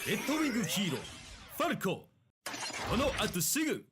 レッドウィングヒーローファルコ、この後すぐ。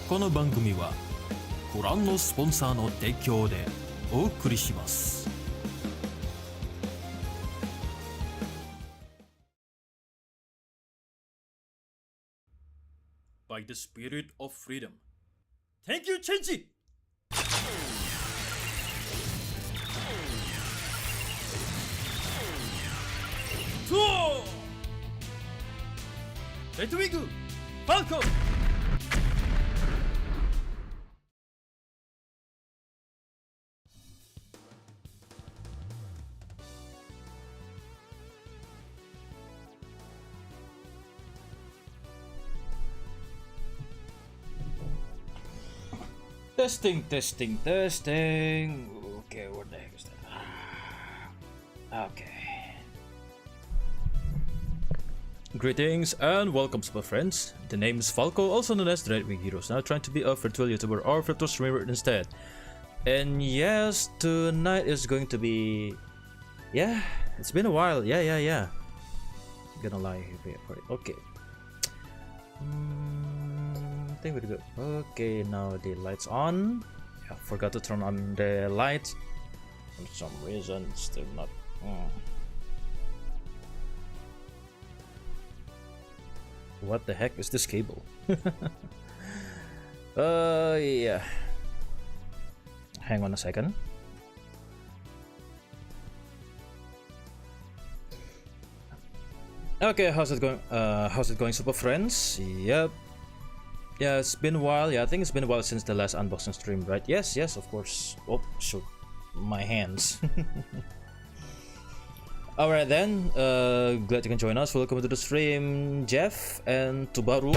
この番組はご覧のスポンサーの提供でお送りします。By the spirit of freedom. Thank you, Chenji! レッドウィングファルコ。Testing, testing, testing. Okay, what the heck is that? Okay. Greetings and welcome, super friends. The name is Falco, also known as the Red Wing Heroes. Now trying to be a virtual YouTuber or virtual streamer instead. And yes, tonight is going to be... Yeah, it's been a while. Yeah. Gonna lie here for it. Okay. I think we're good. Okay, now the lights on. Yeah, forgot to turn on the lights. For some reason, it's still not... What the heck is this cable? Yeah. Hang on a second. Okay, how's it going? How's it going, super friends? Yep. Yeah, it's been a while. Yeah, I think it's been a while since the last unboxing stream, right? Yes, of course. Oh, shoot. My hands. Alright then, glad you can join us. Welcome to the stream, Jeff and Tubaru.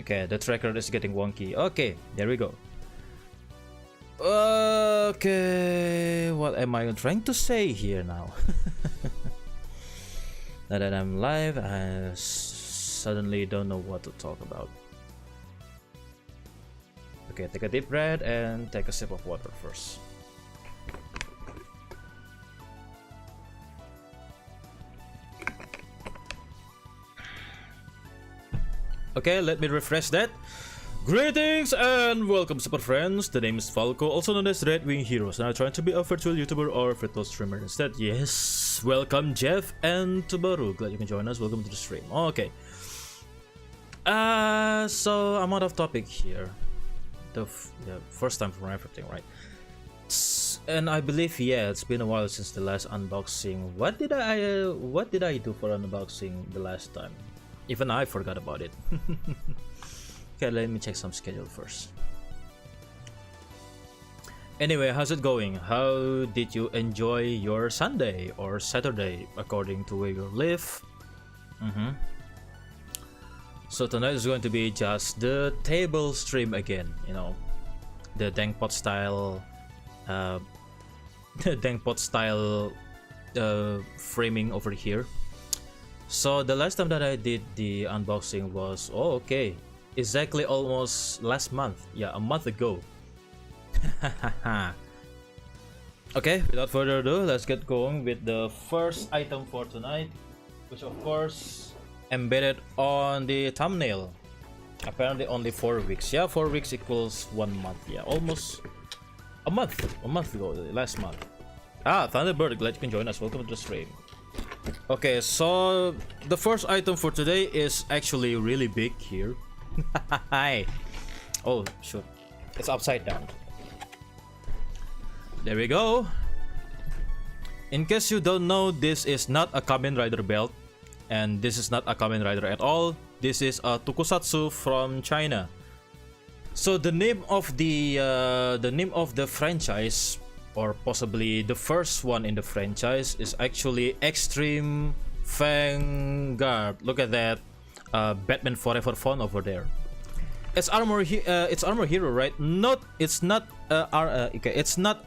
Okay, the tracker is getting wonky. Okay, there we go. Okay, what am I trying to say here now? Now that I'm live, I suddenly don't know what to talk about. Okay, take a deep breath and take a sip of water first. Okay, let me refresh that. Greetings and welcome, super friends. The name is Falco, also known as Red Wing Heroes, and I'm trying to be a virtual YouTuber or virtual streamer instead. Yes, welcome Jeff and Tubaru. Glad you can join us. Welcome to the stream. Okay. So I'm out of topic here. The first time for everything, right? And I believe, yeah, it's been a while since the last unboxing. What did I do for unboxing the last time? Even I forgot about it. Okay, let me check some schedule first. Anyway, how's it going? How did you enjoy your Sunday or Saturday according to where you live? So tonight is going to be just the table stream again, you know, the Dangpot style, framing over here. So the last time that I did the unboxing was, exactly almost last month. Yeah, a month ago. Okay, without further ado, let's get going with the first item for tonight, which of course embedded on the thumbnail. Apparently only 4 weeks. Yeah, 4 weeks equals 1 month. Yeah, almost a month ago, last month. Thunderbird, glad you can join us. Welcome to the stream. Okay, so the first item for today is actually really big here. Hi. Oh shoot, it's upside down. There we go. In case you don't know, this is not a Kamen Rider belt. And this is not a Kamen Rider at all. This is a tokusatsu from China. So the name of the franchise, or possibly the first one in the franchise, is actually Extreme Vanguard. Look at that, Batman Forever font over there. It's Armor Hero, right? It's not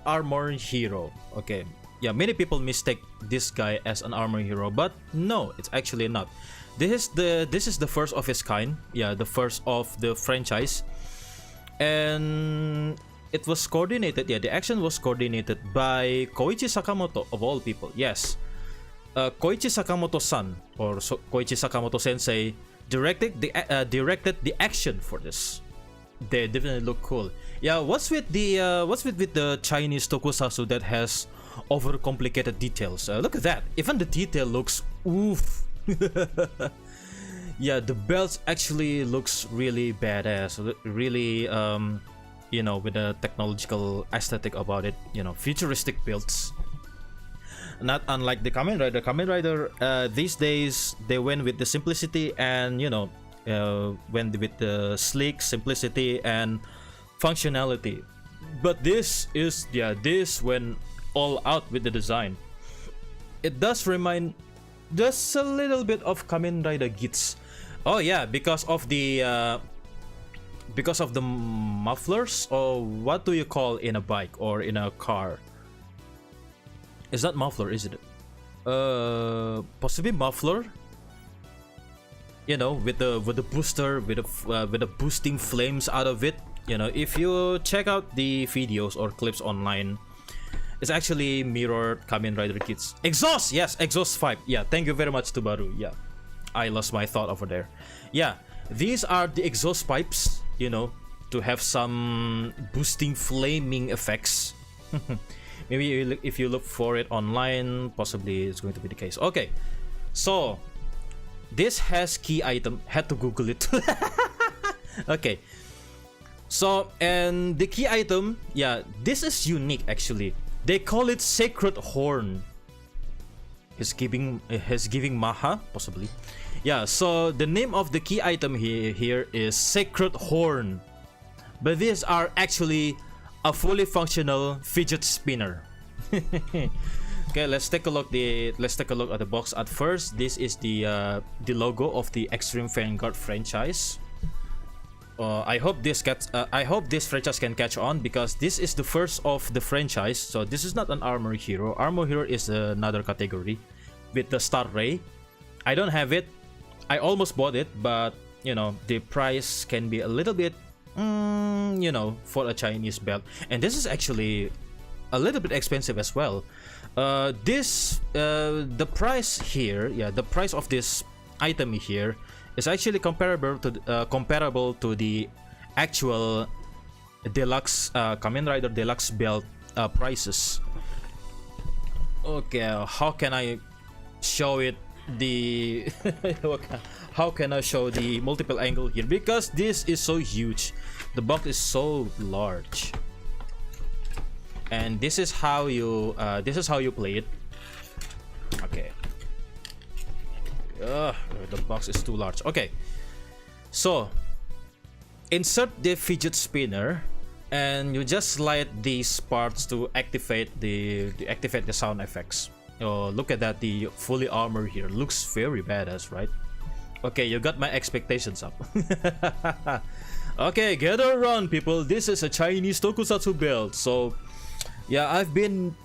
Armor Hero. Okay. Yeah, many people mistake this guy as an armor hero, but no, it's actually not. This is the first of its kind. Yeah, the first of the franchise, and it was coordinated. Yeah, the action was coordinated by Koichi Sakamoto of all people. Yes, Koichi Sakamoto-san or Koichi Sakamoto-sensei directed the action for this. They definitely look cool. Yeah, what's with the Chinese tokusatsu that has overcomplicated details? Look at that. Even the detail looks oof. Yeah, the belts actually looks really badass. Really, you know, with a technological aesthetic about it. You know, futuristic builds. Not unlike the Kamen Rider. Kamen Rider these days they went with the simplicity and, you know, went with the sleek simplicity and functionality. But this is, yeah, this went all out with the design. It does remind just a little bit of Kamen Rider Gits. Oh yeah, because of the because of the mufflers, or what do you call in a bike or in a car? Is that muffler, is it? Possibly muffler. You know, with the booster, with the boosting flames out of it. You know, if you check out the videos or clips online, it's actually mirrored Kamen Rider Kids. Exhaust, yes, exhaust pipe. Yeah, thank you very much, Tubaru. Yeah, I lost my thought over there. Yeah, these are the exhaust pipes. You know, to have some boosting flaming effects. Maybe if you look for it online, possibly it's going to be the case. Okay, so this has key item. Had to Google it. Okay, so and the key item, yeah, this is unique actually. They call it Sacred Horn. He's giving Maha, possibly. Yeah, so the name of the key item here is Sacred Horn. But these are actually a fully functional fidget spinner. Okay, let's take a look at the box at first. This is the logo of the Extreme Vanguard franchise. I hope this franchise can catch on, because this is the first of the franchise. So this is not an Armor Hero. Armor Hero is another category with the Star Ray. I don't have it. I almost bought it, but you know, the price can be a little bit, you know, for a Chinese belt. And this is actually a little bit expensive as well. The price here, yeah, the price of this item here is actually comparable to the actual deluxe Kamen Rider Deluxe belt prices. Okay, how can I show it how can I show the multiple angle here, because this is so huge, the box is so large, and this is how you play it. Okay. The box is too large. Okay, so insert the fidget spinner, and you just slide these parts to activate the sound effects. Oh, look at that, the fully armor here looks very badass, right? Okay, you got my expectations up. Okay, gather around, people. This is a Chinese tokusatsu belt. So yeah, I've been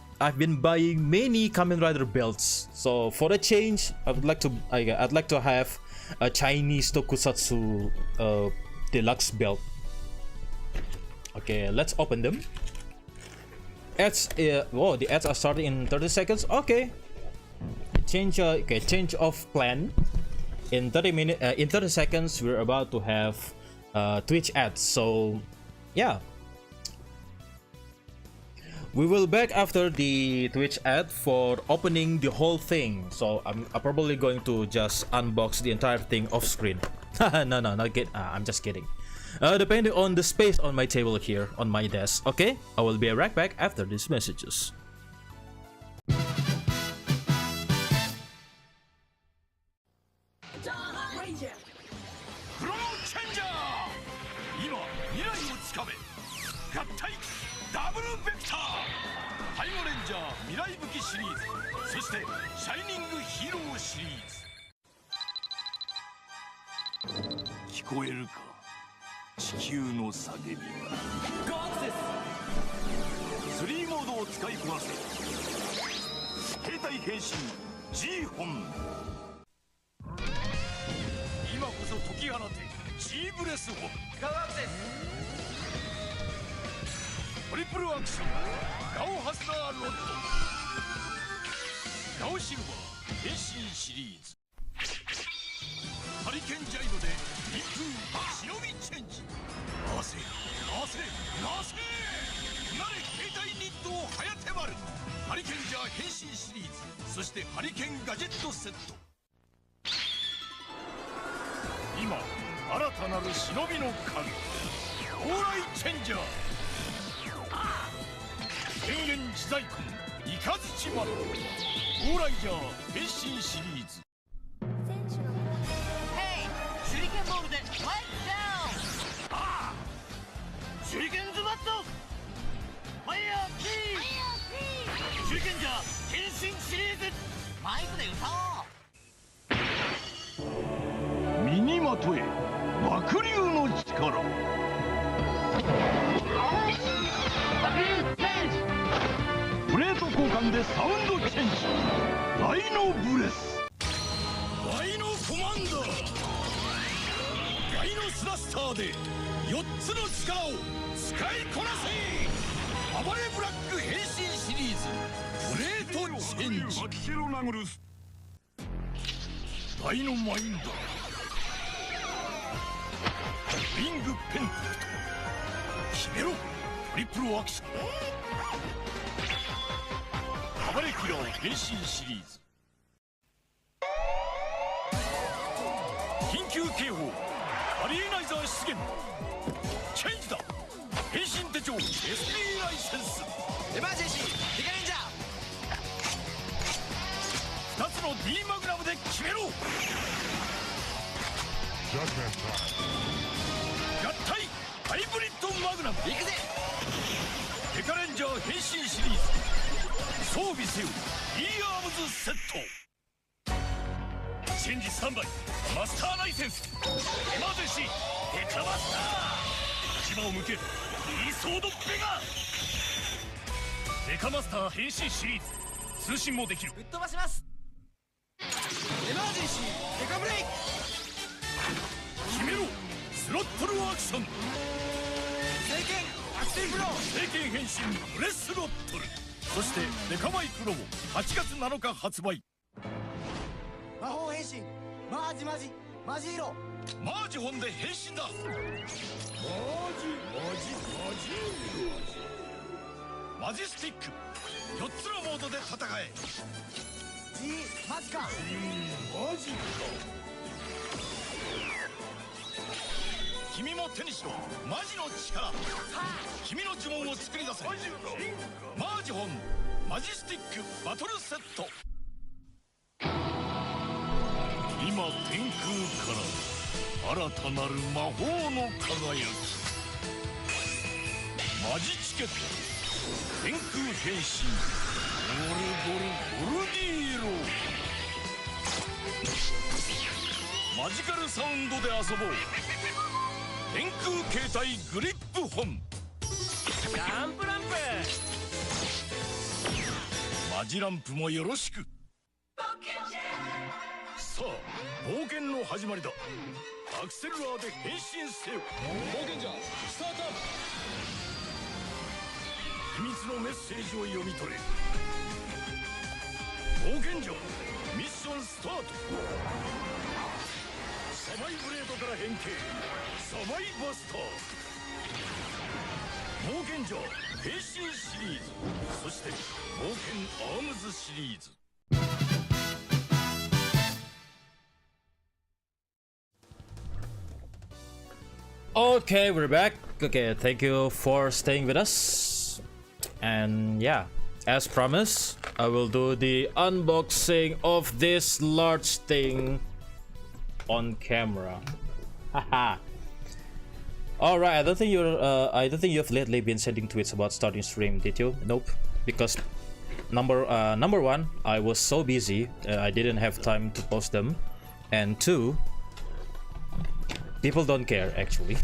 buying many Kamen Rider belts. So for a change, I'd like to have a Chinese tokusatsu deluxe belt. Okay, let's open them. Ads, whoa, the ads are starting in 30 seconds. Okay, change of plan. In 30 seconds, we're about to have Twitch ads. So yeah, we will back after the Twitch ad for opening the whole thing. So I'm probably going to just unbox the entire thing off screen. No, I'm just kidding. Depending on the space on my table here on my desk. Okay, I will be right back after these messages. プレート交換でサウンドチェンジ。ライノブレス。ライノコマンダー。ライノスラスターで4つの力を使いこなせ。暴れブラック変身シリーズプレートチェンジ。ライノマインダー。リングペンタクト。決めろ。トリプルアクション。暴れキラー変身シリーズ。緊急警報。アリーナイザー出現。チェンジだ。変身手帳 SP ライセンス。エマージェンシーデカレンジャー。2つの D マグナムで決めろ。合体ハイブリッドマグナム。行くぜ。デカレンジャー変身シリーズ。装備せよ E アームズセット。チェンジスタンバイ。マスターライセンス。エマージェンシーデカマスター。牙を向け E ソードベガ。デカマスター変身シリーズ。通信もできる。ぶっ飛ばします。エマージェンシーデカブレイク。決めろ。スロットルアクション。聖剣アクセルフロー。聖剣変身ブレスロットル。そしてデカマイクロボ8月7日発売。魔法変身マージマジ色。マージホンで変身だ。マジスティック。4つのモードで戦え。 G マジか。マジか。君も手にしろマジの力。君の呪文を作り出せ。マージホンマジスティックバトルセット。今天空から新たなる魔法の輝き。マジチケット天空変身ゴルディーロ。マジカルサウンドで遊ぼう。天空携帯グリップホン。ランプマジランプもよろしく。さあ冒険の始まりだ。アクセルラーで変身せよ。冒険者スタート。秘密のメッセージを読み取れ。冒険者ミッションスタート。サバイブレードから変形サバイバスター。冒険者変身シリーズ。そして冒険アームズシリーズ。Okay, we're back. Okay, thank you for staying with us. And yeah, as promised, I will do the unboxing of this large thing on camera. Haha. All right, I don't think you've lately been sending tweets about starting stream, did you? Nope, because number one, I was so busy, I didn't have time to post them, and two, people don't care actually.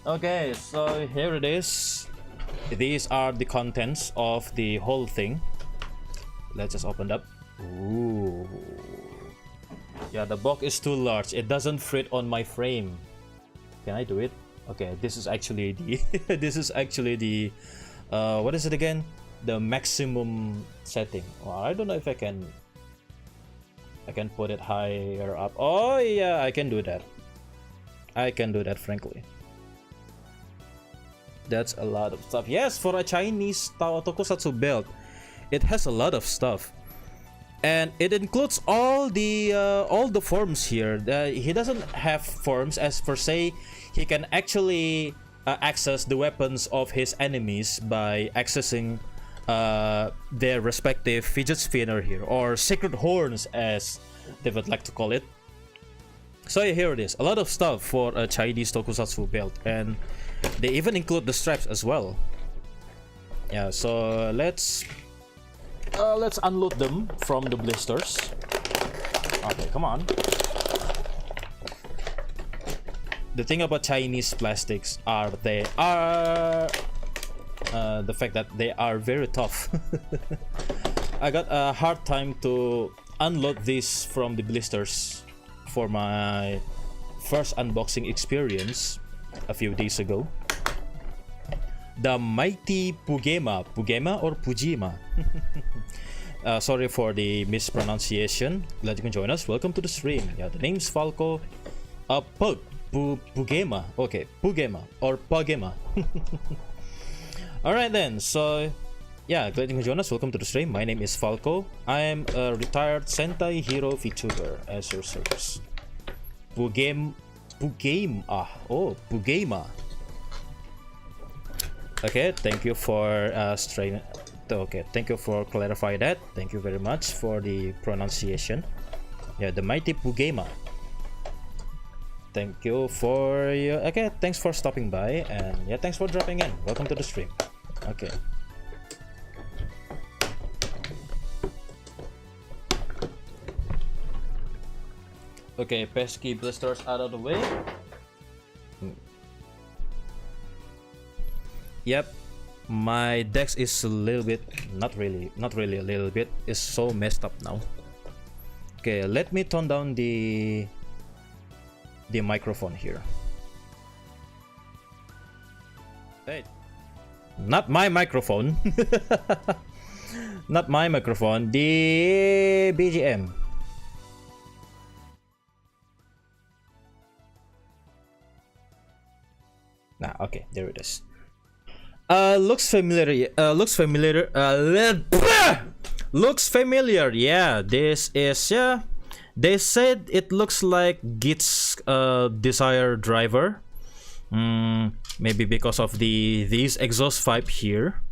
Okay, so here it is. These are the contents of the whole thing. Let's just open it up. Ooh. Yeah, the box is too large. It doesn't fit on my frame. Can I do it? Okay, this is actually the this is actually the what is it again? The maximum setting. Well, I don't know if I can put it higher up. Oh yeah, I can do that. I can do that, frankly. That's a lot of stuff. Yes, for a Chinese tokusatsu belt, it has a lot of stuff, and it includes all the forms here. He doesn't have forms as per se. He can actually access the weapons of his enemies by accessing their respective fidget spinner here, or secret horns as they would like to call it. So yeah, here it is. A lot of stuff for a Chinese tokusatsu belt, and they even include the straps as well. Yeah, so let's unload them from the blisters. Okay, come on. the thing about Chinese plastics are they are the fact that they are very tough. I got a hard time to unload this from the blisters for my first unboxing experience a few days ago. The mighty Pugema or Pujima. Sorry for the mispronunciation. Glad you can join us. Welcome to the stream. Yeah, the name's Falco. Pugema. Okay, Pugema or Pugema. Alright then, so yeah, glad you can join us. Welcome to the stream. My name is Falco. I am a retired Sentai hero VTuber as your service. Pugema. Okay, thank you for okay, thank you for clarifying that. Thank you very much for the pronunciation. Yeah, the mighty Pugema. Thank you for your... Okay, thanks for stopping by, and yeah, thanks for dropping in. Welcome to the stream. Okay. Okay, pesky blisters out of the way. Yep, my dex is a little bit, not really a little bit, is so messed up now. Okay, let me tone down the microphone here. Hey, not my microphone. Not my microphone, the BGM. Nah, okay, there it is. Looks familiar. Looks familiar. Looks familiar. Yeah, this is, yeah. They said it looks like Git's Desire driver. Maybe because of these exhaust pipe here.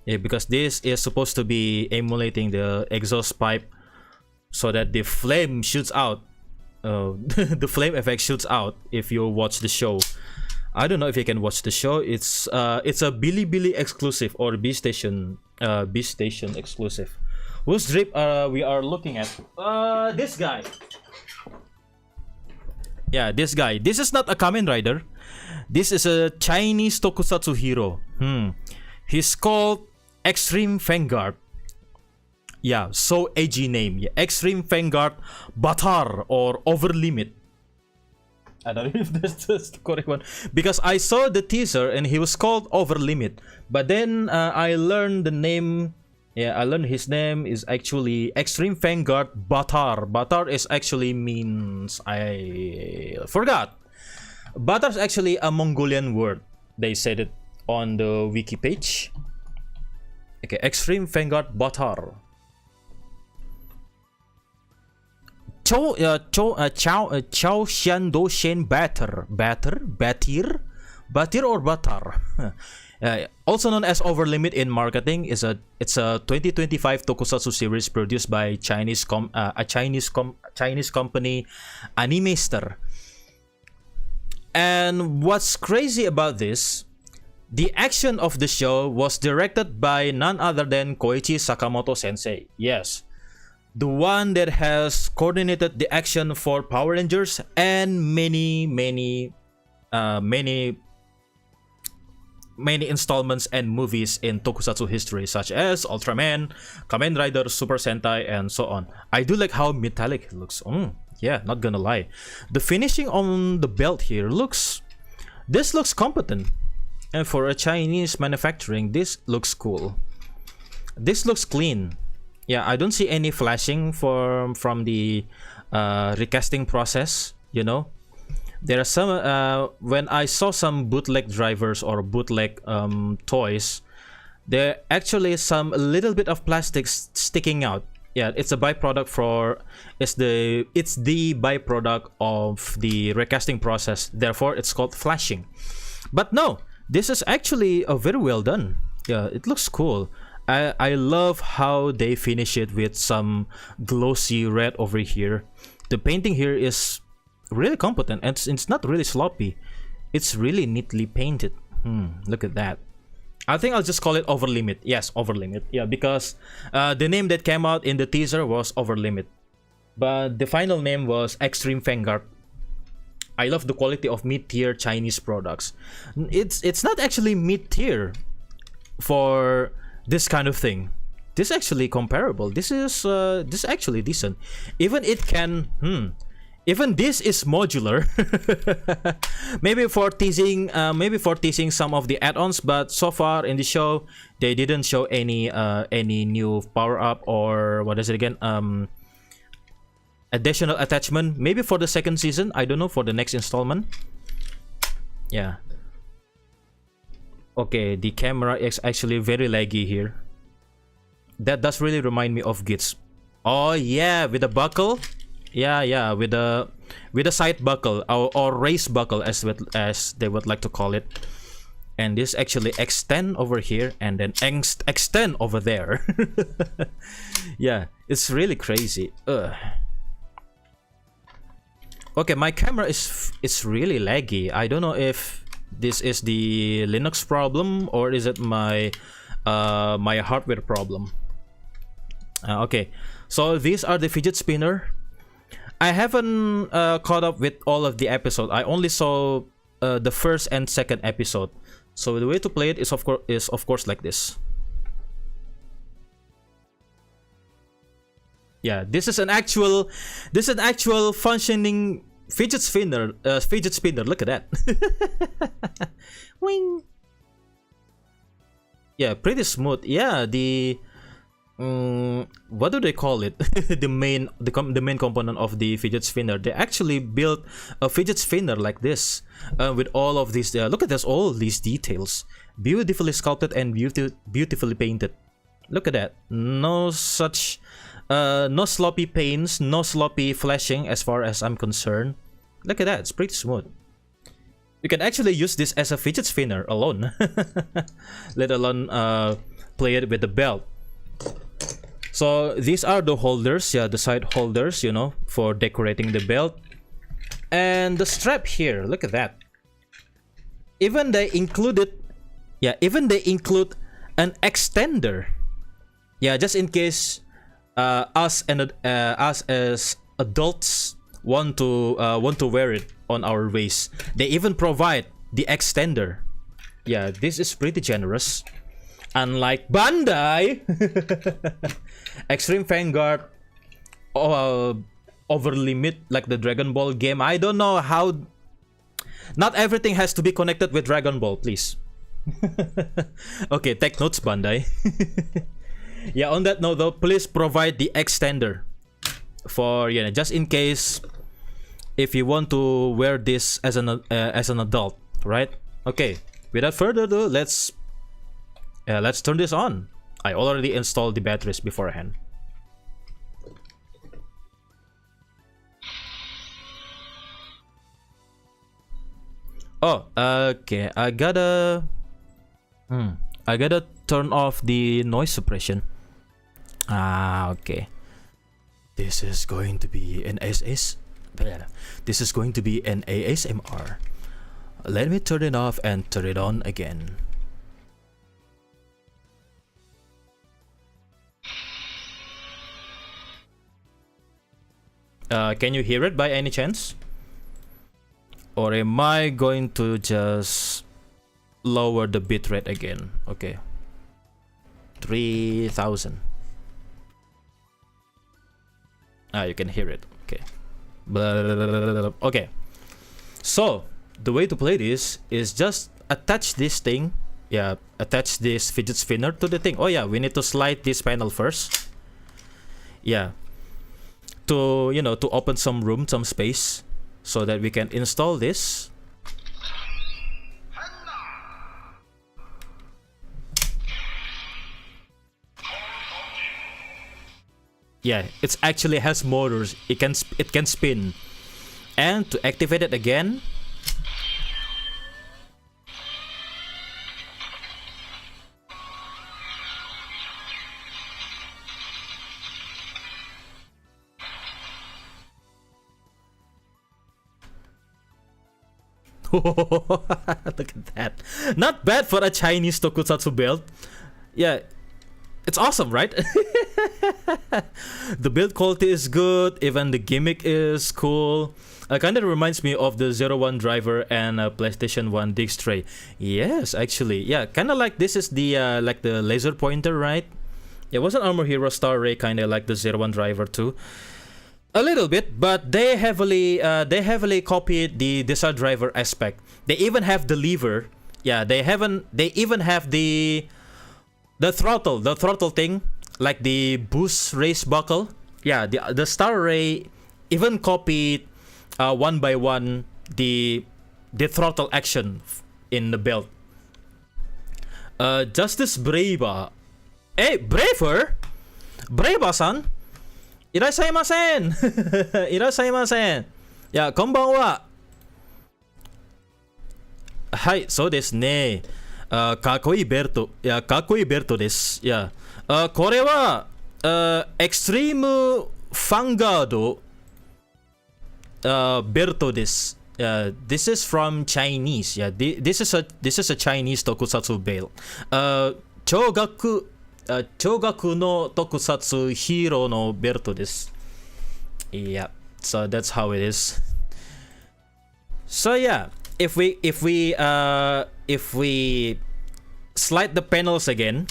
Yeah, because this is supposed to be emulating the exhaust pipe, so that the flame shoots out. The flame effect shoots out if you watch the show. I don't know if you can watch the show. It's a Bilibili exclusive or B Station exclusive. Whose drip we are looking at? This guy. Yeah, this guy. This is not a Kamen Rider. This is a Chinese tokusatsu hero. He's called Extreme Vanguard. Yeah, so edgy name. Yeah, Extreme Vanguard Batar or Overlimit. I don't know if that's the correct one, because I saw the teaser and he was called Overlimit, but then I learned the name. Yeah, I learned his name is actually Extreme Vanguard Batar. Batar is actually means, I forgot. Batar is actually a Mongolian word. They said it on the wiki page. Okay, Extreme Vanguard Batar. Chao Xian Do Shen Batir or Batar. Also known as Overlimit in marketing, it's a 2025 tokusatsu series produced by a Chinese company, Animaster. And what's crazy about this, the action of the show was directed by none other than Koichi Sakamoto Sensei. Yes, the one that has coordinated the action for Power Rangers and many installments and movies in tokusatsu history, such as Ultraman, Kamen Rider, Super Sentai, and so on. I do like how metallic it looks. Yeah, not gonna lie. The finishing on the belt here looks competent. And for a Chinese manufacturing, this looks cool. This looks clean. Yeah, I don't see any flashing from the recasting process, you know. There are some when I saw some bootleg drivers or bootleg toys, there actually some a little bit of plastic sticking out. Yeah, it's a byproduct it's the byproduct of the recasting process. Therefore, it's called flashing. But no, this is actually very well done. Yeah, it looks cool. I love how they finish it with some glossy red over here. The painting here is really competent, and it's not really sloppy. It's really neatly painted. Look at that. I think I'll just call it Overlimit. Yes, Overlimit. Yeah, because the name that came out in the teaser was Overlimit, but the final name was Extreme Vanguard. I love the quality of mid-tier Chinese products. It's not actually mid-tier for this kind of thing. This is actually comparable. This is actually decent. Even it can even this is modular. maybe for teasing some of the add-ons, but so far in the show they didn't show any new power-up or what is it again, additional attachment. Maybe for the second season, I don't know, for the next installment. Yeah. Okay, the camera is actually very laggy here. That does really remind me of Gits. Oh yeah, with the buckle. Yeah, with the side buckle or race buckle as they would like to call it. And this actually extend over here and then extend over there. Yeah, it's really crazy. Okay, my camera is really laggy. I don't know if this is the Linux problem or is it my my hardware problem. Okay, so these are the fidget spinner. I haven't caught up with all of the episode. I only saw the first and second episode. So the way to play it is of course like this. Yeah, this is an actual functioning fidget spinner. Look at that. Wing. Yeah, pretty smooth. Yeah, the what do they call it? the main component of the fidget spinner. They actually built a fidget spinner like this with all of these. Look at this, all these details, beautifully sculpted and beautifully painted. Look at that. No such no sloppy paints, no sloppy flashing as far as I'm concerned. Look at that, it's pretty smooth. You can actually use this as a fidget spinner alone, let alone play it with the belt. So these are the holders, yeah, the side holders, you know, for decorating the belt. And the strap here, look at that. Even they include an extender. Yeah, just in case us as adults want to wear it on our waist. They even provide the extender. Yeah, this is pretty generous. Unlike Bandai, Extreme Vanguard, over limit like the Dragon Ball game. I don't know how. Not everything has to be connected with Dragon Ball, please. Okay, take notes, Bandai. Yeah, on that note though, please provide the extender for, you know, just in case if you want to wear this as an adult, right? Okay, without further ado, let's turn this on. I already installed the batteries beforehand. Oh, okay. I gotta turn off the noise suppression. Okay. This is going to be an This is going to be an ASMR. Let me turn it off and turn it on again. Can you hear it by any chance? Or am I going to just lower the bitrate again? Okay. 3000. You can hear it. Okay. Okay. So, the way to play this is just attach this thing. Yeah, attach this fidget spinner to the thing. Oh yeah, we need to slide this panel first. Yeah. To, you know, to open some room, some space, so that we can install this. Yeah, it actually has motors. It can spin, and to activate it again. Look at that. Not bad for a Chinese tokusatsu belt. Yeah, it's awesome, right? The build quality is good, even the gimmick is cool. Kind of reminds me of the 01 driver and PlayStation 1 disc tray. Yes, actually, yeah, kind of like this is the like the laser pointer, right? It was an Armor Hero Star Ray, kind of like the 01 driver too. A little bit, but they heavily copied the Desert driver aspect. They even have the lever. Yeah, they even have the throttle thing, like the boost race buckle. Yeah, the Star Ray even copied one by one the throttle action in the belt. Justice Brava. Hey, Braver? Brava-san? Irasaimasen! Irasaimasen! Yeah, konbanwa! Hai, so desu ne. Kakoi belto. Yeah, kakoi belto desu. Yeah. これは Extreme Vanguard belt desu. This is from Chinese. Yeah, this is a Chinese tokusatsu belt. 超学の tokusatsu hero のベルトです。Yeah, so that's how it is. So yeah, if we slide the panels again.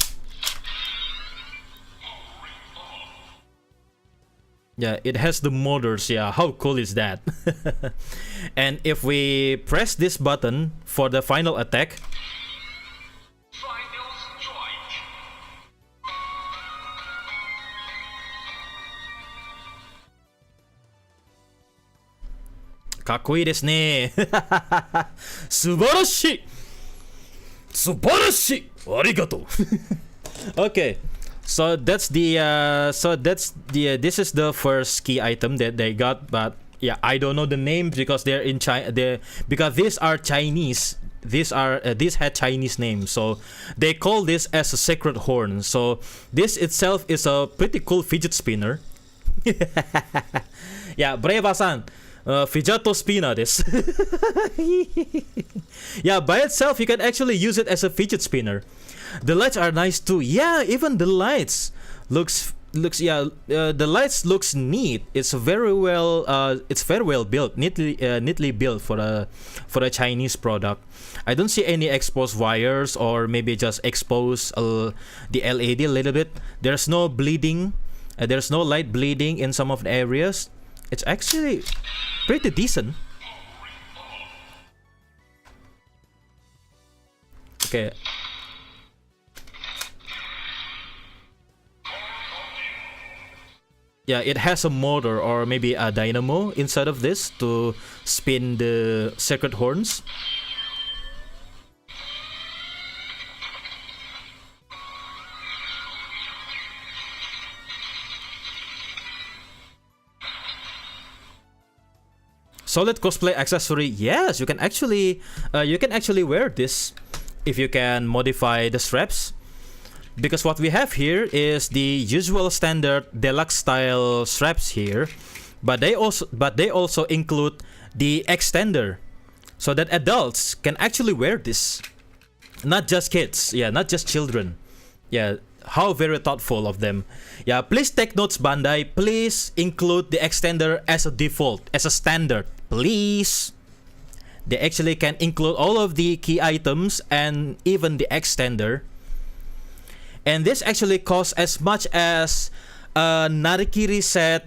Yeah, it has the motors. Yeah, how cool is that? And if we press this button for the final attack. Kakoi desu ne. Subarashi. Subarashi. Arigato. Okay. So that's the this is the first key item that they got, but yeah, I don't know the names because they're in China. Because these are Chinese. These had Chinese names, so they call this as a sacred horn. So this itself is a pretty cool fidget spinner. Yeah, Breva-san. Fijato spinner this. Yeah, by itself you can actually use it as a fidget spinner. The lights are nice too. Yeah, even the lights looks the lights looks neat. It's very well built, neatly built for a Chinese product. I don't see any exposed wires, or maybe just expose the LED a little bit. There's no bleeding. There's no light bleeding in some of the areas. It's actually pretty decent. Okay. Yeah, it has a motor or maybe a dynamo inside of this to spin the sacred horns. Solid cosplay accessory. Yes, you can actually wear this if you can modify the straps. Because what we have here is the usual standard deluxe style straps here, but they also include the extender, so that adults can actually wear this, not just kids. Yeah, not just children. Yeah, how very thoughtful of them. Yeah, please take notes, Bandai. Please include the extender as a default, as a standard, please. They actually can include all of the key items and even the extender. And this actually costs as much as a Narikiri set,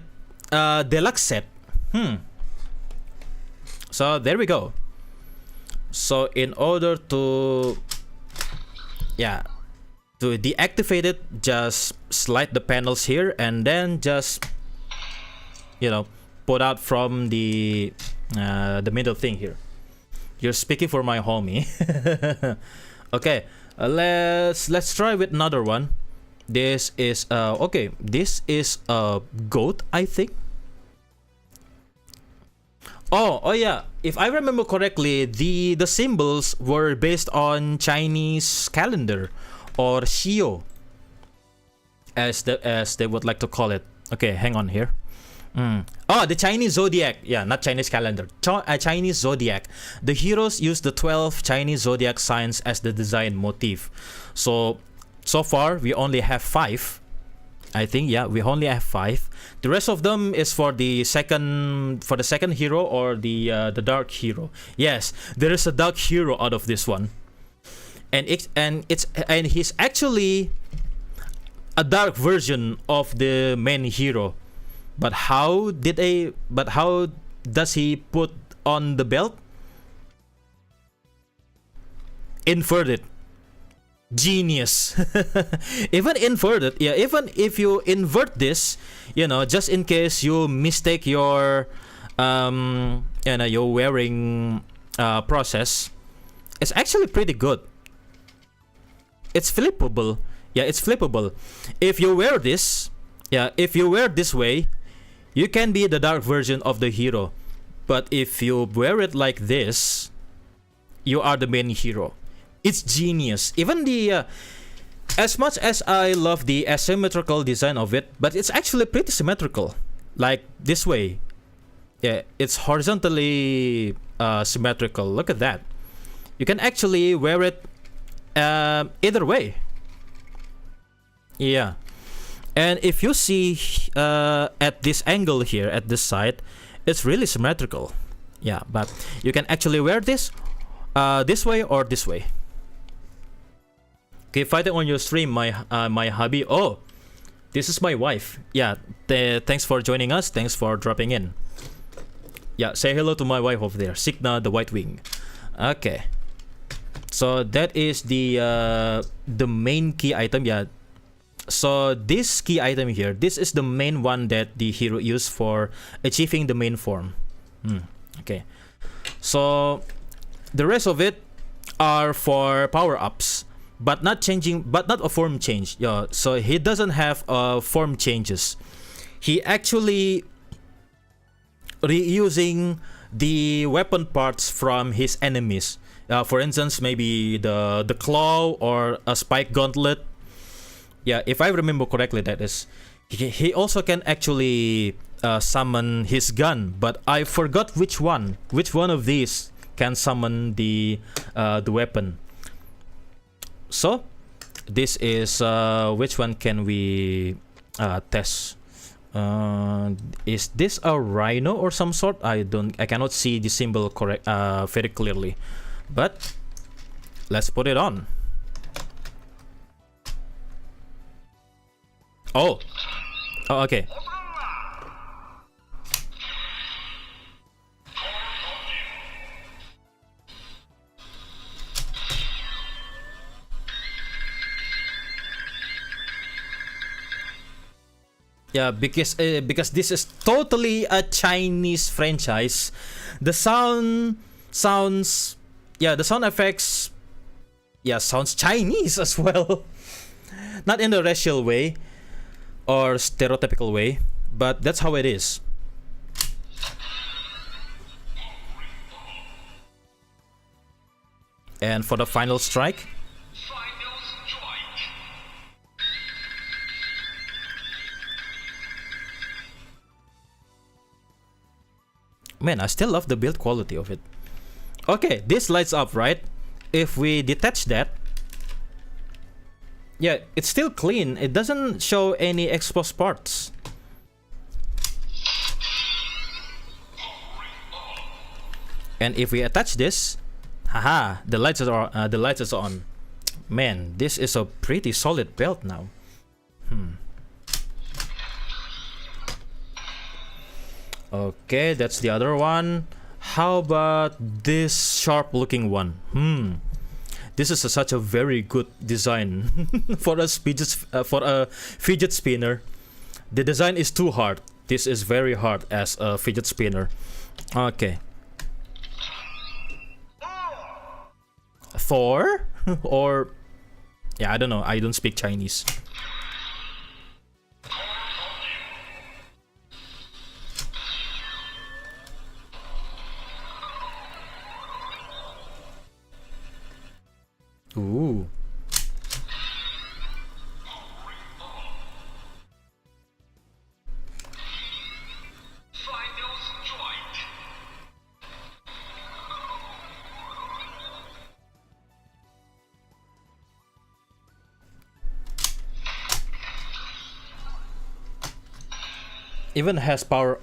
deluxe set. So there we go. So in order to deactivate it, just slide the panels here and then just put out from the middle thing here. You're speaking for my homie. Okay. Let's try with another one. This is okay. This is a goat, I think. Oh yeah. If I remember correctly, the symbols were based on Chinese calendar, or Shio, as they would like to call it. Okay, hang on here. Oh, the Chinese zodiac. Yeah, not Chinese calendar. Chinese zodiac. The heroes use the 12 Chinese zodiac signs as the design motif. So far we only have 5. I think, yeah, we only have 5. The rest of them is for the second hero or the dark hero. Yes, there is a dark hero out of this one, and he's actually a dark version of the main hero. But how does he put on the belt? Inverted. Genius. Even inverted, yeah, even if you invert this, just in case you mistake your your wearing process, it's actually pretty good. It's flippable. Yeah, it's flippable. If you wear this way, you can be the dark version of the hero. But if you wear it like this, you are the main hero. It's genius. Even the as much as I love the asymmetrical design of it, but it's actually pretty symmetrical. Like this way. Yeah, it's horizontally symmetrical. Look at that. You can actually wear it either way. Yeah. And if you see at this angle here, at this side, it's really symmetrical. Yeah, but you can actually wear this this way or this way. Okay, fighting on your stream, my hubby. Oh, this is my wife. Yeah, thanks for joining us. Thanks for dropping in. Yeah, say hello to my wife over there, Signa the White Wing. Okay, so that is the main key item. Yeah, so this key item here, this is the main one that the hero used for achieving the main form. Okay, so the rest of it are for power-ups. But not a form change. Yeah, so he doesn't have form changes. He actually reusing the weapon parts from his enemies. For instance, maybe the claw or a spike gauntlet. Yeah, if I remember correctly, that is. He also can actually summon his gun, but I forgot which one. Which one of these can summon the weapon? So this is which one can we test? Is this a rhino or some sort? I cannot see the symbol correct very clearly, but let's put it on. Oh, okay. Yeah, because this is totally a Chinese franchise. The sound effects, sounds Chinese as well. Not in the racial way or stereotypical way, but that's how it is. And for the final strike. Man, I still love the build quality of it. Okay, this lights up, right? If we detach that, yeah, it's still clean. It doesn't show any exposed parts. And if we attach this, haha, the lights are on. Man, this is a pretty solid belt now. Okay, that's the other one. How about this sharp looking one? This is such a very good design for a fidget spinner. The design is too hard. This is very hard as a fidget spinner. Okay. Thor? Or yeah, I don't know. I don't speak Chinese. Ooh. even has power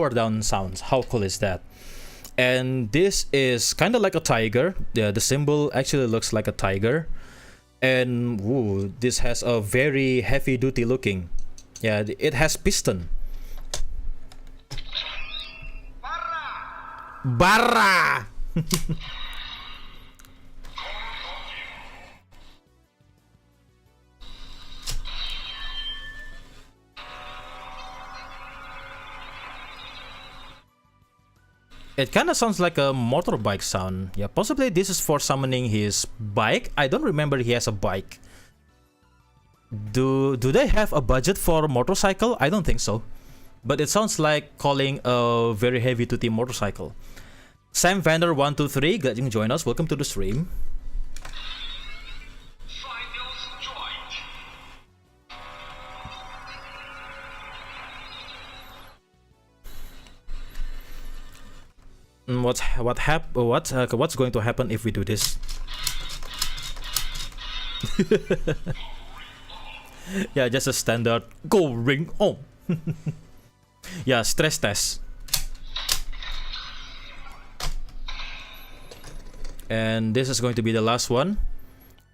down sounds. How cool is that? And this is kind of like a tiger. Yeah, the symbol actually looks like a tiger. And woo, this has a very heavy duty looking. Yeah, it has piston. Barra! It kind of sounds like a motorbike sound. Yeah, possibly this is for summoning his bike. I don't remember he has a bike. Do they have a budget for a motorcycle? I don't think so. But it sounds like calling a very heavy duty motorcycle. Sam Vander 123, glad you can join us. Welcome to the stream. What's going to happen if we do this? Yeah, just a standard go ring on. Yeah, stress test. And this is going to be the last one.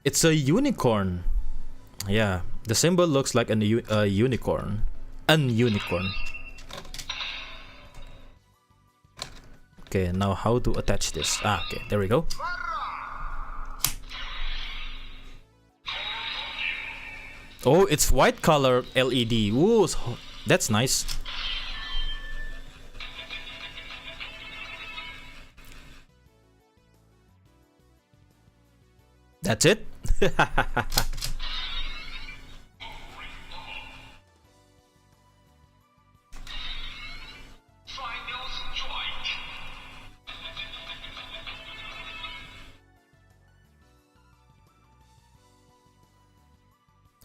It's a unicorn. Yeah, the symbol looks like a unicorn. An unicorn. Okay, now how to attach this? Okay, there we go. Oh, it's white color LED. Ooh, that's nice. That's it.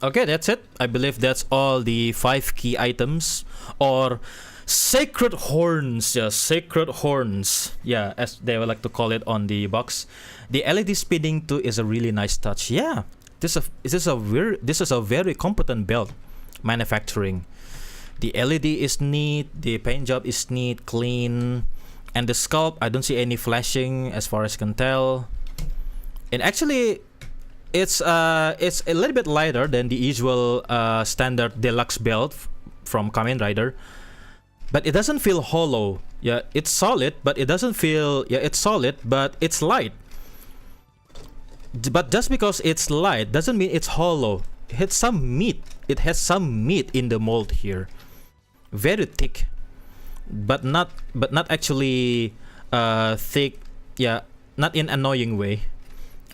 Okay, that's it. I believe that's all the 5 key items, or sacred horns. Yeah, sacred horns. Yeah, as they would like to call it on the box. The LED spinning too is a really nice touch. Yeah, this is a very competent belt manufacturing. The LED is neat. The paint job is neat, clean, and the sculpt, I don't see any flashing as far as I can tell. And actually, it's a little bit lighter than the usual standard deluxe belt from Kamen Rider, but it doesn't feel hollow. Yeah, it's solid, but it doesn't feel. Yeah, it's solid, but it's light. But just because it's light doesn't mean it's hollow. It has some meat. It has some meat in the mold here. Very thick, but not actually thick. Yeah, not in an annoying way.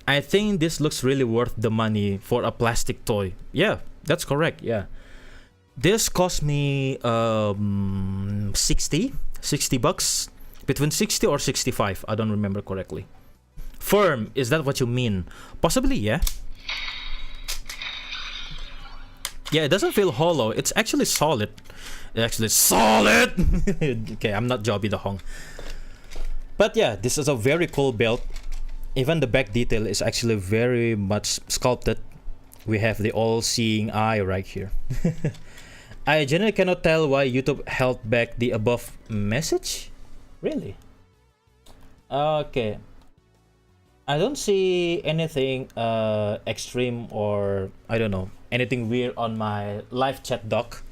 I think this looks really worth the money for a plastic toy. Yeah, that's correct. Yeah, this cost me 60 bucks, between 60 or 65. I don't remember correctly. Firm, is that what you mean? Possibly, yeah. Yeah, it doesn't feel hollow. It's actually solid. Actually solid. Okay, I'm not Jobby the Hong. But yeah, this is a very cool belt. Even the back detail is actually very much sculpted. We have the all-seeing eye right here. I generally cannot tell why YouTube held back the above message. Really? Okay. I don't see anything extreme, or I don't know, anything weird on my live chat doc.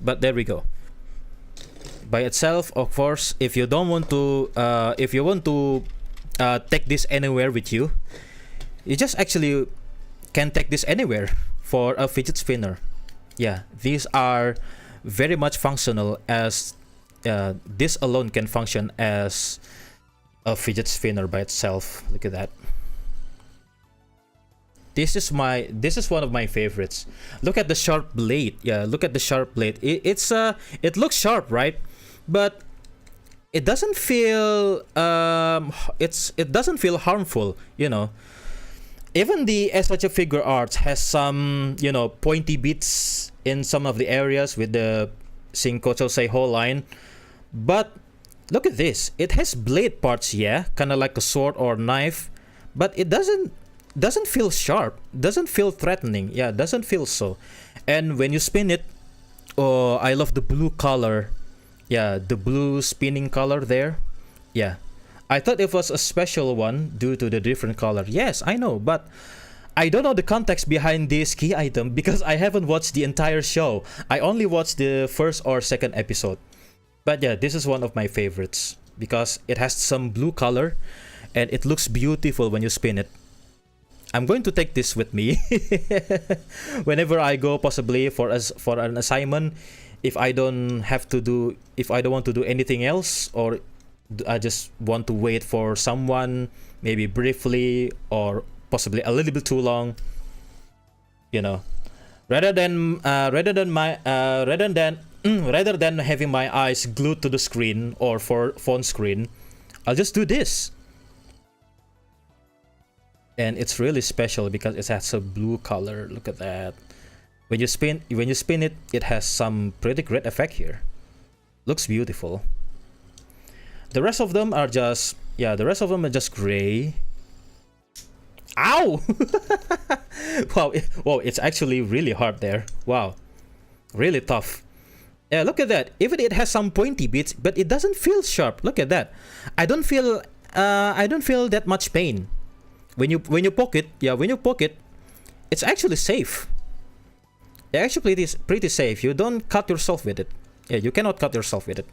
But there we go. By itself, of course, if you don't want to, if you want to take this anywhere with you, you just actually can take this anywhere for a fidget spinner. Yeah, these are very much functional, as this alone can function as a fidget spinner by itself. Look at that. This is one of my favorites. Look at the sharp blade. Yeah, look at the sharp blade. It looks sharp, right? But it doesn't feel it doesn't feel harmful, you know. Even the SHF figure arts has some, you know, pointy bits in some of the areas with the Shinkocho Seiho line. But look at this. It has blade parts, yeah, kind of like a sword or knife, but it doesn't feel sharp, doesn't feel threatening. Yeah, doesn't feel so. And when you spin it, Oh, I love the blue color. Yeah, the blue spinning color there. Yeah. I thought it was a special one due to the different color. Yes, I know, but I don't know the context behind this key item because I haven't watched the entire show. I only watched the first or second episode. But yeah, this is one of my favorites because it has some blue color and it looks beautiful when you spin it. I'm going to take this with me whenever I go, possibly for an assignment. If I don't want to do anything else, or I just want to wait for someone, maybe briefly or possibly a little bit too long, you know, rather than having my eyes glued to the screen or for phone screen, I'll just do this. And it's really special because it has a blue color. Look at that. When you spin it, it has some pretty great effect here. Looks beautiful. The rest of them are just gray. Ow! Wow, it's actually really hard there. Wow, really tough. Yeah, look at that. Even it has some pointy bits, but it doesn't feel sharp. Look at that. I don't feel that much pain when you poke it. Yeah, when you poke it, it's actually safe. Yeah, actually it is pretty safe. You don't cut yourself with it. Yeah, you cannot cut yourself with it.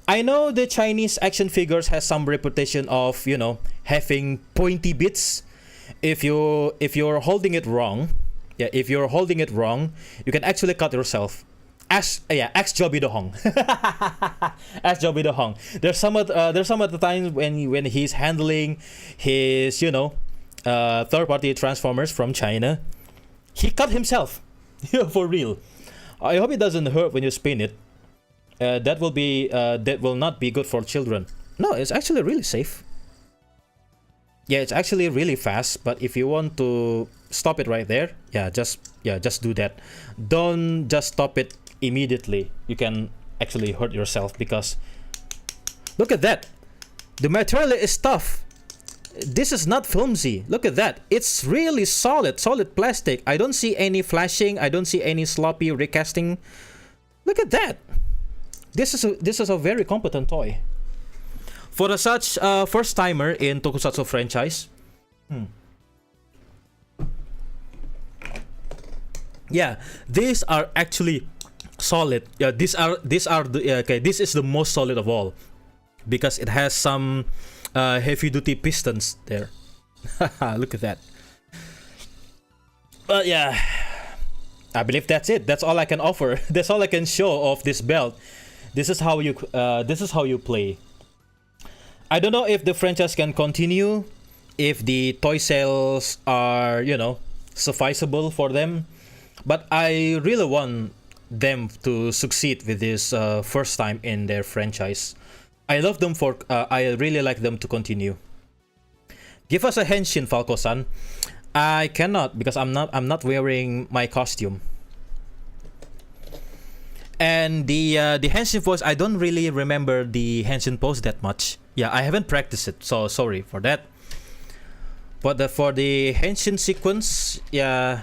I know the Chinese action figures has some reputation of, you know, having pointy bits. If you're holding it wrong, yeah, if you're holding it wrong, you can actually cut yourself. Ask Joby the Hong. Ask Joby the Hong. There's some of the times when he's handling his, you know, third-party transformers from China, he cut himself. For real. I hope it doesn't hurt when you spin it. That will not be good for children. No, it's actually really safe. Yeah, it's actually really fast. But if you want to stop it right there, just do that. Don't just stop it immediately. You can actually hurt yourself because look at that. The material is tough. This is not flimsy. Look at that. It's really solid plastic. I don't see any flashing. I don't see any sloppy recasting. Look at that. This is a very competent toy for a such first timer in tokusatsu franchise. Yeah, these are actually solid. Yeah, these are the okay. This is the most solid of all because it has some heavy duty pistons there. Look at that. But yeah, I believe that's it. That's all I can offer. That's all I can show of this belt. This is how you play. I don't know if the franchise can continue, if the toy sales are, you know, sufficeable for them, but I really want them to succeed with this first time in their franchise. I really like them to continue. Give us a henshin, Falco-san. I cannot because I'm not wearing my costume. And the henshin pose, I don't really remember the henshin pose that much. Yeah, I haven't practiced it, so sorry for that. But for the henshin sequence, yeah.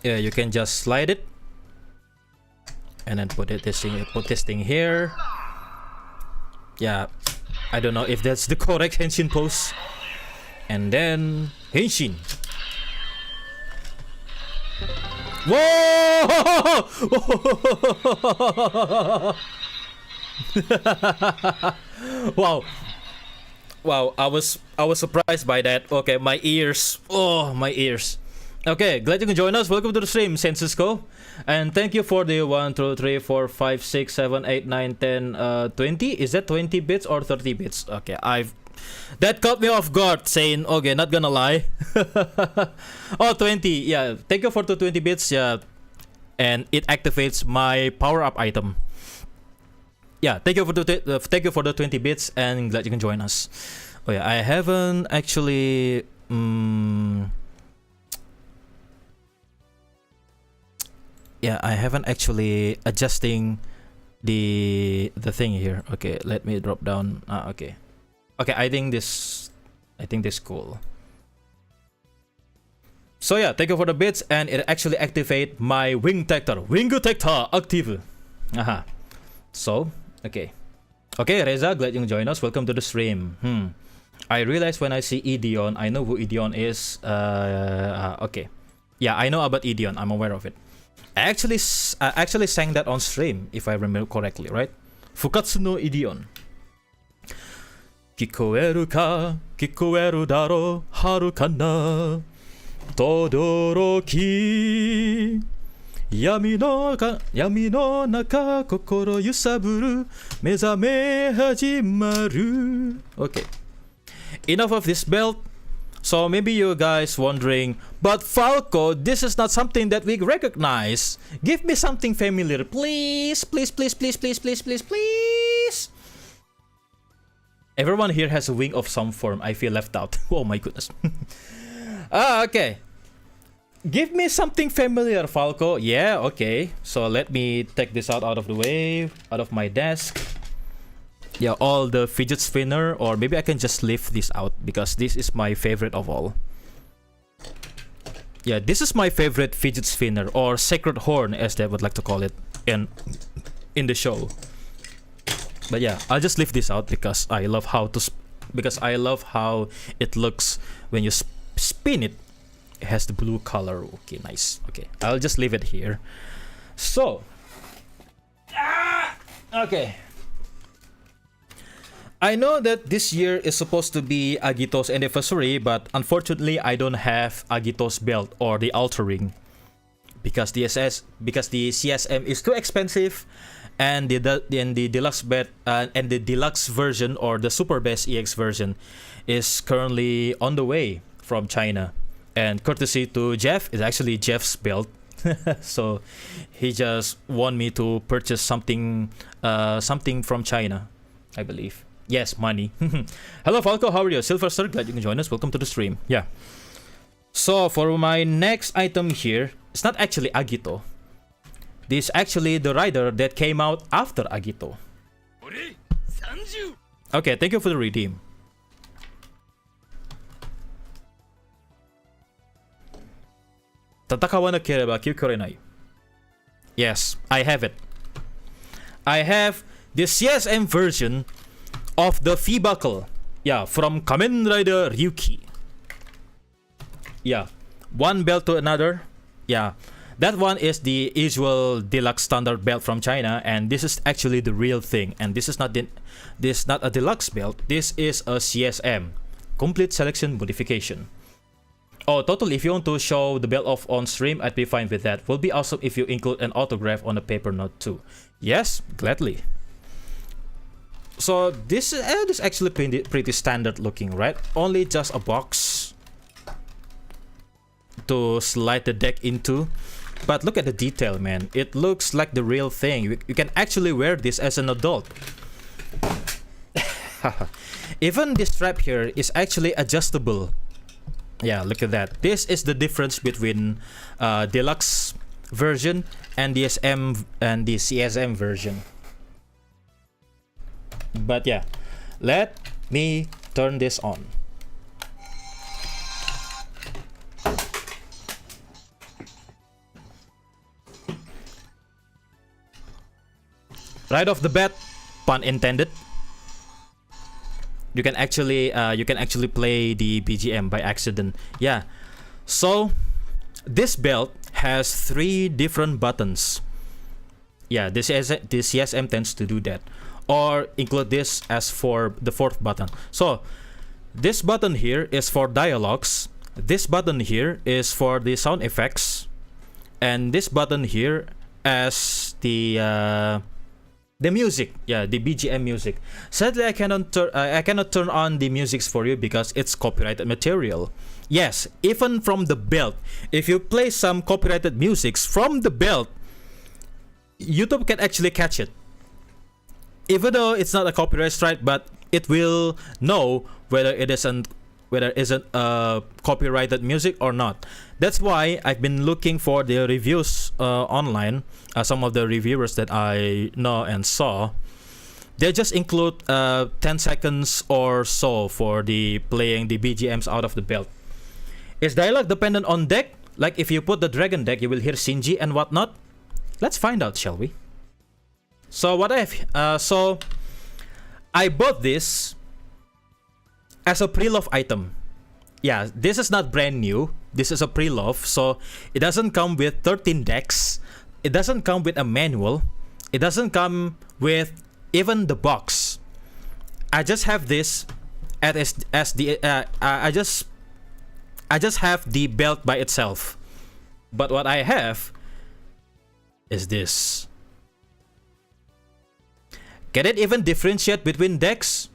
Yeah, you can just slide it. And then put this thing here. Yeah, I don't know if that's the correct henshin pose. And then henshin. Whoa! Wow, I was surprised by that. Okay, my ears. Oh, my ears. Okay, glad you can join us. Welcome to the stream, Sensisko. And thank you for the 1, 2, 3, 4, 5, 6, 7, 8, 9, 10, 20. Is that 20 bits or 30 bits? Okay, that caught me off guard, saying, okay, not gonna lie. Oh, 20, yeah. Thank you for the 20 bits, yeah. And it activates my power-up item. Yeah, thank you for the 20 bits, and glad you can join us. Oh yeah, I haven't actually... yeah, I haven't actually adjusting the thing here. Okay, let me drop down. Okay. Okay, I think this I think this is cool. So yeah, thank you for the bits, and it actually activate my wing detector. Wing detector active. Aha. So, okay. Okay, Reza, glad you joined us. Welcome to the stream. I realized when I see Ideon, I know who Ideon is. Okay. Yeah, I know about Ideon. I'm aware of it. I actually sang that on stream, if I remember correctly, right? Fukatsu no Ideon. Kikoeru ka, kikoeru daro, haru kana. Todoroki. Yami no naka kokoro yusaburu. Mezame hajimaru. Okay. Enough of this belt. So maybe you guys wondering, but Falco, this is not something that we recognize. Give me something familiar, please. Please, please, please, please, please, please, please. Everyone here has a wing of some form. I feel left out. Oh my goodness. Okay. Give me something familiar, Falco. Yeah, okay. So let me take this out of the way, out of my desk. Yeah, all the fidget spinner, or maybe I can just leave this out because this is my favorite of all. Yeah, this is my favorite fidget spinner, or sacred horn as they would like to call it in the show. But yeah, I'll just leave this out because I love how it looks when you spin it. It has the blue color. Okay, nice. Okay, I'll just leave it here. So, okay. I know that this year is supposed to be Agito's anniversary, but unfortunately I don't have Agito's belt or the altar ring because the CSM is too expensive, and the deluxe belt and the deluxe version or the super best EX version is currently on the way from China. And courtesy to Jeff, is actually Jeff's belt. So he just want me to purchase something from China, I believe. Yes, money. Hello, Falco. How are you? Silver Sir, glad you can join us. Welcome to the stream. Yeah. So for my next item here, it's not actually Agito. This is actually the rider that came out after Agito. Okay, thank you for the redeem. Tatakawa na kereba kyukorenai. Yes, I have it. I have the CSM version of the fee buckle. Yeah, from Kamen Rider Ryuki. Yeah, one belt to another. Yeah, that one is the usual deluxe standard belt from China, and this is actually the real thing. And this is not a deluxe belt. This is a CSM, complete selection modification. Oh, totally. If you want to show the belt off on stream, I'd be fine with that. Will be awesome if you include an autograph on a paper note too. Yes, gladly. So this is actually pretty standard looking, right? Only just a box to slide the deck into. But look at the detail, man. It looks like the real thing. You can actually wear this as an adult. Even this strap here is actually adjustable. Yeah, look at that. This is the difference between deluxe version and the CSM version. But yeah, let me turn this on. Right off the bat, pun intended. You can actually play the BGM by accident. Yeah. So this belt has 3 different buttons. Yeah, this CSM tends to do that. Or include this as for the 4th button. So this button here is for dialogues. This button here is for the sound effects, and this button here as the music. Yeah, the BGM music. Sadly, I cannot turn on the musics for you because it's copyrighted material. Yes, even from the belt, if you play some copyrighted musics from the belt, YouTube can actually catch it. Even though it's not a copyright strike, but it will know whether it isn't copyrighted music or not. That's why I've been looking for the reviews online, some of the reviewers that I know and saw. they just include 10 seconds or so for the playing the BGMs out of the belt. Is dialogue dependent on deck? Like if you put the dragon deck, you will hear Shinji and whatnot? Let's find out, shall we? So what so I bought this as a pre-love item. Yeah, this is not brand new. This is a pre-love, so it doesn't come with 13 decks. It doesn't come with a manual. It doesn't come with even the box. I just have this as the I just have the belt by itself. But what I have is this. Can it even differentiate between decks?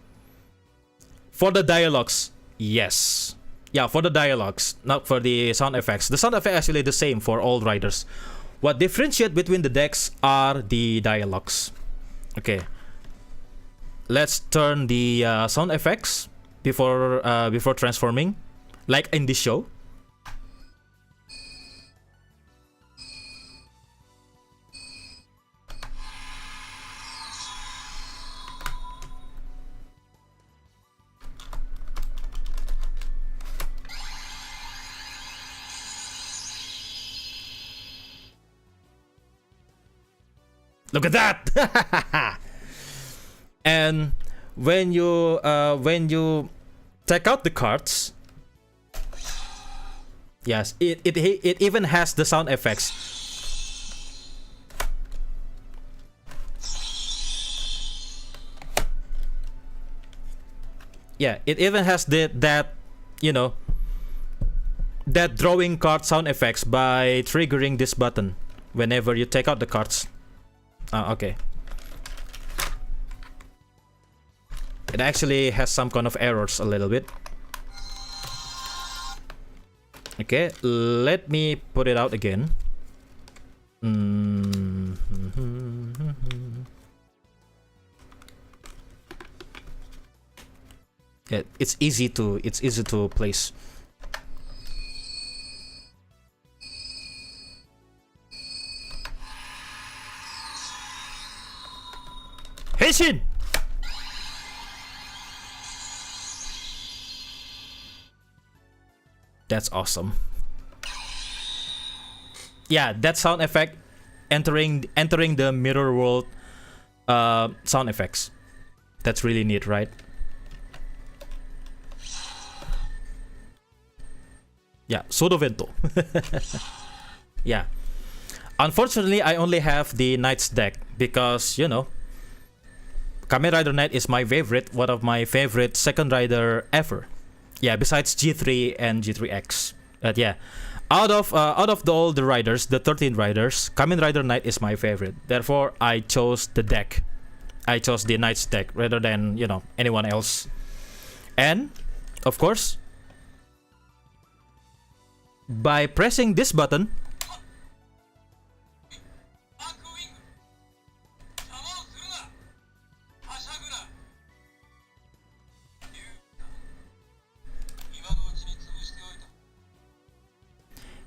For the dialogues, yes. Yeah, for the dialogues, not for the sound effects. The sound effect actually the same for all riders. What differentiate between the decks are the dialogues. Okay. Let's turn the sound effects before transforming, like in this show. Look at that! And when you take out the cards, yes, it even has the sound effects. Yeah, it even has that drawing card sound effects by triggering this button whenever you take out the cards. Okay. It actually has some kind of errors a little bit. Okay, let me put it out again. Yeah, it's easy to place. Henshin! That's awesome. Yeah, that sound effect entering the mirror world sound effects. That's really neat, right? Yeah, Sodovento. Yeah. Unfortunately, I only have the Knight's deck because, Kamen Rider Knight is my favorite, one of my favorite second rider ever. Yeah, besides G3 and G3X. But yeah, out of all the riders, the 13 riders, Kamen Rider Knight is my favorite. Therefore, I chose the deck. I chose the Knight's deck rather than, anyone else. And, of course, by pressing this button,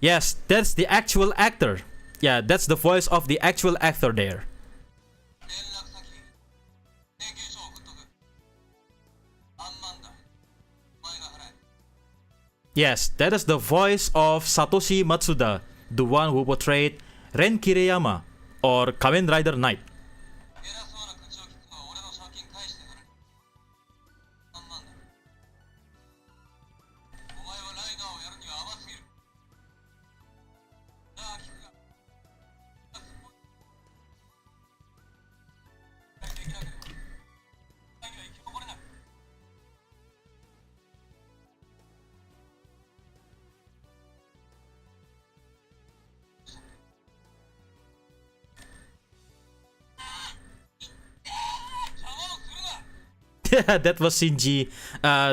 yes, that's the actual actor. Yeah, that's the voice of the actual actor there. Yes, that is the voice of Satoshi Matsuda, the one who portrayed Ren Kiriyama or Kamen Rider Knight. Yeah, that was Shinji.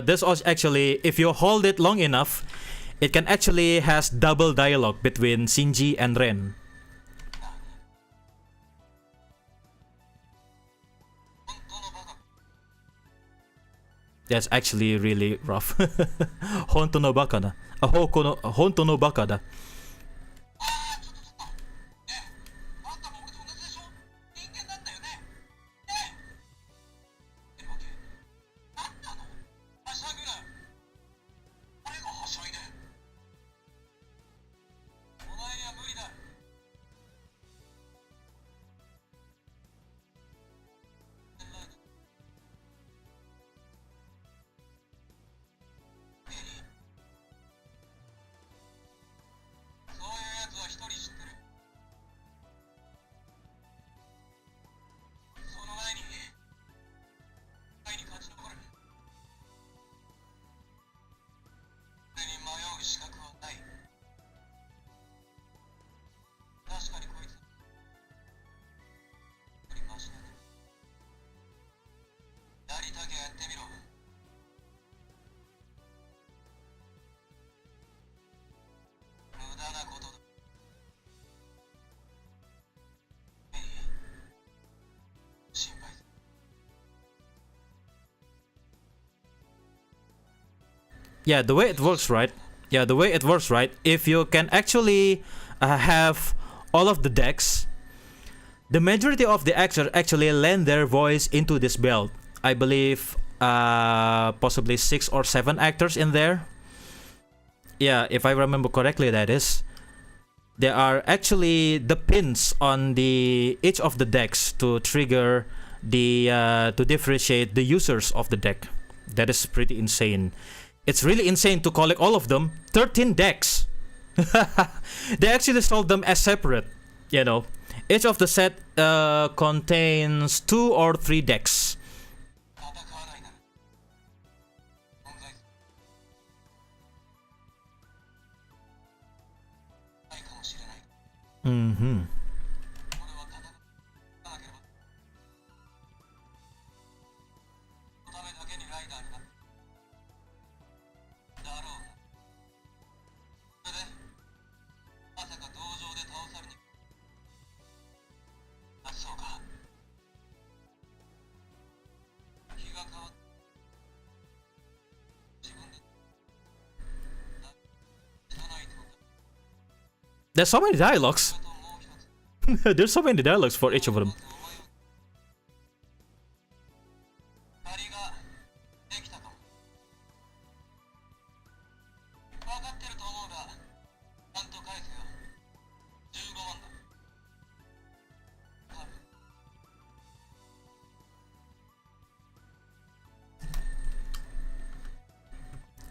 This was actually, if you hold it long enough, it can actually has double dialogue between Shinji and Ren. That's actually really rough. Honto no baka da. Honto no baka da. Yeah, the way it works, right? Yeah, the way it works, right? If you can actually have all of the decks, the majority of the actors actually lend their voice into this belt. I believe possibly 6 or 7 actors in there. Yeah, if I remember correctly, that is. There are actually the pins on each of the decks to trigger to differentiate the users of the deck. That is pretty insane. It's really insane to collect all of them. 13 decks. They actually sold them as separate. You know, each of the set contains 2 or 3 decks. Mm-hmm. There's so many dialogues. There's so many dialogues for each of them.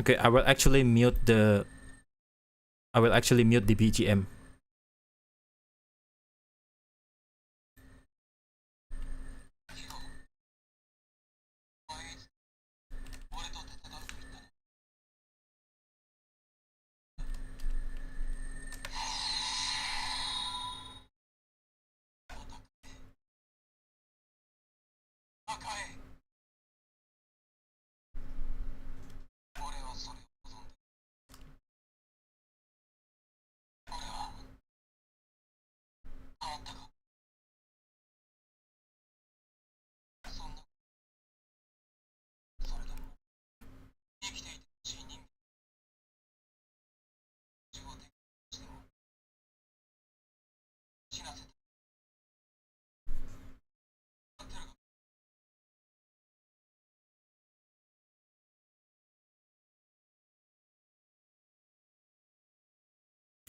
Okay, I will actually mute the BGM.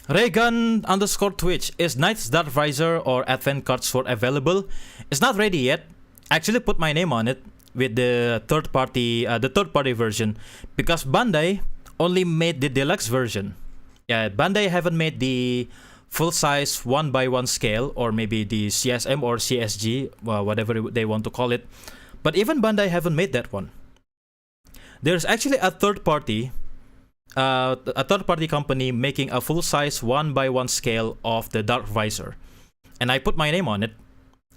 Raygun underscore Twitch, is Knight's Dark Visor or Advent Card Sword available? It's not ready yet. I actually put my name on it with the third party version because Bandai only made the deluxe version. Yeah, Bandai haven't made the full size 1x1 scale, or maybe the CSM or CSG, whatever they want to call it. But even Bandai haven't made that one. There's actually a third party company making a full size 1x1 scale of the Dark Visor, and I put my name on it.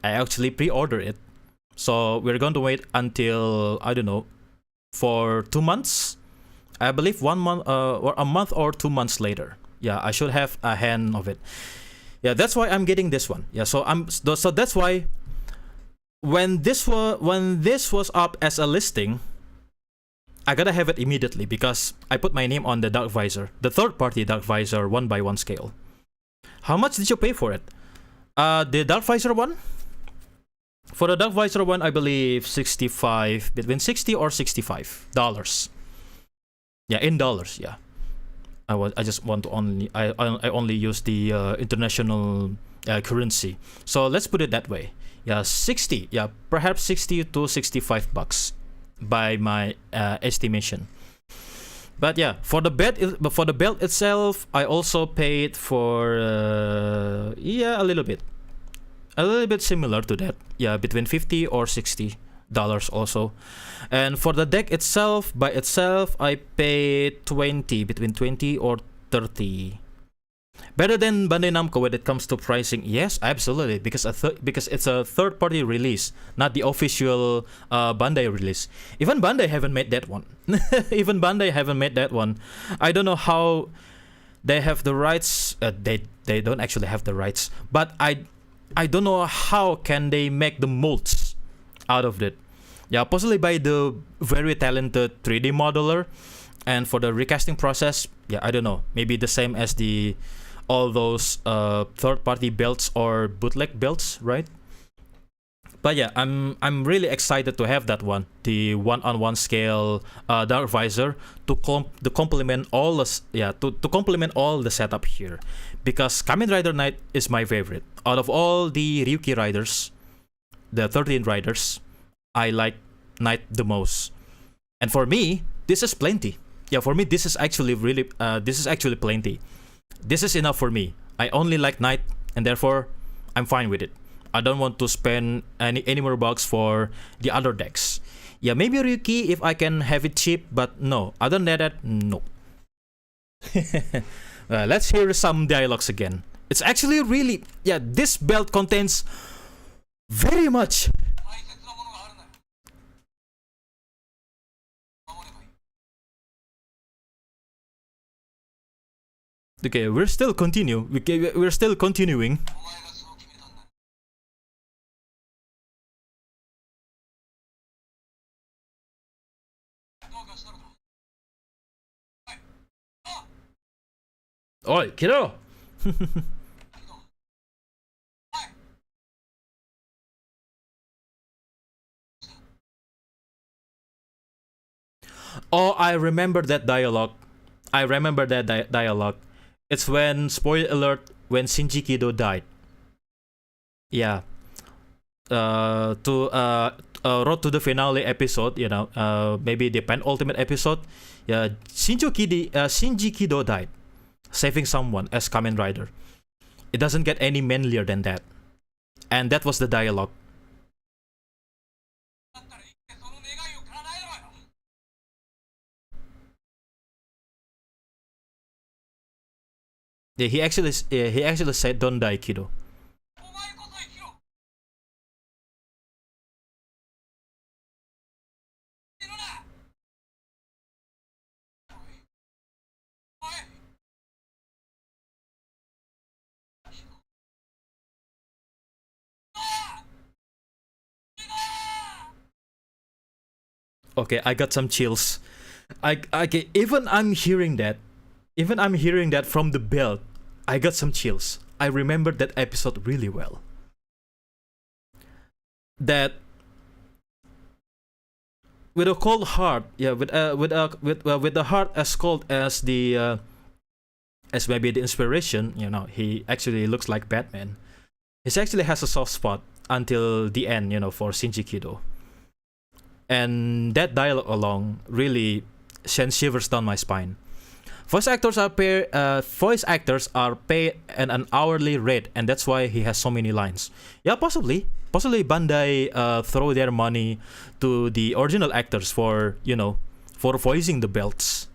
I actually pre-ordered it, so we're going to wait until, I don't know, for 2 months. I believe 1 month or a month or 2 months later. Yeah, I should have a hand of it. Yeah, that's why I'm getting this one. Yeah, so that's why when this was up as a listing, I gotta have it immediately because I put my name on the Dark Visor, the third party Dark Visor 1x1 scale. How much did you pay for it? The Dark Visor one? For the Dark Visor one, I believe between $60 or $65. Yeah, in dollars. Yeah, I just want to I only use the international currency. So let's put it that way. Yeah, 60. Yeah, perhaps 60 to $65 by my estimation. But yeah, for the belt itself, I also paid for a little bit similar to that. Yeah, between $50 or $60 also. And for the deck itself, by itself, I paid between 20 or 30. Better than Bandai Namco when it comes to pricing. Yes, absolutely, because because it's a third party release, not the official Bandai release. Even Bandai haven't made that one. Even Bandai haven't made that one. I don't know how they have the rights. They don't actually have the rights, but I don't know how can they make the molds out of it. Yeah, possibly by the very talented 3D modeler, and for the recasting process, yeah, I don't know. Maybe the same as the all those third-party builds or bootleg builds, right? But yeah, I'm really excited to have that one, the one-on-one scale dark visor to complement all to complement all the setup here, because Kamen Rider Knight is my favorite out of all the Ryuki riders, the 13 riders. I like Knight the most, and for me, this is plenty. Yeah, for me, this is actually plenty. This is enough for me. I only like Knight, and therefore, I'm fine with it. I don't want to spend any more bucks for the other decks. Yeah, maybe Ryuki if I can have it cheap, but no. Other than that, no. Let's hear some dialogues again. It's actually really, yeah, this belt contains very much. Okay, we're still continuing. Oi, kiddo! Oh, I remember that dialogue. Dialogue. It's when, spoiler alert, when Shinji Kido died. Yeah. To Road to the Finale episode, you know, maybe the penultimate episode. Yeah, Shinji Kido died, saving someone as Kamen Rider. It doesn't get any manlier than that. And that was the dialogue. Yeah, he actually said, "Don't die, Kido." Okay, I got some chills. Even I'm hearing that from the belt, I got some chills. I remember that episode really well. That with a cold heart, yeah, with the heart as cold as the as maybe the inspiration, you know, he actually looks like Batman. He actually has a soft spot until the end, you know, for Shinji Kido. And that dialogue alone really sends shivers down my spine. Voice actors are paid at an hourly rate, and that's why he has so many lines. Yeah, possibly Bandai throw their money to the original actors for, you know, for voicing the belts.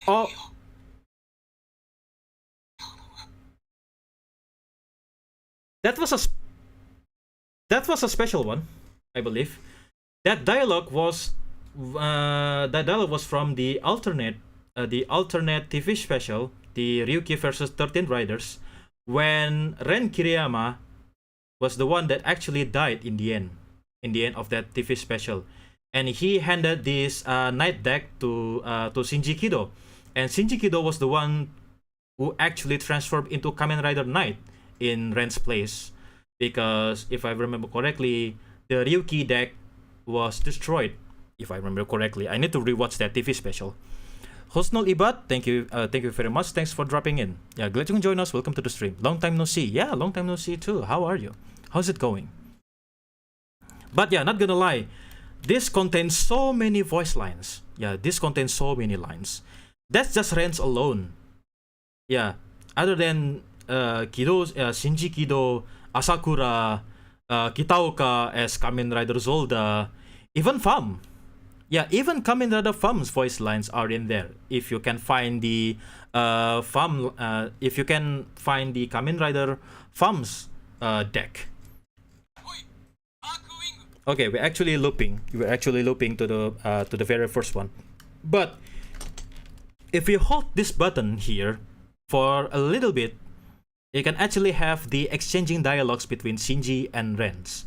Oh, that was a special one, I believe. That dialogue was from the alternate TV special, the Ryuki versus 13 Riders, when Ren Kiriyama was the one that actually died in the end of that TV special, and he handed this night deck to Shinji Kido, and Shinji Kido was the one who actually transformed into Kamen Rider Knight in Ren's place, because if I remember correctly, the Ryuki deck was destroyed. If I remember correctly, I need to rewatch that TV special. Hosnol Ibad, thank you very much. Thanks for dropping in. Yeah, glad you can join us. Welcome to the stream. Long time no see. Yeah, long time no see too. How are you? How's it going? But yeah, not gonna lie, this contains so many voice lines. Yeah, this contains so many lines. That's just Ren's alone. Yeah, other than Shinji Kido, Asakura, Kitaoka as Kamen Rider Zolda, even Fam. Yeah, even Kamen Rider Fam's voice lines are in there. If you can find the if you can find the Kamen Rider Fam's deck. Okay, we're actually looping. We're actually looping to the very first one. But if you hold this button here for a little bit, you can actually have the exchanging dialogues between Shinji and Ren's.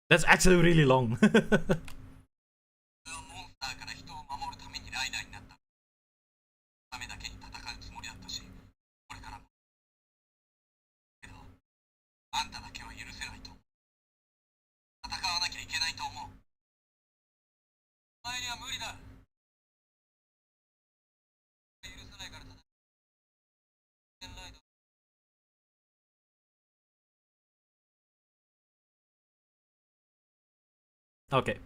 That's actually really long. Okay.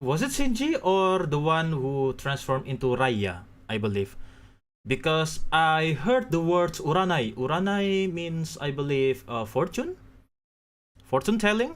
Was it Shinji or the one who transformed into Raya, I believe? Because I heard the words Uranai. Uranai means, I believe, fortune? Fortune telling?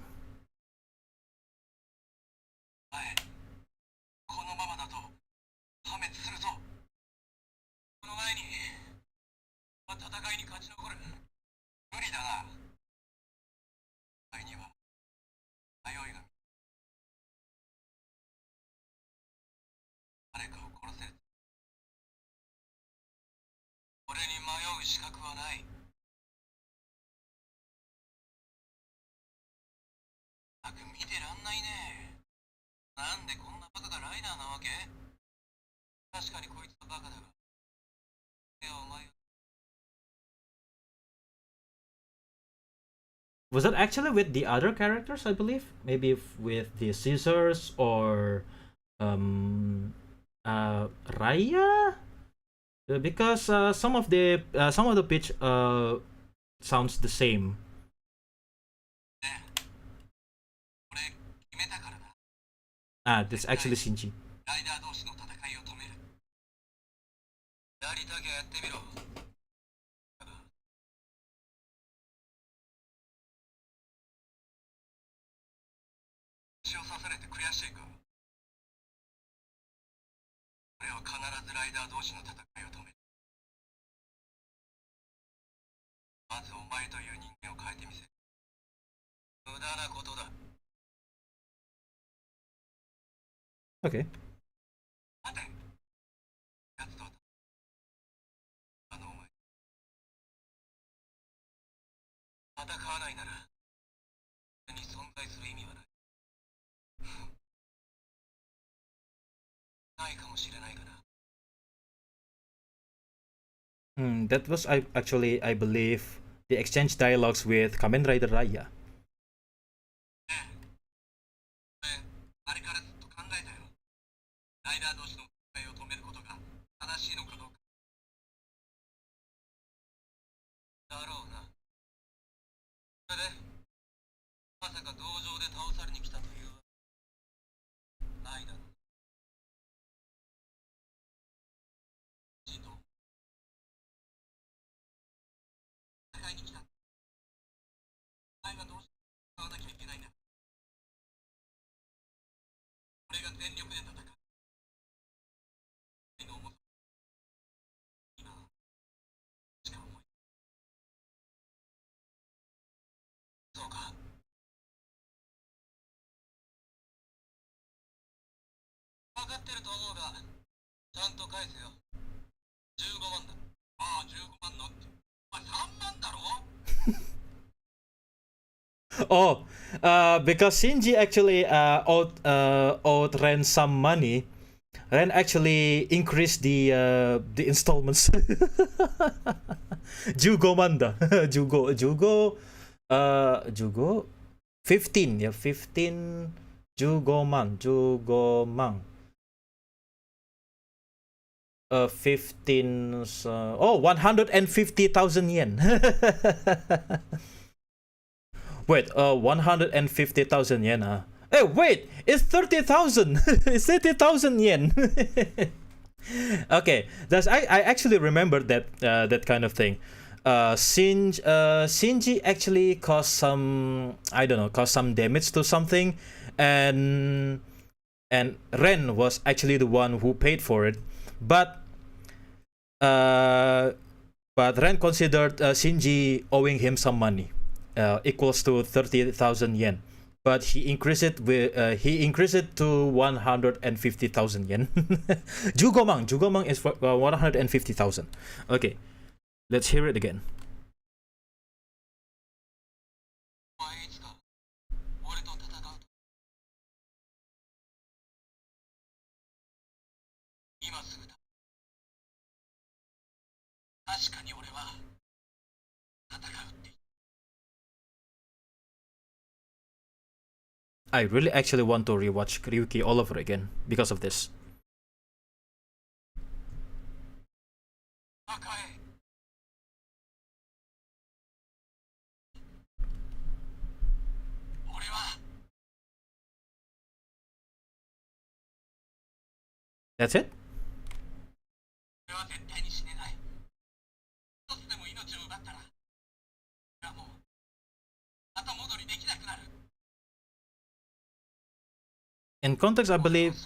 Was that actually with the other characters, I believe? Maybe with the Scissors or Raya? Because some of the pitch sounds the same. Ah, that's actually Shinji. しいか。俺は必ずライダー同士の戦いを止める。まずお前という人間を変えてみせる。無駄なことだ。Okay. 待て。奴とはあのお前。戦わないなら俺に存在する意味はない。ないかもしれないがな。That was actually, I believe, the exchange dialogues with Kamen Rider Raya. あれからずっと考えたよ。ライダー同士の戦いを止めることが正しいのかどうか。だろうな。それで、まさか道場で倒されに来たというないだろう。ジート、戦いに来た。お前がどうして戦わなきゃいけないんだ。俺が全力で戦う。今しか思い。そうか。分かってると思うが、ちゃんと返せよ。15万だ。ああ、15万のって。お前3万だろ。 Oh, because Shinji actually owed Ren some money. Ren actually increased the installments. Jugomanda. Jugo 15, yeah, 15 Jugomang. 15 150,000 yen. Wait, 150,000 yen. Hey, wait, it's 30,000. It's 30,000 yen. Okay, I actually remember that kind of thing. Shinji actually caused some, I don't know, caused some damage to something, and Ren was actually the one who paid for it, but Ren considered Shinji owing him some money, equals to 30,000 yen. But he increased it to 150,000 yen. Jugomang is for 150,000. Okay, let's hear it again. お前いつか俺と戦うと。今すぐだ。確かに俺は戦うって。 I really actually want to rewatch Ryuki all over again because of this. 赤へ。俺は That's it? 俺は絶対に死ねない。一つでも命を奪ったら俺はもう後戻りできなくなる。 In context, I believe.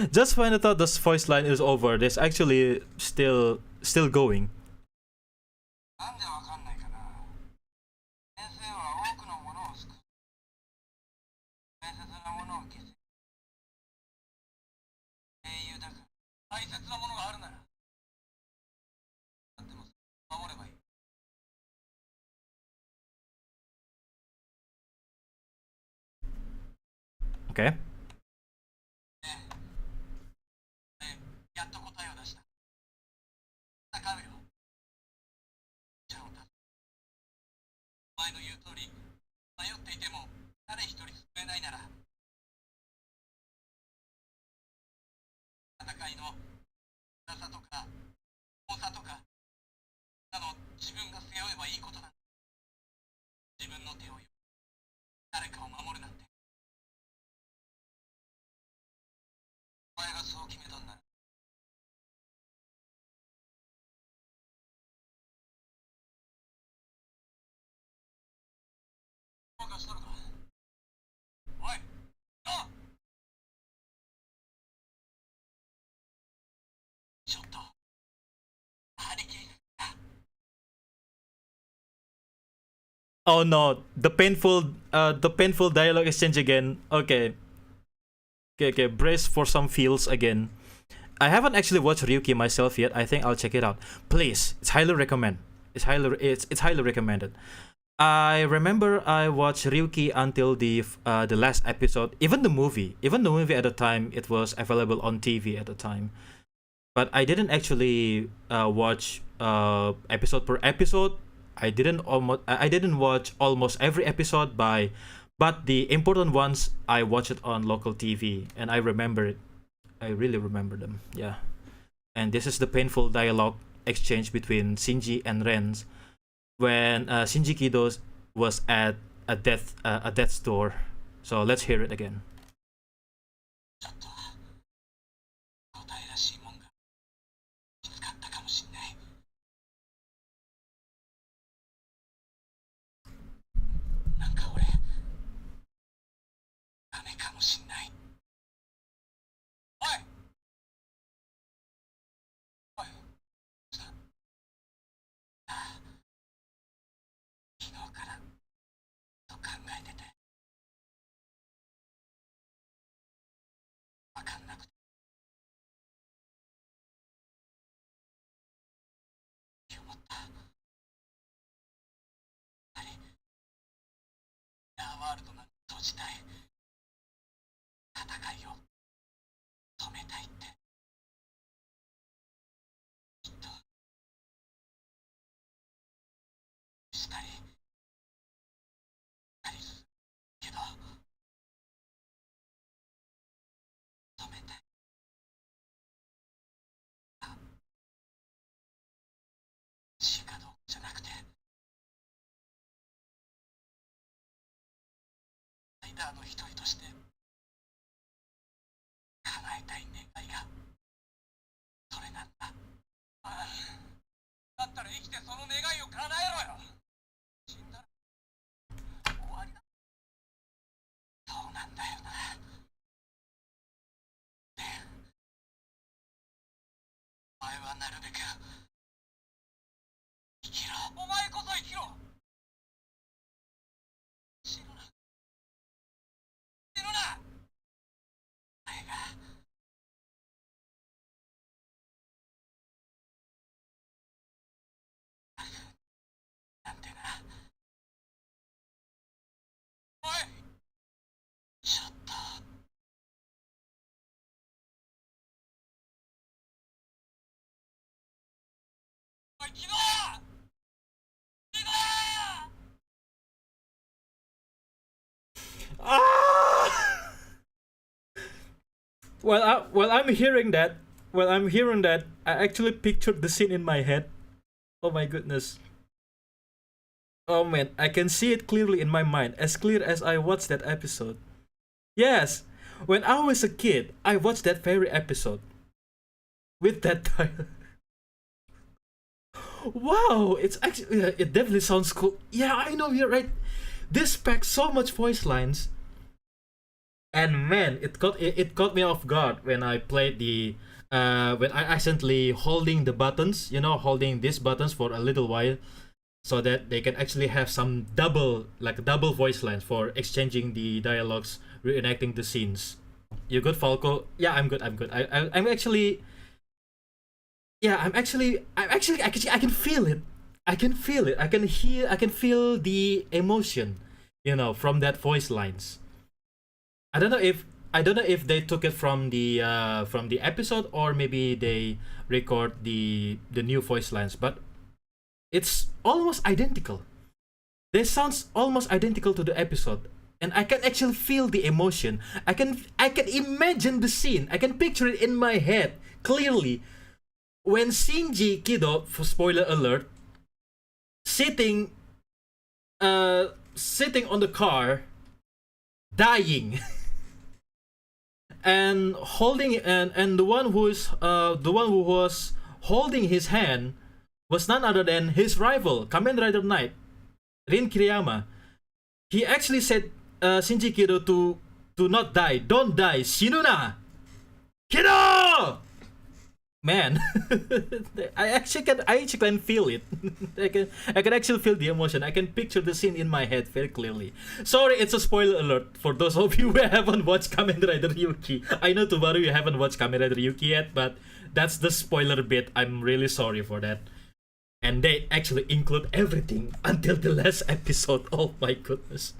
Just when I thought this voice line is over, there's actually still going. なんでわかんないかな。先生は多くのものを救う。大切なものを消す。英雄だから大切なものがあるなら。だっても守ればいい。 Okay. やっと答えを出した。戦うよ。ちゃんと。お前の言う通り、迷っていても誰一人救えないなら、戦いの辛さとか重さとかなの自分が背負えばいいことだ。自分の手を誰かを守るなんて。お前がそう決めたんだ。ちょっと兄貴 Oh no, the painful dialogue exchange again. Okay. Okay, brace for some feels again. I haven't actually watched Ryuki myself yet. I think I'll check it out. Please, it's highly recommend. It's highly recommended. I remember I watched Ryuki until the last episode. Even the movie at the time, it was available on TV at the time. But I didn't actually watch episode per episode. I didn't watch almost every episode but the important ones I watched it on local TV, and I remember it. I really remember them. Yeah. And this is the painful dialogue exchange between Shinji and Ren when Shinji Kido was at a death store. So let's hear it again. ちょっと答えらしいもんが見つかったかもしんない。なんか俺ダメかもしんない。おいおい昨日からと考えててわかんなくて思った。やはりラーワールドな閉じたい戦いを止めたいってきっとしたりけど止めたい。死かどうかじゃなくてライダーの一人として叶えたい願いがそれなんだ。だったら生きてその願いを叶えろよ。死んだら終わりだ。そうなんだよな。でお前はなるべく生きろ。お前こそ生きろ。死ぬな死ぬな。お前がなんてな。おいちょっとおい昨日昨日 Ah! While I'm hearing that, I actually pictured the scene in my head. Oh my goodness. Oh man, I can see it clearly in my mind, as clear as I watched that episode. Yes, when I was a kid, I watched that very episode. With that title. Wow, it's actually, it definitely sounds cool. Yeah, I know, you're right. This packs so much voice lines. And man, it caught me off guard when I played when I accidentally holding the buttons, holding these buttons for a little while, so that they can actually have some double voice lines for exchanging the dialogues, reenacting the scenes. You good, Falco? Yeah, I'm good. I'm actually. Yeah, I can feel it. I can feel it. I can feel the emotion, from that voice lines. I don't know if they took it from the episode, or maybe they record the new voice lines, but it's almost identical. They sounds almost identical to the episode, and I can actually feel the emotion. I can imagine the scene. I can picture it in my head clearly. When Shinji Kido, for spoiler alert, sitting on the car, dying, and holding and the one who was holding his hand was none other than his rival, Kamen Rider Knight, Rin Kiriyama. He actually said Shinji Kido to not die. Don't die, Shinuna! Kido! Man, I actually can feel it. I can actually feel the emotion. I can picture the scene in my head very clearly. Sorry, it's a spoiler alert for those of you who haven't watched Kamen Rider Yuki. I know Tubaru you haven't watched Kamen Rider Yuki yet, but that's the spoiler bit. I'm really sorry for that. And they actually include everything until the last episode. Oh my goodness.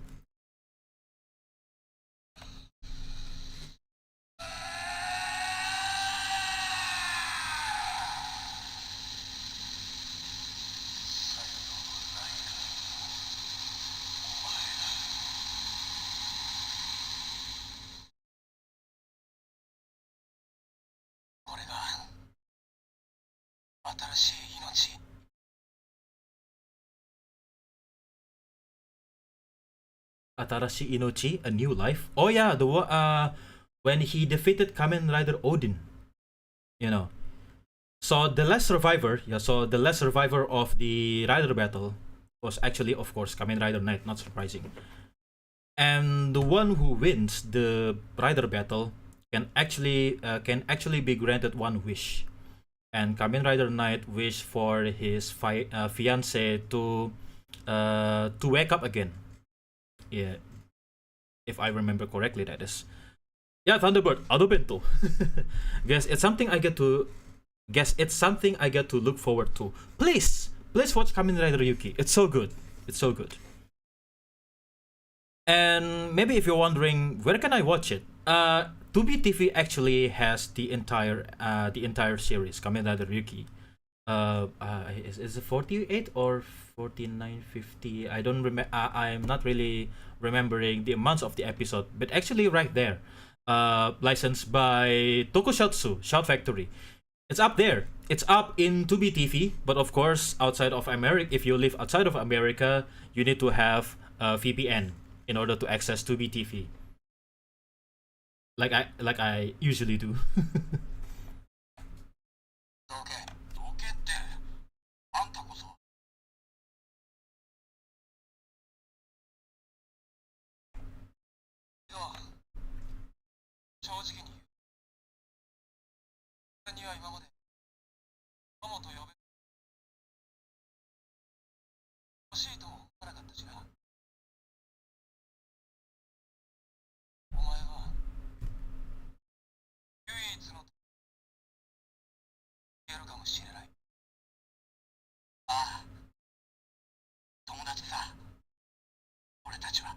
Atarashi Inochi, A New Life. Oh yeah, when he defeated Kamen Rider Odin. You know. So the last survivor, of the Rider battle was actually, of course, Kamen Rider Knight. Not surprising. And the one who wins the Rider battle can actually be granted one wish. And Kamen Rider Knight wished for his fiance to wake up again. Yeah, if I remember correctly, that is. Yeah, Thunderbird, Adobento. Guess it's something I get to look forward to. Please watch Kamen Rider Yuki. It's so good. It's so good. And maybe if you're wondering where can I watch it, Tubi TV actually has the entire series Kamen Rider Yuki. Is it 48 or 4950? I don't remember. I'm not really remembering the amounts of the episode, but actually right there, licensed by Tokusatsu Shout Factory. It's up there. It's up in Tubi TV, but of course, outside of America, if you live outside of America, you need to have a VPN in order to access Tubi TV. Like I usually do. どけどけってあんたこそいや正直に言う俺には今まで友と呼べ欲しいとも思わなかったしなお前は唯一のやるかもしれないああ友達さ俺たちは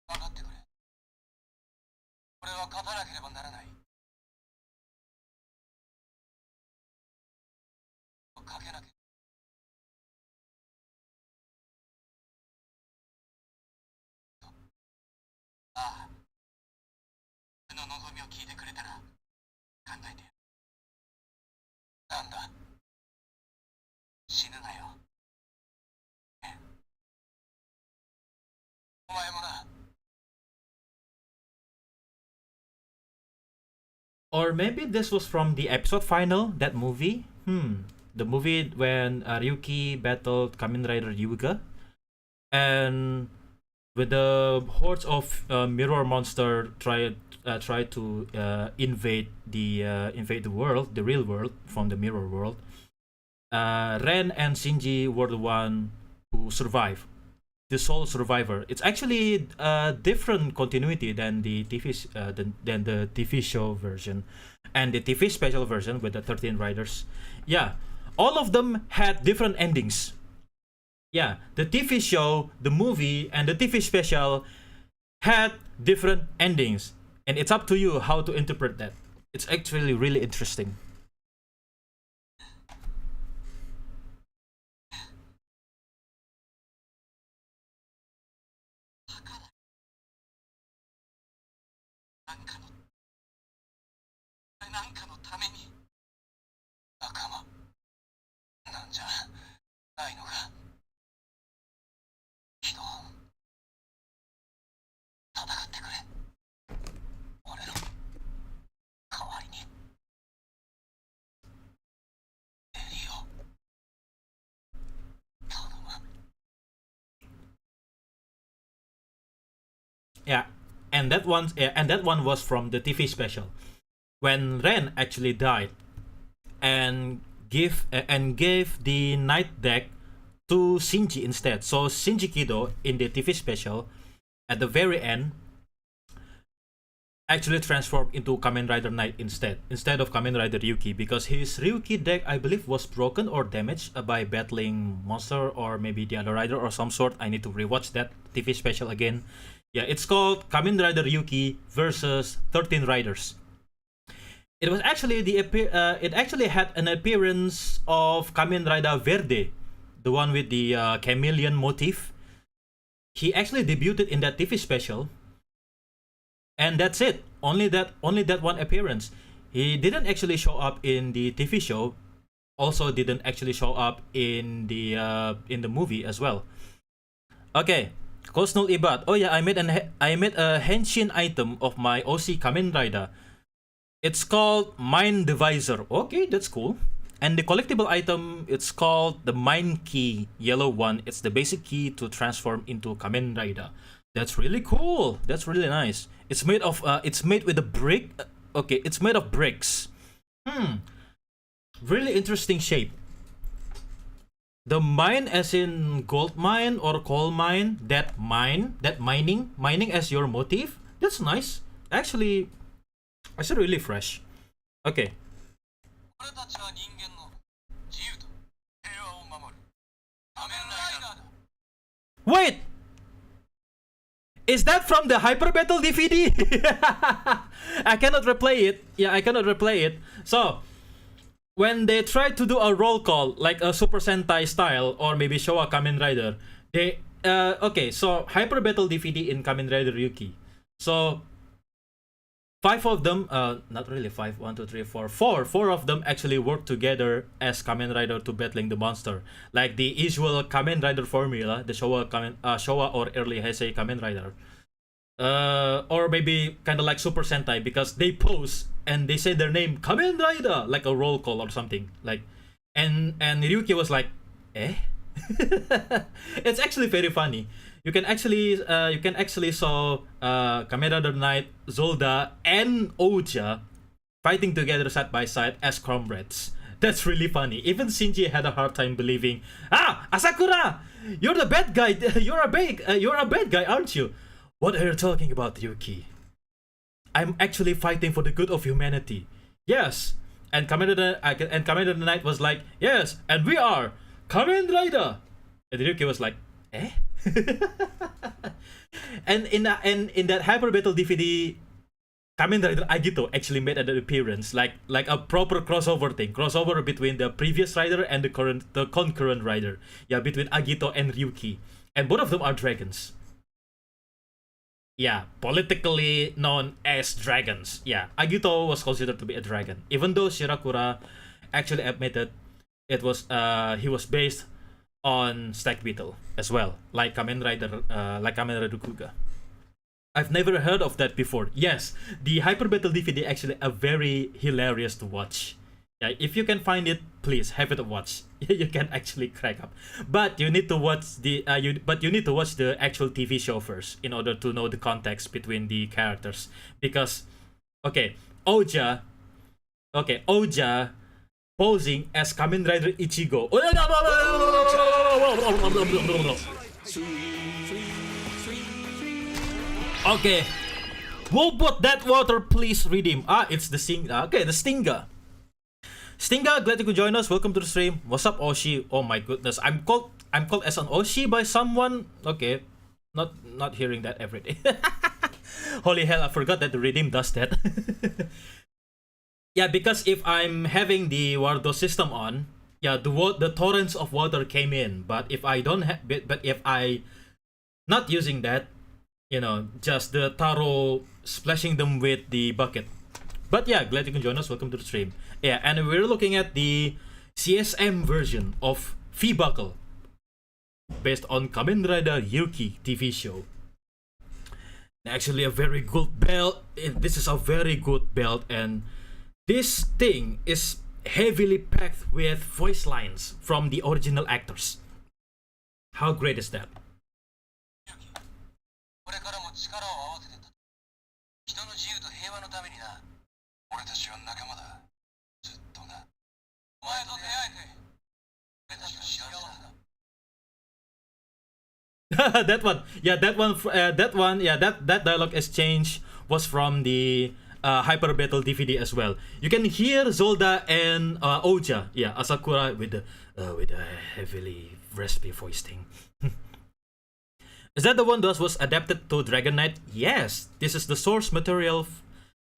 分かってくれ俺は勝たなければならないかけなければああ俺の望みを聞いてくれたら考えてなんだ死ぬなよねお前もな Or maybe this was from the episode final, that movie. The movie when Ryuki battled Kamen Rider Yuga, and with the hordes of mirror monster try to invade the world, the real world from the mirror world. Ren and Shinji were the one who survived, the sole survivor. It's actually a different continuity than the than the TV show version, and the TV special version with the 13 riders. Yeah, all of them had different endings. Yeah, the TV show, the movie, and the TV special had different endings, and it's up to you how to interpret that. It's actually really interesting. なんかのなんかのために仲間なんじゃないのか人戦ってくれ俺の代わりにエリオ頼む Yeah, and that one was from the TV special when Ren actually died and gave the night deck to Shinji instead. So Shinji Kido in the TV special at the very end actually transformed into Kamen Rider Knight instead of Kamen Rider Ryuki, because his Ryuki deck, I believe, was broken or damaged by battling monster or maybe the other rider or some sort. I need to rewatch that TV special again. Yeah, it's called Kamen Rider Ryuki versus 13 Riders. It was actually it actually had an appearance of Kamen Rider Verde, the one with the chameleon motif. He actually debuted in that TV special. And that's it. Only that one appearance. He didn't actually show up in the TV show. Also didn't actually show up in the movie as well. Okay, Kosnul Ibad. Oh yeah, I made a henshin item of my OC Kamen Rider. It's called Mind Divisor. Okay, that's cool. And the collectible item, it's called the Mind Key, yellow one. It's the basic key to transform into Kamen Rider. That's really cool. That's really nice. It's made with a brick. Okay, it's made of bricks. Really interesting shape. The mine as in gold mine or coal mine, that mining as your motif. That's nice. Actually, it's really fresh. Okay. Wait! Is that from the Hyper Battle DVD? I cannot replay it. Yeah, I cannot replay it. So, when they try to do a roll call, like a Super Sentai style, or maybe Showa Kamen Rider, they... okay, so Hyper Battle DVD in Kamen Rider Ryuki. So, 5 of them... not really 5, 1, 2, 3, 4. 4 of them actually work together as Kamen Rider to battling the monster. Like the usual Kamen Rider formula, the Showa or early Heisei Kamen Rider. Or maybe kind of like Super Sentai, because they pose and they say their name, Kamen Rider, like a roll call or something. Like, and Ryuki was like, eh? It's actually very funny. You can actually saw Kamen Rider Knight, Zolda, and Oja fighting together side by side as comrades. That's really funny. Even Shinji had a hard time believing. Ah, Asakura, you're the bad guy. You're a bad guy, aren't you? What are you talking about, Ryuki? I'm actually fighting for the good of humanity. Yes. And Kamen Rider Knight was like, yes, and we are Kamen Rider. And Ryuki was like, eh? And in that Hyper Battle DVD, Kamen Rider Agito actually made an appearance, like a proper crossover between the previous rider and the concurrent rider. Yeah, between Agito and Ryuki, and both of them are dragons. Yeah, politically known as dragons. Yeah, Agito was considered to be a dragon, even though Shirakura actually admitted it was he was based on Stag Beetle as well, like Kamen Rider Kuga. I've never heard of that before. Yes, the Hyper Battle DVD actually a very hilarious to watch. Yeah, if you can find it, please have it a watch. You can actually crack up. But you need to watch the actual TV show first in order to know the context between the characters. Because Oja posing as Kamen Rider Ichigo. Okay, we'll put that water, please redeem. It's the Stinga. Okay, the Stinga. Stinga, glad you could join us. Welcome to the stream. What's up, Oshi? Oh my goodness, I'm called as an Oshi by someone. Okay, not hearing that every day. Holy hell, I forgot that the redeem does that. Yeah, because if I'm having the Wardo system on, yeah, the torrents of water came in. But if I don't have, but if I not using that, just the taro splashing them with the bucket. But yeah, glad you can join us. Welcome to the stream. Yeah, and we're looking at the CSM version of V-Buckle based on Kamen Rider Ryuki TV show. Actually, a very good belt. This is a very good belt, and this thing is heavily packed with voice lines from the original actors. How great is that? これからも力を合わせて人の自由と平和のためにな。俺たちは仲間だ。ずっとな。お前と出会えて俺たちは幸せだ。That one, yeah, that dialogue exchange was from the Hyper Battle DVD as well. You can hear Zolda and Oja, yeah, Asakura with the heavily raspy voice thing. Is that the one that was adapted to Dragon Knight? Yes, this is the source material.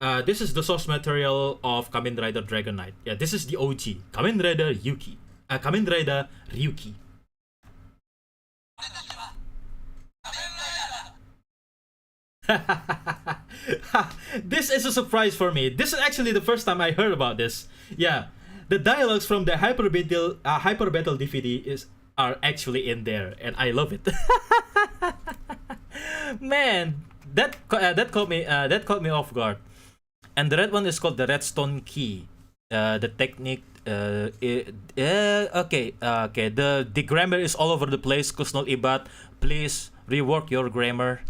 This is the source material of Kamen Rider Dragon Knight. Yeah, this is the OG Kamen Rider Kamen Rider Ryuki. This is a surprise for me. This is actually the first time I heard about this. Yeah, the dialogues from the Hyper Battle DVD are actually in there, and I love it. Man, that caught me off guard. And the red one is called the Redstone Key. The technique. Okay. The grammar is all over the place. Kusnol Ibat, please rework your grammar.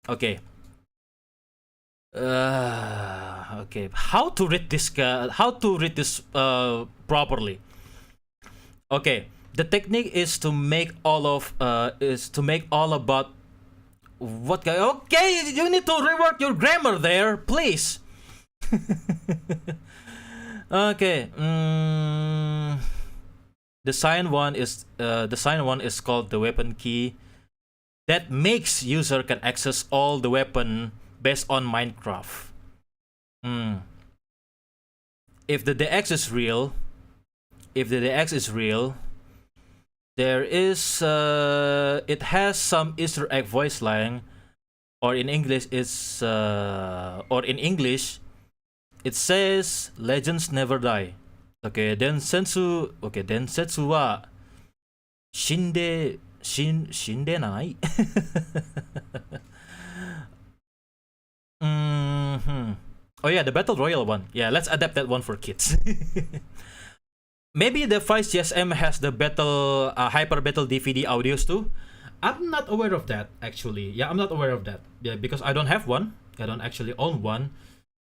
Okay. Okay. How to read this? Properly? Okay. The technique is to make all about what guy. Okay, you need to rework your grammar there, please. Okay. The sign one is called the weapon key. That makes user can access all the weapon based on Minecraft. If the DX is real, there is it has some Easter egg voice line, or in English it says legends never die. Okay, densetsu wa shinde nai. Oh yeah, the Battle Royale one. Yeah, let's adapt that one for kids. Maybe the Vice GSM has the Hyper Battle DVD audios too. I'm not aware of that actually. Yeah, I'm not aware of that. Yeah, because I don't have one. I don't actually own one.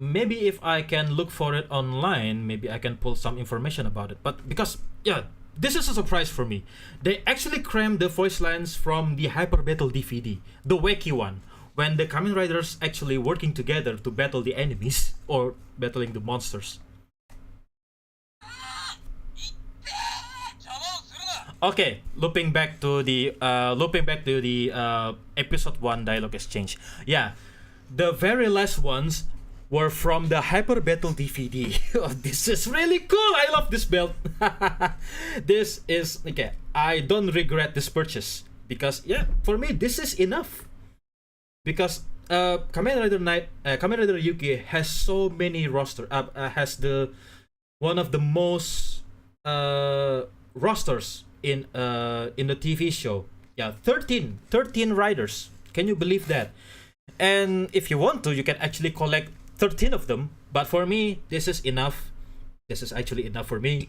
Maybe if I can look for it online, maybe I can pull some information about it. But because, yeah, this is a surprise for me. They actually crammed the voice lines from the Hyper Battle DVD, the wacky one, when the Kamen Riders actually working together to battle the enemies or battling the monsters. Okay, looping back to the episode 1 dialogue exchange. Yeah, the very last ones were from the Hyper Battle DVD. Oh, this is really cool. I love this belt. This is okay. I don't regret this purchase because yeah, for me this is enough. Because Kamen Rider Yuki has so many roster. Has the one of the most rosters in the TV show. Yeah, 13 riders. Can you believe that? And if you want to, you can actually collect 13 of them. But for me, this is enough. This is actually enough for me.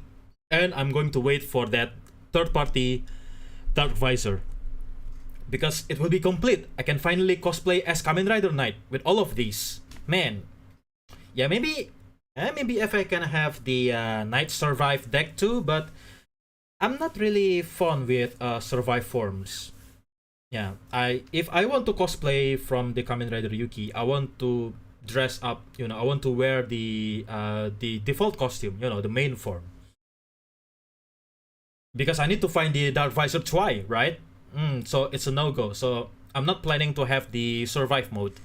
And I'm going to wait for that third-party Dark Visor, because it will be complete. I can finally cosplay as Kamen Rider Knight with all of these. Man. Yeah, maybe if I can have the Knight Survive deck too, but I'm not really fond with Survive forms. Yeah, if I want to cosplay from the Kamen Rider Yuki, I want to dress up, I want to wear the default costume, the main form. Because I need to find the Dark Visor Choi, right? So it's a no-go. So I'm not planning to have the Survive mode.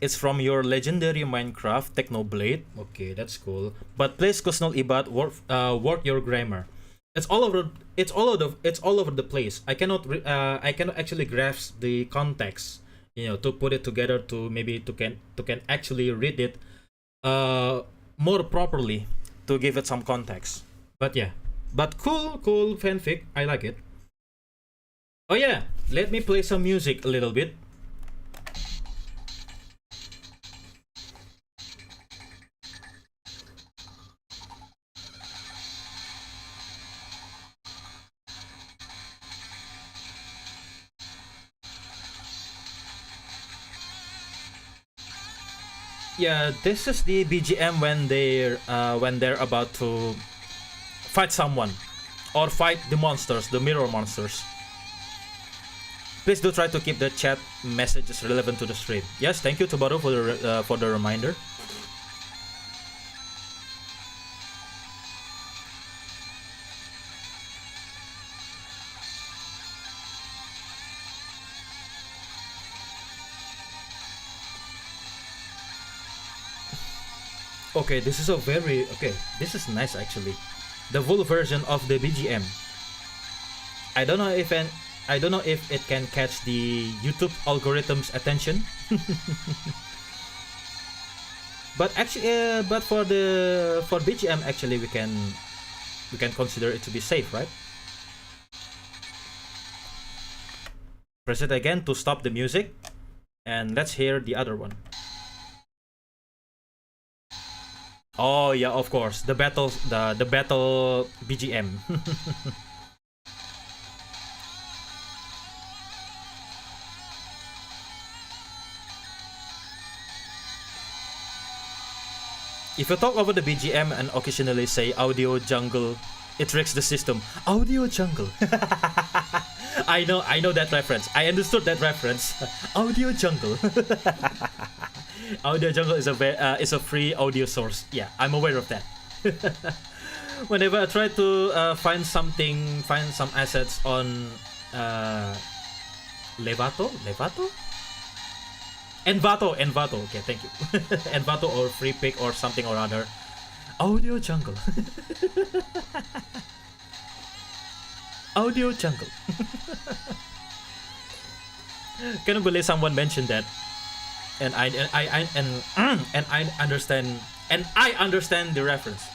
It's from your legendary Minecraft Technoblade. Okay, that's cool. But please, Kusnol Ibat, work your grammar. It's all over the place. I cannot actually grasp the context, to put it together to can actually read it more properly, to give it some context. But yeah, but cool fanfic. I like it. Oh yeah, let me play some music a little bit. Yeah, this is the BGM when they're about to fight someone or fight the monsters, the mirror monsters. Please do try to keep the chat messages relevant to the stream. Yes, thank you Tubaru for the reminder. Okay, this is a very this is nice actually. The full version of the BGM. I don't know if it can catch the YouTube algorithm's attention. But actually, but for BGM actually we can consider it to be safe, right? Press it again to stop the music, and let's hear the other one. Oh yeah, of course, the battle BGM. If you talk over the BGM and occasionally say audio jungle, it tricks the system. Audio jungle. I know that reference. I understood that reference. Audio jungle. Audio jungle is a free audio source. Yeah, I'm aware of that. Whenever I try to find some assets on Envato. Okay, thank you. Envato or Free Pick or something or other. Audio jungle. Audio jungle. Can't believe someone mentioned that. And I understand the reference.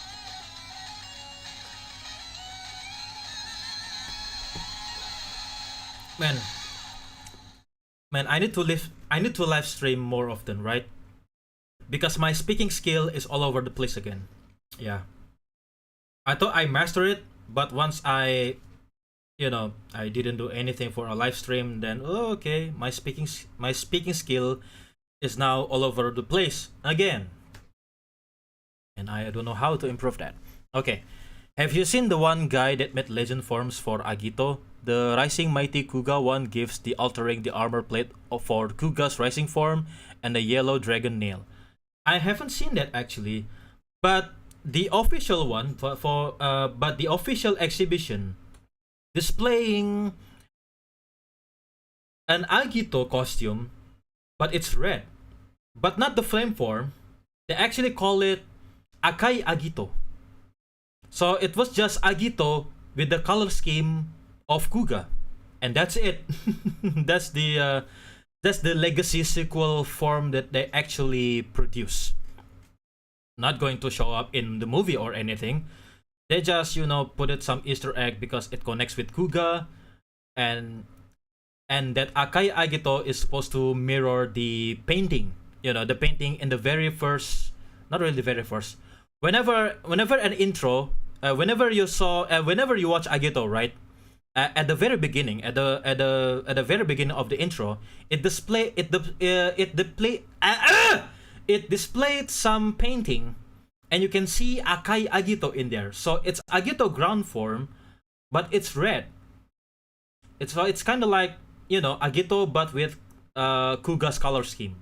Man, I need to live stream more often, right? Because my speaking skill is all over the place again. Yeah. I thought I mastered it, but once I didn't do anything for a live stream, then okay, my speaking skill is now all over the place again. And I don't know how to improve that. Okay. Have you seen the one guy that made legend forms for Agito? The Rising Mighty Kuga one gives the altering the armor plate for Kuga's rising form and the yellow dragon nail. I haven't seen that actually, but the official one but the official exhibition displaying an Agito costume, but it's red, but not the flame form. They actually call it Akai Agito. So it was just Agito with the color scheme of Kuga, and that's it. that's the legacy sequel form that they actually produce. Not going to show up in the movie or anything. They just put it some Easter egg because it connects with Kuga, and that Akai Agito is supposed to mirror the painting. The painting in the very first, not really the very first. Whenever an intro. Whenever you watch Agito, right? At the very beginning, at the very beginning of the intro, it displayed some painting, and you can see Akai Agito in there. So it's Agito ground form, but it's red. It's kind of like Agito, but with Kuga's color scheme.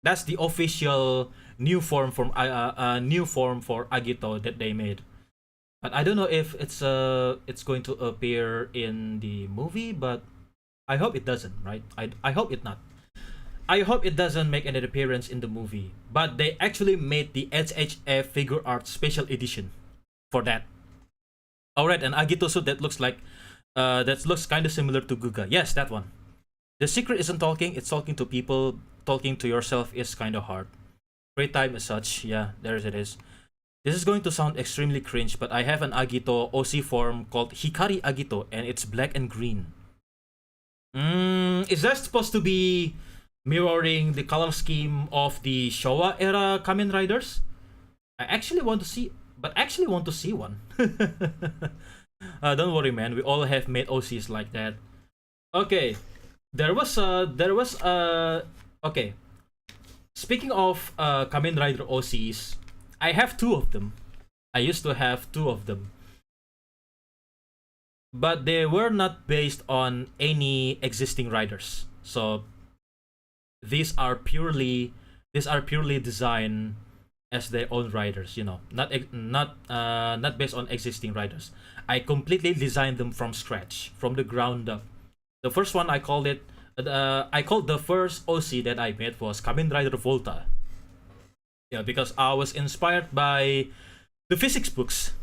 That's the official new form for Agito that they made. But I don't know if it's going to appear in the movie, but I hope it doesn't, right? I hope it not. I hope it doesn't make any appearance in the movie. But they actually made the HHF figure art special edition for that. Alright, an Agito suit that looks kind of similar to Guga. Yes, that one. The secret isn't talking, it's talking to people. Talking to yourself is kind of hard. Free time as such, yeah, there it is. This is going to sound extremely cringe, but I have an Agito OC form called Hikari Agito, and it's black and green. Is that supposed to be mirroring the color scheme of the Showa era Kamen Riders? I actually want to see one. Don't worry, man. We all have made OCs like that. Okay, okay. Speaking of Kamen Rider OCs, I have two of them. I used to have two of them, but they were not based on any existing riders. So these are purely designed as their own riders. You know, not based on existing riders. I completely designed them from scratch, from the ground up. The first one I called the first OC that I made was Kamen Rider Volta. Yeah, because I was inspired by the physics books.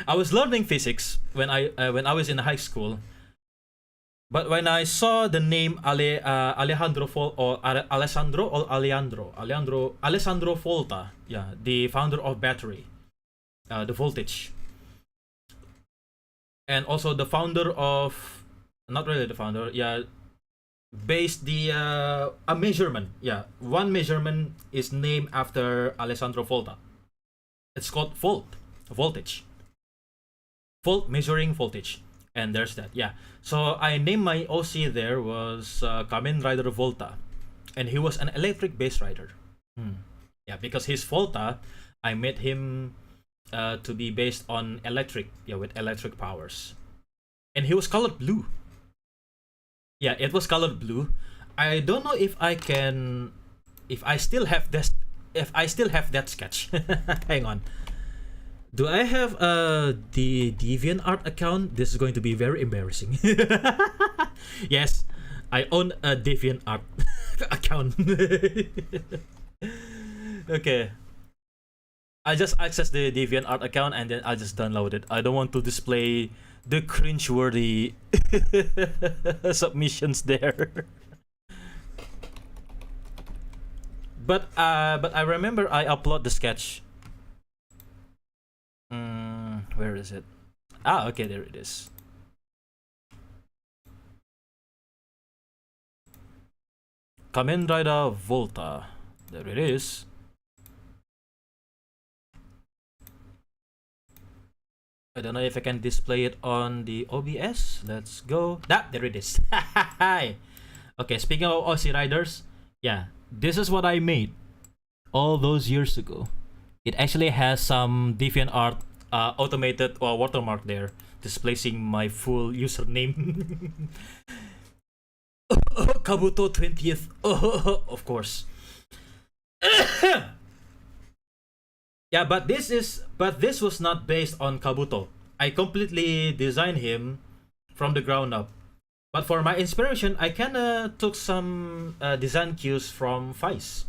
I was learning physics when I was in high school, but when I saw the name Alejandro Volta, yeah, the founder of battery, the voltage, and also the founder of, not really the founder, yeah, based the a measurement, yeah, one measurement is named after Alessandro Volta. It's called voltage, measuring voltage, and there's that, yeah. So I named my OC there was Kamen Rider Volta, and he was an electric bass rider. Yeah, because his Volta, I made him to be based on electric, yeah, with electric powers, and he was colored blue. Yeah, it was colored blue. I don't know if I still have that sketch. Hang on. Do I have the DeviantArt account? This is going to be very embarrassing. Yes, I own a DeviantArt account. Okay. I just access the DeviantArt account and then I just download it. I don't want to display the cringeworthy submissions there. But I remember I upload the sketch. Where is it? Ah, okay, there it is. Kamen Rider Volta. There it is. I don't know if I can display it on the OBS. Let's go. There it is. Okay, speaking of Aussie riders, yeah, this is what I made all those years ago. It actually has some DeviantArt automated watermark there, displacing my full username. Kabuto 20th. Of course. Yeah, but this was not based on Kabuto. I completely designed him from the ground up. But for my inspiration, I kinda took some design cues from Vice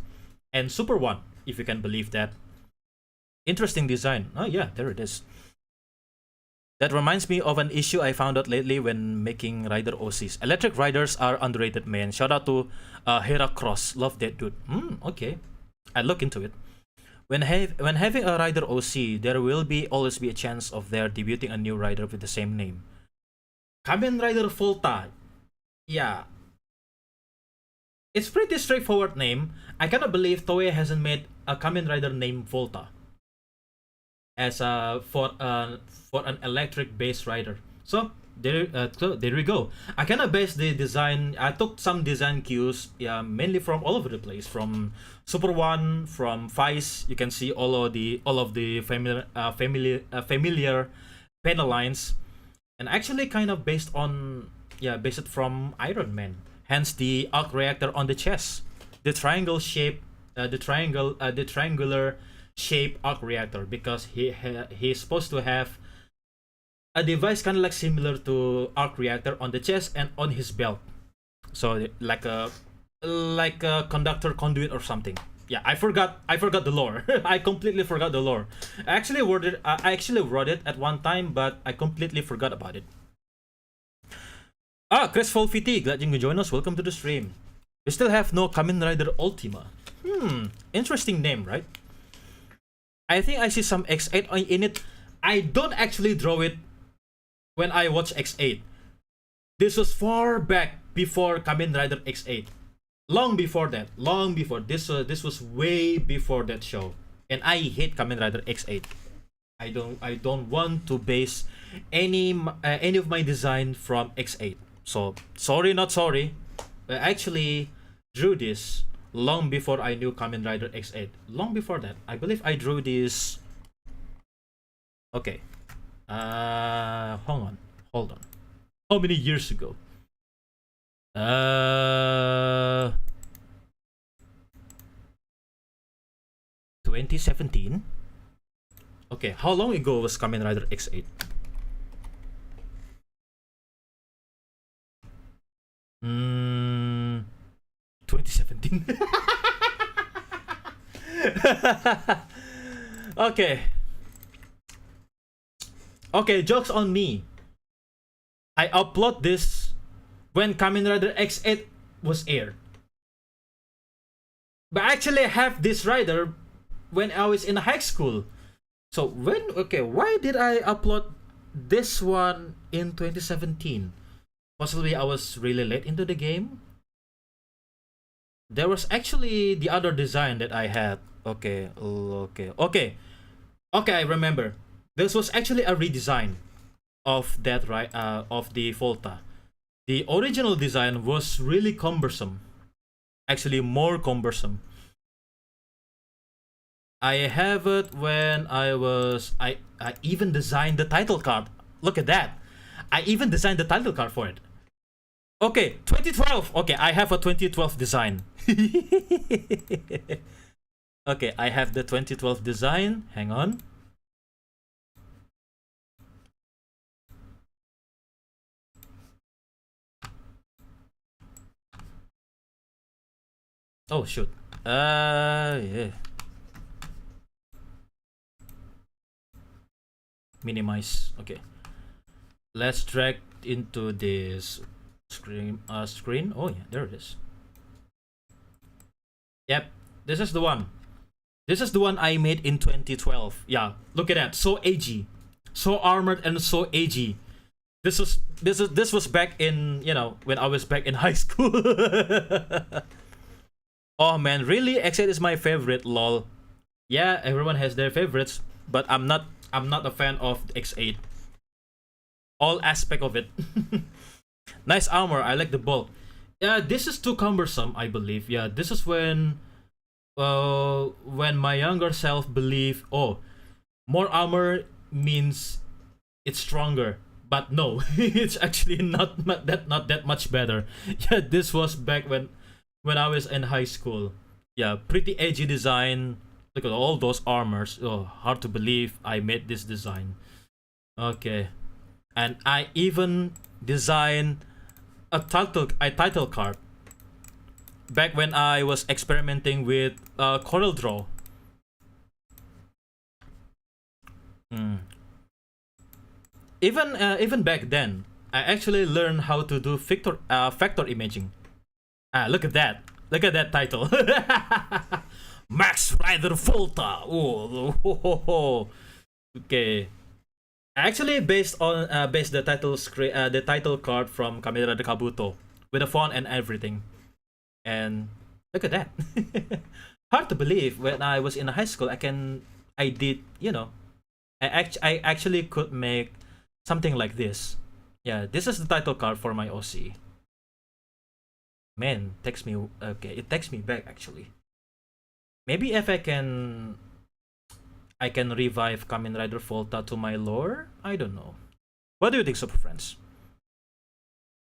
and Super One, if you can believe that. Interesting design. Oh yeah, there it is. That reminds me of an issue I found out lately when making rider OCs. Electric riders are underrated, man. Shout out to Heracross. Love that dude. Okay. I'll look into it. When having a rider OC, there will always be a chance of their debuting a new rider with the same name. Kamen Rider Volta. Yeah. It's pretty straightforward name. I cannot believe Toei hasn't made a Kamen Rider named Volta as for an electric bass rider. So there we go. I kind of based the design. I took some design cues, yeah, mainly from all over the place, from Super One, from Vice. You can see all of the familiar panel lines, and actually kind of based it from Iron Man. Hence the arc reactor on the chest, the triangular shape arc reactor, because he's supposed to have a device kind of like similar to arc reactor on the chest and on his belt, so like a conductor conduit or something. Yeah, I forgot the lore. I completely forgot the lore. I actually wrote it at one time, but I completely forgot about it. Crestfall VT, glad you can join us. Welcome to the stream. We still have no Kamen Rider Ultima. Interesting name, right? I think I see some X8 in it. I don't actually draw it when I watch X8. This was far back before Kamen Rider X8. Long before that. This was way before that show. And I hate Kamen Rider X8. I don't want to base any of my design from X8. So sorry, not sorry. I actually drew this long before I knew Kamen Rider X8. Long before that, I believe I drew this. Okay, hold on. How many years ago? 2017. Okay, how long ago was Kamen Rider X8? 2017. Okay, jokes on me. I upload this when Kamen Rider X8 was aired. But actually I have this rider when I was in high school. So why did I upload this one in 2017? Possibly I was really late into the game. There was actually the other design that I had. Okay, I remember. This was actually a redesign of that of the Volta. The original design was really cumbersome. Actually, more cumbersome. I have it when I even designed the title card. Look at that. I even designed the title card for it. Okay, 2012. Okay, I have a 2012 design. Okay, I have the 2012 design. Hang on. Oh shoot. Yeah. Minimize. Okay. Let's drag into this screen. Oh yeah, there it is. Yep, this is the one. This is the one I made in 2012. Yeah, look at that. So edgy, so armored, and so edgy. This was back in, you know, when I was back in high school. Oh man, really? X8 is my favorite. Lol. Yeah, everyone has their favorites, but I'm not a fan of X8. All aspect of it. Nice armor. I like the bulk. Yeah, this is too cumbersome, I believe. Yeah, this is when my younger self believed, oh, more armor means it's stronger. But no, it's actually not that much better. Yeah, this was back when I was in high school. Yeah, pretty edgy design. Look at all those armors. Oh, hard to believe I made this design. Okay, and I even designed a title card back when I was experimenting with Corel Draw. Even back then, I actually learned how to do vector imaging. Look at that! Look at that title. Max Rider Volta. Oh. Okay. Actually, based the title card from Kamen Rider Kabuto with the font and everything. And look at that. Hard to believe when I was in high school I did, you know, I actually could make something like this. Yeah, this is the title card for my OC. Man, it takes me back actually. Maybe if I can revive Kamen Rider Volta to my lore? I don't know. What do you think, Super Friends?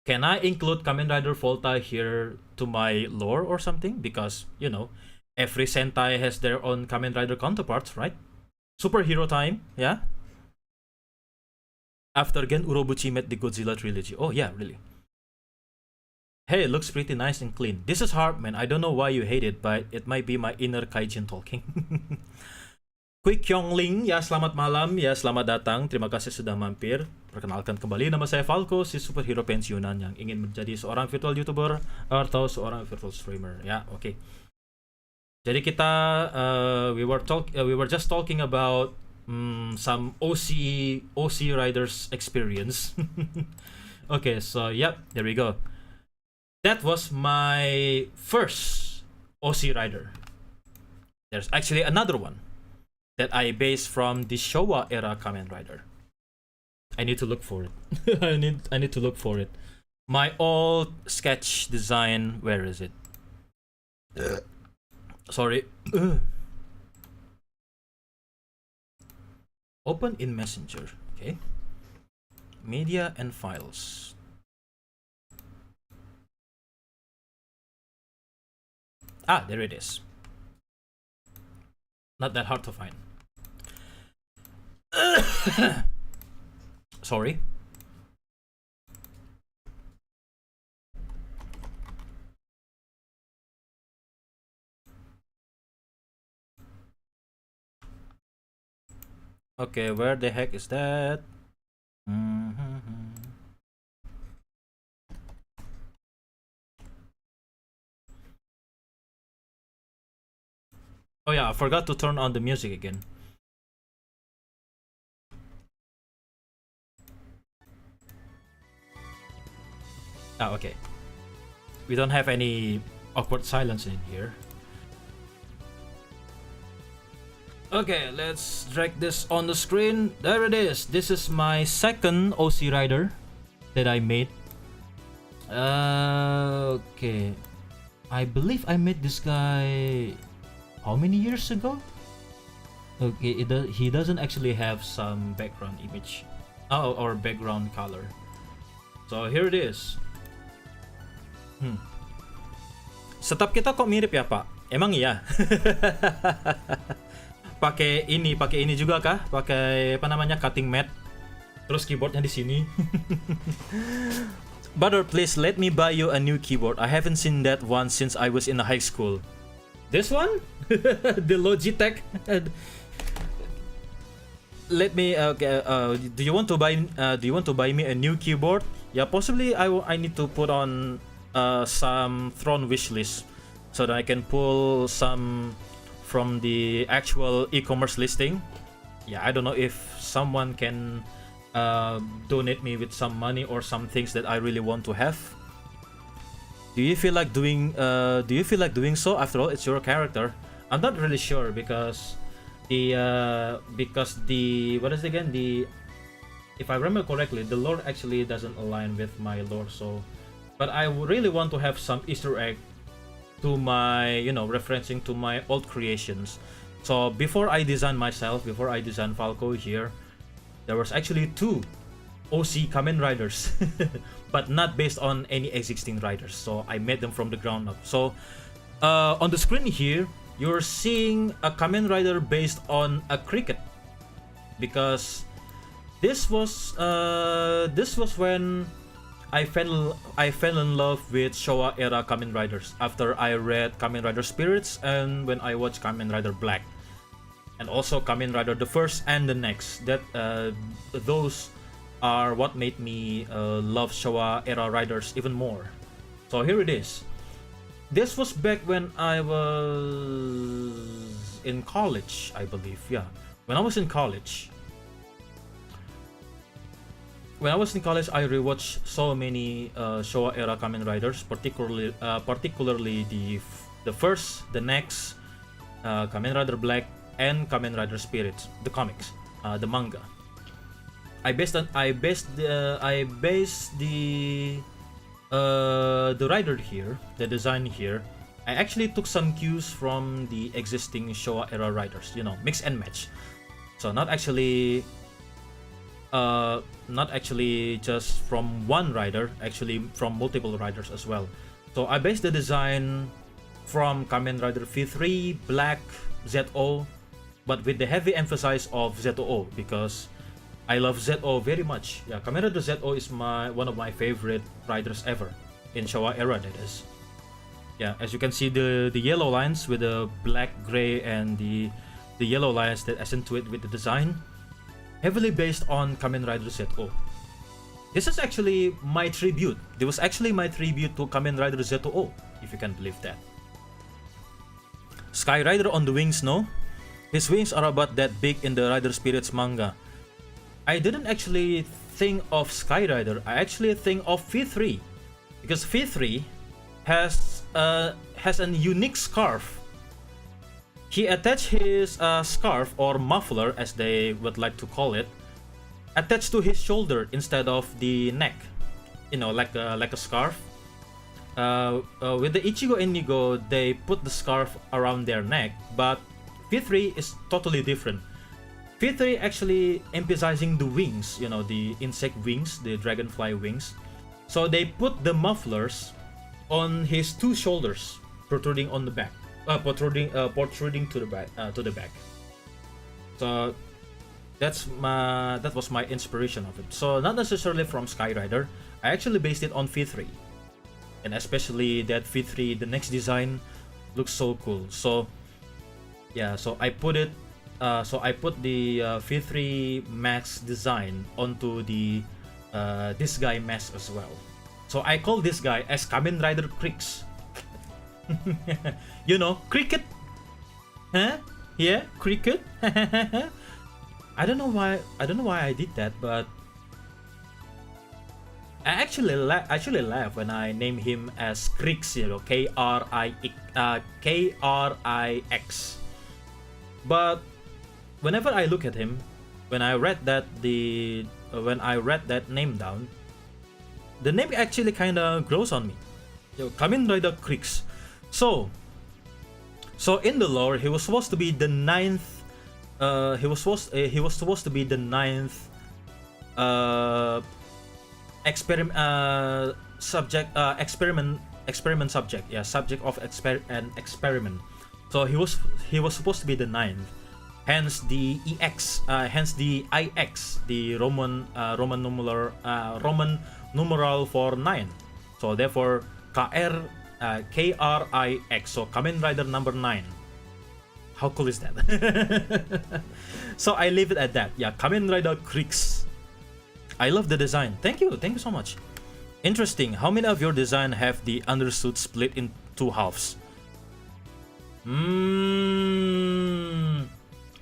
Can I include Kamen Rider Volta here to my lore or something? Because, you know, every Sentai has their own Kamen Rider counterparts, right? Superhero time, yeah? After Gen Urobuchi met the Godzilla trilogy. Oh yeah, really. Hey, it looks pretty nice and clean. This is hard, man. I don't know why you hate it, but it might be my inner kaijin talking. Quick Yongling, ya selamat malam, ya selamat datang. Terima kasih sudah mampir. Perkenalkan kembali, nama saya Falco, si superhero pensiunan yang ingin menjadi seorang virtual YouTuber atau seorang virtual streamer. Ya, oke. Jadi kita we were just talking about some OC riders experience. Okay, so yep, there we go. That was my first OC rider. There's actually another one that I based from the Showa era Kamen Rider. I need to look for it. I need to look for it. My old sketch design, where is it? Sorry. Open in Messenger. Okay. Media and files. Ah, there it is. Not that hard to find. Sorry. Okay, where the heck is that? Oh yeah, I forgot to turn on the music again. Ah, okay. We don't have any awkward silence in here. Okay, let's drag this on the screen. There it is. This is my second OC rider that I made. Okay. I believe I made this guy how many years ago? Okay, he doesn't actually have some background image or background color. So here it is. Setup kita kok mirip ya, Pak? Emang iya? pakai ini juga kah? Pakai apa namanya, cutting mat. Terus keyboardnya di sini. Brother, please let me buy you a new keyboard. I haven't seen that one since I was in high school. This one? The Logitech. Let me. Do you want to buy me a new keyboard? Yeah, possibly. I need to put on some Throne wish list so that I can pull some from the actual e-commerce listing. Yeah, I don't know if someone can donate me with some money or some things that I really want to have. Do you feel like doing so? After all, it's your character. I'm not really sure because the what is it again, if I remember correctly, the lore actually doesn't align with my lore. So, but I really want to have some Easter egg to my, referencing to my old creations. So before I design Falco here, there was actually 2 OC Kamen Riders, but not based on any existing riders. So I made them from the ground up. So on the screen here, you're seeing a Kamen Rider based on a cricket, because this was when I fell in love with Showa era Kamen Riders after I read Kamen Rider Spirits and when I watched Kamen Rider Black, and also Kamen Rider the first and the next. That those are what made me love Showa era riders even more. So here it is. This was back when I was in college, I believe. Yeah, when I was in college. When I was in college, I rewatched so many Showa era Kamen Riders, particularly the first, the next, Kamen Rider Black, and Kamen Rider Spirits, the comics, the manga. I based the rider here, the design here. I actually took some cues from the existing Showa era riders, mix and match. So not actually just from one rider, actually from multiple riders as well. So I based the design from Kamen Rider V3, Black, ZO, but with the heavy emphasis of ZO because I love ZO very much. Yeah, Kamen Rider ZO is one of my favorite riders ever in Showa era, that is. Yeah, as you can see, the yellow lines with the black, gray, and the yellow lines that accentuate with the design, heavily based on Kamen Rider ZO. This is actually my tribute. This was actually my tribute to Kamen Rider ZO, if you can believe that. Sky Rider on the wings, no? His wings are about that big in the Rider Spirits manga. I didn't actually think of Sky Rider. I actually think of V3, because V3 has a unique scarf. He attached his scarf or muffler, as they would like to call it, attached to his shoulder instead of the neck, like a scarf. with the Ichigo and Nigo, they put the scarf around their neck, but V3 is totally different. V3 actually emphasizing the wings, you know, the insect wings, the dragonfly wings. So they put the mufflers on his two shoulders, protruding on the back, protruding to the back. So that was my inspiration of it. So not necessarily from Skyrider. I actually based it on V3, and especially that V3, the next design looks so cool. So yeah, so I put it. So I put the V3 Max design onto the this guy mask as well. So I call this guy as Kamen Rider Krix. You know, cricket. Huh? Yeah, cricket. I don't know why I did that, but I actually laugh when I name him as Krix, you know, Krix. But whenever I look at him, when I read that name down, the name actually kind of grows on me. Yo, Kamen Rider Krix. So in the lore, he was supposed to be the ninth. He was supposed to be the ninth experiment subject. Yeah, subject of an experiment. So he was supposed to be the ninth. Hence the EX, hence the IX, the Roman numeral for 9. So therefore KRIX, so Kamen Rider number 9. How cool is that? So I leave it at that. Yeah, Kamen Rider Krix. I love the design. Thank you so much. Interesting. How many of your design have the undersuit split in two halves?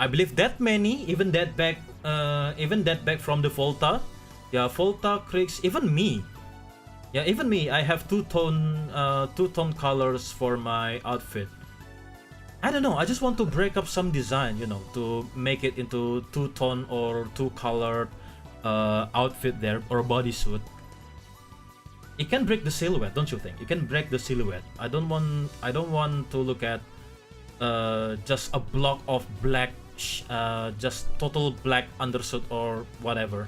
I believe that many, even that back from the Volta. Yeah, Volta, Krix, even me. Yeah, even me. I have two-tone colors for my outfit. I don't know. I just want to break up some design, you know, to make it into two-tone or two-colored outfit there, or bodysuit. It can break the silhouette, don't you think? It can break the silhouette. I don't want to look at just a block of black, just total black undersuit or whatever.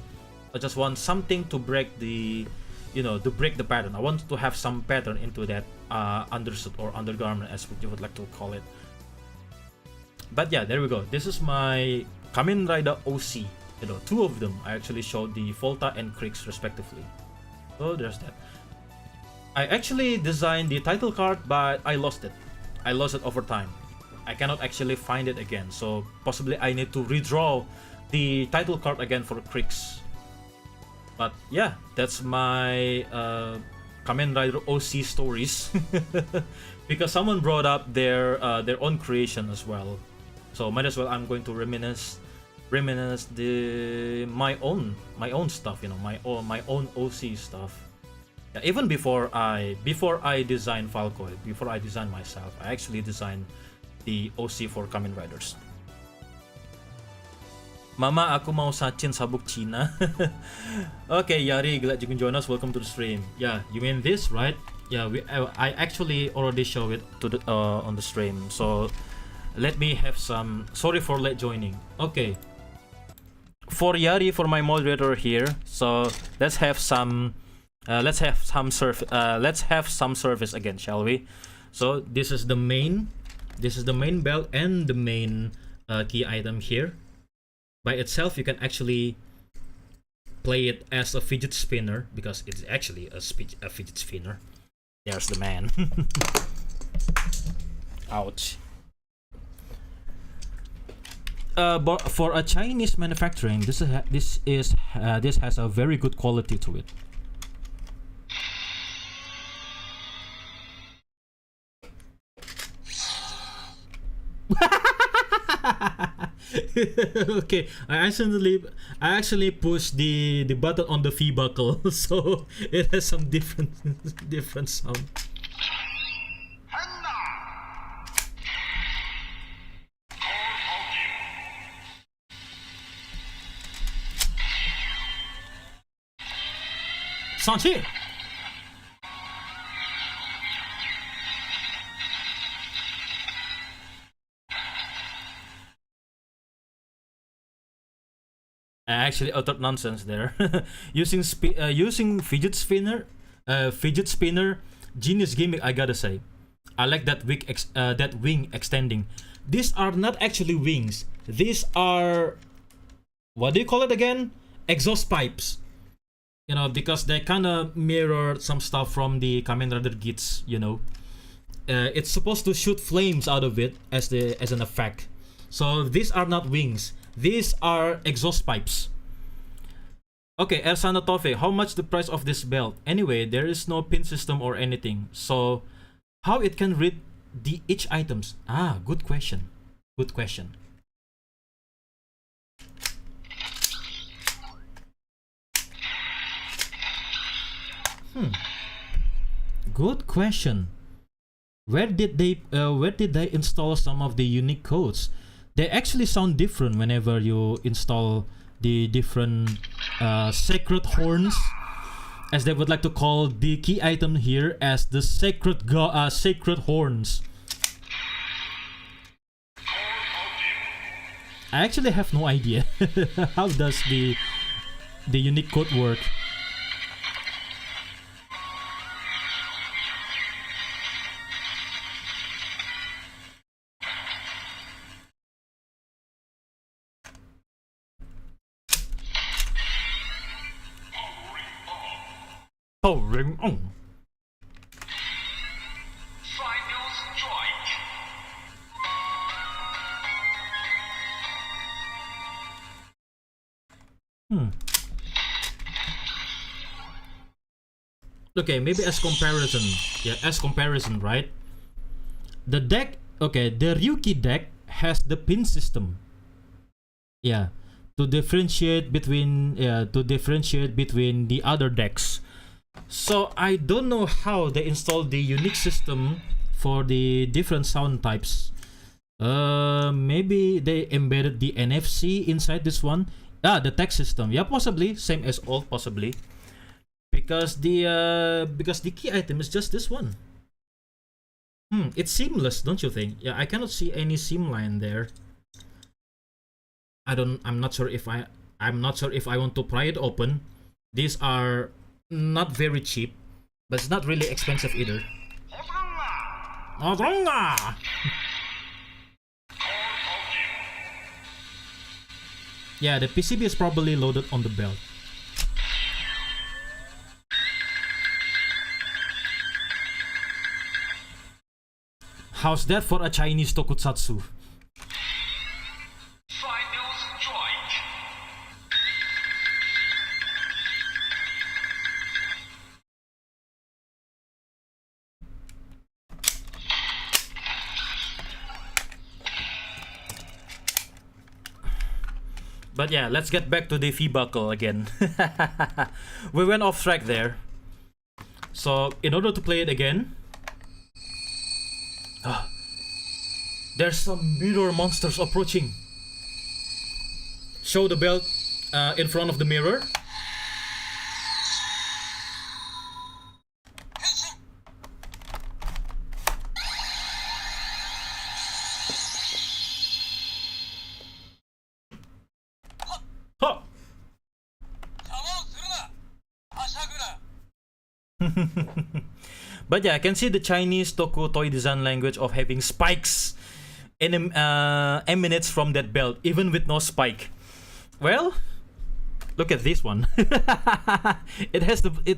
I just want something to break the, you know, to break the pattern. I want to have some pattern into that undersuit or undergarment, as you would like to call it. But yeah, there we go. This is my Kamen Rider OC. You know, two of them. I actually showed the Volta and Krix respectively. So there's that. I actually designed the title card, but I lost it. I lost it over time. I cannot actually find it again, so possibly I need to redraw the title card again for Krix. But yeah, that's my Kamen Rider OC stories. Because someone brought up their own creation as well, so might as well I'm going to reminisce my own stuff, you know, my own OC stuff. Yeah, even before I designed Falco, before I designed myself, I actually designed the OC for Kamen Riders. Mama, aku mau sacin sabuk Cina. Okay, Yari, glad you can join us. Welcome to the stream. Yeah, you mean this, right? Yeah, I actually already show it to the on the stream. So let me have some. Sorry for late joining. Okay. For Yari, for my moderator here. So let's have some. Let's have some service again, shall we? So this is the main. This is the main belt and the main key item here. By itself, you can actually play it as a fidget spinner because it's actually a fidget spinner. There's the man. Ouch. But for a Chinese manufacturing, this has a very good quality to it. Okay, I actually pushed the button on the V buckle, so it has some different sound. I actually uttered nonsense there. Using fidget spinner, genius gimmick. I gotta say, I like that wing extending. These are not actually wings. These are, what do you call it again? Exhaust pipes. You know, because they kind of mirror some stuff from the Kamen Rider Gits. You know, it's supposed to shoot flames out of it as an effect. So these are not wings. These are exhaust pipes. Okay, Ersana Tofe, how much the price of this belt? Anyway, there is no pin system or anything. So how it can read each items? Ah, good question. Good question. Good question. Where did they install some of the unique codes? They actually sound different whenever you install the different sacred horns, as they would like to call the key item here, as the sacred horns. I actually have no idea how does the unique code work. Oh, ring on. Final strike. Okay, maybe as comparison. Yeah, as comparison, right? The deck, okay, the Ryuki deck has the pin system. Yeah, to differentiate between the other decks. So I don't know how they installed the unique system for the different sound types. Maybe they embedded the NFC inside this one. Ah, the text system. Yeah, possibly same as old, possibly. Because the key item is just this one. It's seamless, don't you think? Yeah, I cannot see any seam line there. I'm not sure if I want to pry it open. These are not very cheap, but it's not really expensive either. Odronga! Yeah, the PCB is probably loaded on the belt. How's that for a Chinese tokusatsu? Final strike. But yeah, let's get back to the V-buckle again. We went off track there. So in order to play it again, there's some mirror monsters approaching. Show the belt in front of the mirror. Huh. But yeah, I can see the Chinese Toku toy design language of having spikes emanates from that belt, even with no spike. Well, look at this one. It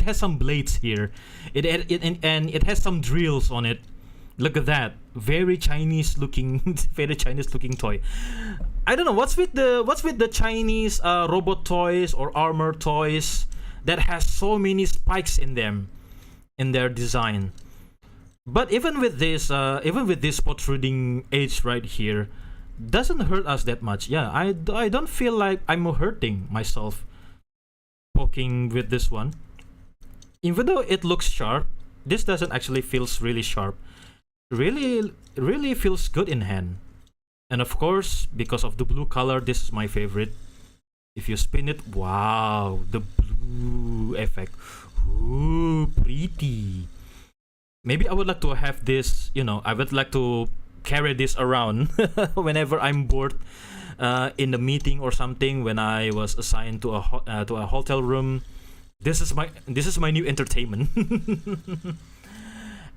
has some blades here. And it has some drills on it. Look at that, very Chinese looking, very Chinese looking toy. I don't know what's with the Chinese robot toys or armor toys that has so many spikes in them, in their design. But even with this protruding edge right here, doesn't hurt us that much. Yeah, I don't feel like I'm hurting myself poking with this one. Even though it looks sharp, this doesn't actually feels really sharp. Really feels good in hand. And of course, because of the blue color, this is my favorite. If you spin it, wow, the blue effect. Ooh, pretty. Maybe I would like to have this, I would like to carry this around whenever I'm bored in the meeting or something. When I was assigned to a hotel room, this is my new entertainment.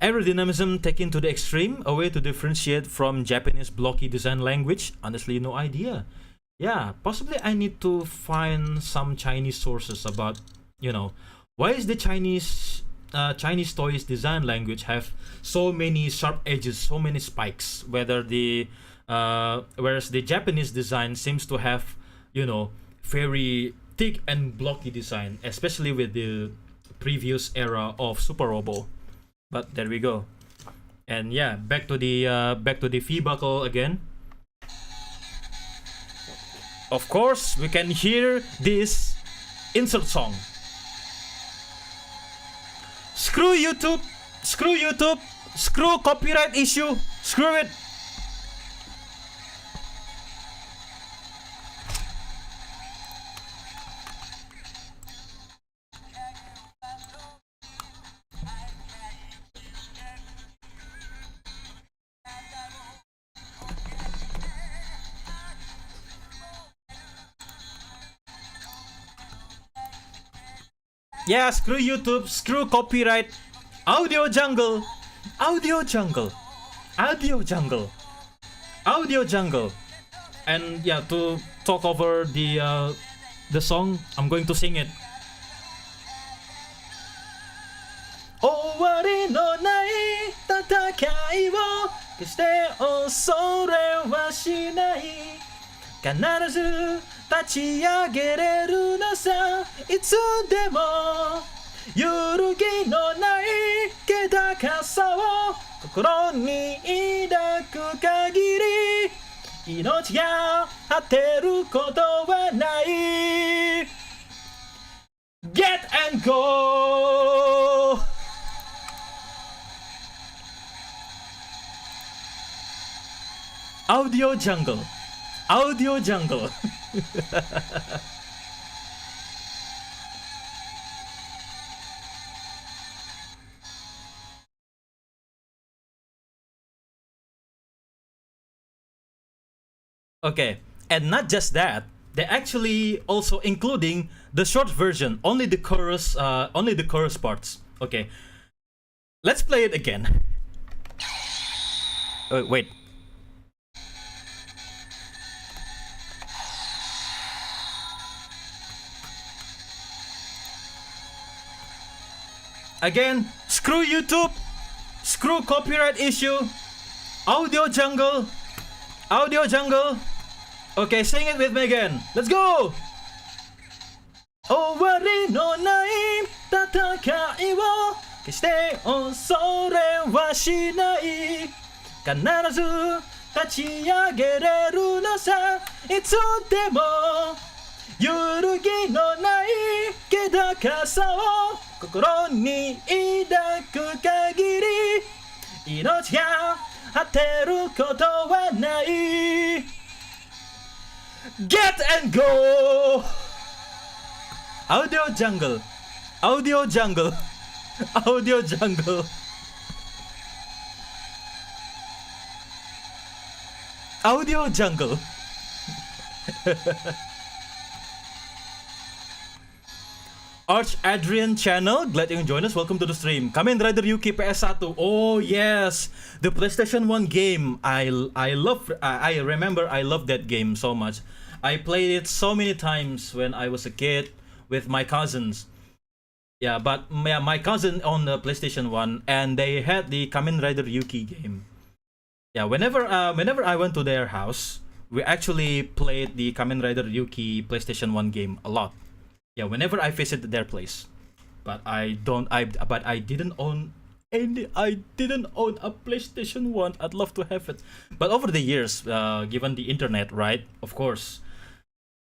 Aerodynamism taken to the extreme, a way to differentiate from Japanese blocky design language. Honestly, no idea. Yeah, possibly I need to find some Chinese sources about, why is the Chinese toys design language have so many sharp edges, so many spikes, whereas the Japanese design seems to have, very thick and blocky design, especially with the previous era of Super Robo. But there we go. And yeah, back to the V buckle again. Of course, we can hear this insert song. Screw YouTube, screw copyright issue, screw it. Yeah, screw YouTube, screw copyright. Audio jungle. And yeah, to talk over the song, I'm going to sing it. Owari no nai tatakai wo keshite osore wa shinai. Kanarazu tachiagereru no sa, itsu demo. Yurugi no nai kedakasa wo kokoro ni idaku kagiri, inochi ga hateru koto wa nai. Get and go! Audio jungle. Okay, and not just that, they're actually also including the short version, only the chorus parts. Okay, let's play it again. Wait. Again, screw YouTube, screw copyright issue, audio jungle. Okay, sing it with me again. Let's go! Owari no nai tatakai wo keshite osore wa shinai. Kanarazu tachiagereru no sa, itsu demo. Yurugi no nai kedakasa wo kokoro ni idaku kagiri, inochi ga hateru koto wa nai. Get and go! Audio jungle. Arch Adrian channel, glad you can join us. Welcome to the stream. Kamen Rider Yuki PS1. Oh yes, the PlayStation 1 game. I remember I loved that game so much. I played it so many times when I was a kid with my cousins. Yeah, but my cousin on the PlayStation 1, and they had the Kamen Rider Yuki game. Yeah, whenever I went to their house, we actually played the Kamen Rider Yuki PlayStation 1 game a lot. Yeah, whenever I visited their place. But I didn't own a PlayStation 1. I'd love to have it. But over the years, given the internet, right? Of course,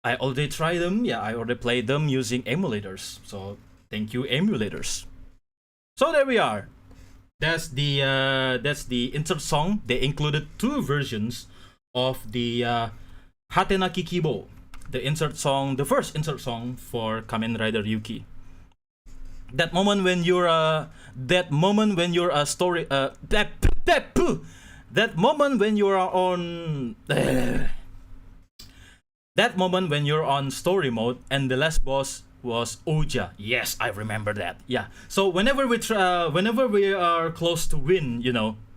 I already tried them. Yeah, I already played them using emulators. So thank you, emulators. So there we are. That's the insert song. They included two versions of the Hatena Kikibo, the first insert song for Kamen Rider Yuki. That moment when you're a that moment when you are on that moment when you're on story mode and the last boss was Oja. Yes, I remember that. Yeah. So whenever whenever we are close to win,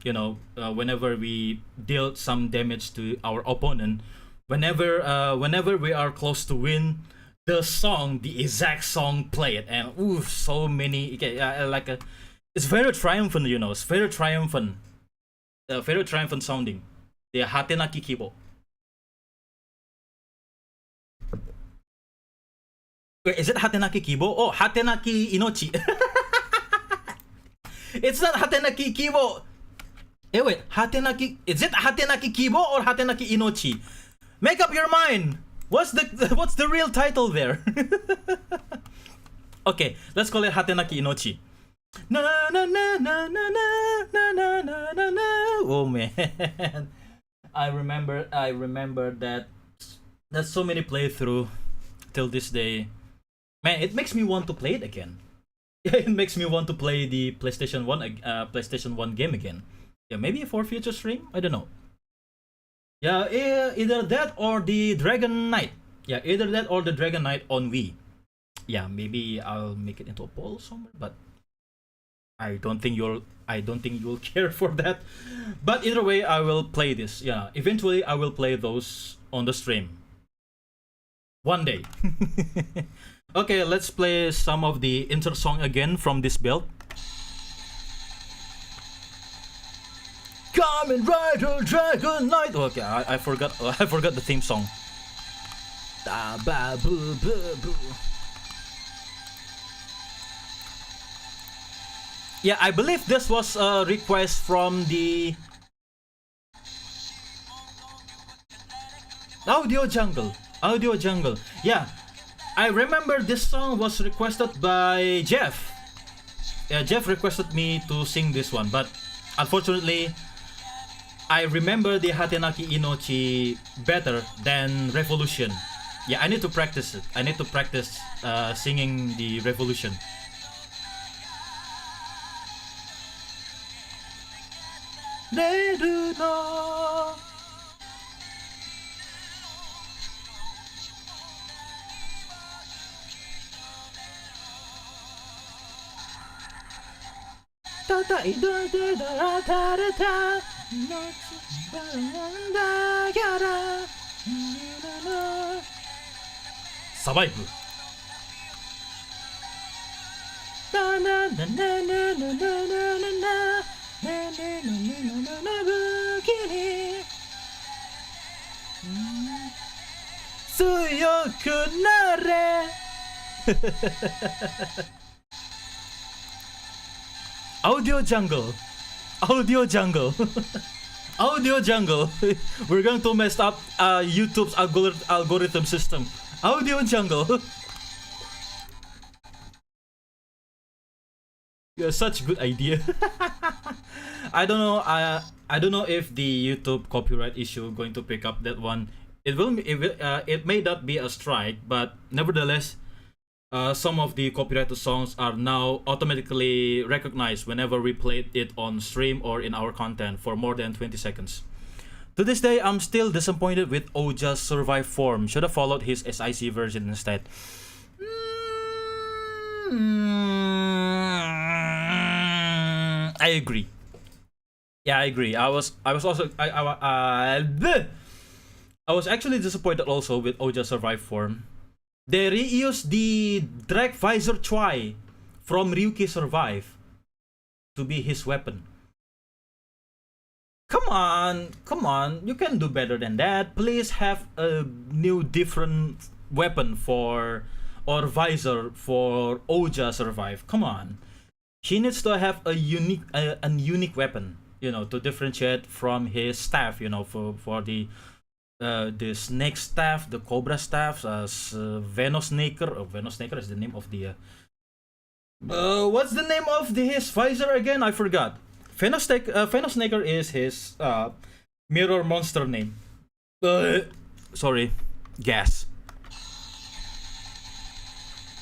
whenever we deal some damage to our opponent, whenever we are close to win, the exact song played, and ooh, so many. It's very triumphant, It's very triumphant. Very triumphant sounding. The Hatenaki Kibo. Wait, is it Hatenaki Kibo? Oh, Hatenaki Inochi. It's not Hatenaki Kibo. Hey, wait, Hatenaki. Is it Hatenaki Kibo or Hatenaki Inochi? Make up your mind. What's the real title there? Okay, let's call it Hatenaki Inochi. Na na na na na na na na na na. Oh man, I remember that. That's so many playthrough till this day. Man, it makes me want to play it again. It makes me want to play the PlayStation 1 game again. Yeah, maybe for future stream. I don't know. Yeah, either that or the Dragon Knight. Yeah, either that or the Dragon Knight on Wii. Yeah, maybe I'll make it into a poll somewhere, but I don't think you'll care for that. But either way, I will play this. Yeah, eventually I will play those on the stream. One day. Okay, let's play some of the intro song again from this build. Kamen Rider Dragon Knight. Okay, I forgot the theme song. Da ba boo boo boo. Yeah, I believe this was a request from the Audio Jungle. Yeah, I remember this song was requested by Jeff. Yeah, Jeff requested me to sing this one, but unfortunately, I remember the Hatenaki Inochi better than Revolution. Yeah, I need to practice it. I need to practice singing the Revolution. They do know. Survive. Audio Jungle. Audio Jungle. We're going to mess up YouTube's algorithm system. Audio Jungle. Yeah, such good idea. I don't know. I don't know if the YouTube copyright issue going to pick up that one. It may not be a strike, but nevertheless, some of the copyrighted songs are now automatically recognized whenever we play it on stream or in our content for more than 20 seconds. To this day, I'm still disappointed with Oja's Survive form. Should have followed his SIC version instead. I agree. Yeah, I agree. I was actually disappointed also with Oja Survive form. They reused the Drag Visor Choi from Ryuki Survive to be his weapon. Come on, you can do better than that. Please have a new different weapon or visor for Oja Survive. Come on. He needs to have a unique weapon, to differentiate from his staff, for the snake staff, the cobra staff, Venosnaker. Oh, Venosnaker is the name of the what's the name of his visor again? I forgot. Venosnaker is his mirror monster name. Sorry, gas.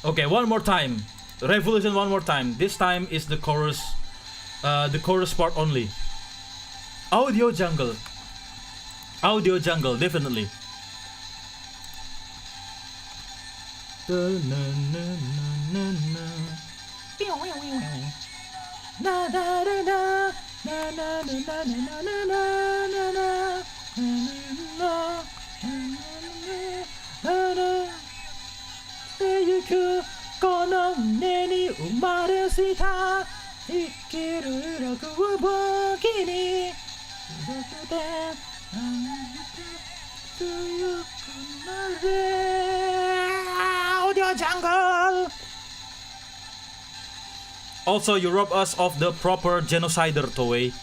Okay, one more time. Revolution one more time. This time is the chorus part only. Audio jungle. Audio jungle, definitely. Audio jungle. Also, you rob us of the proper genocider, Toei.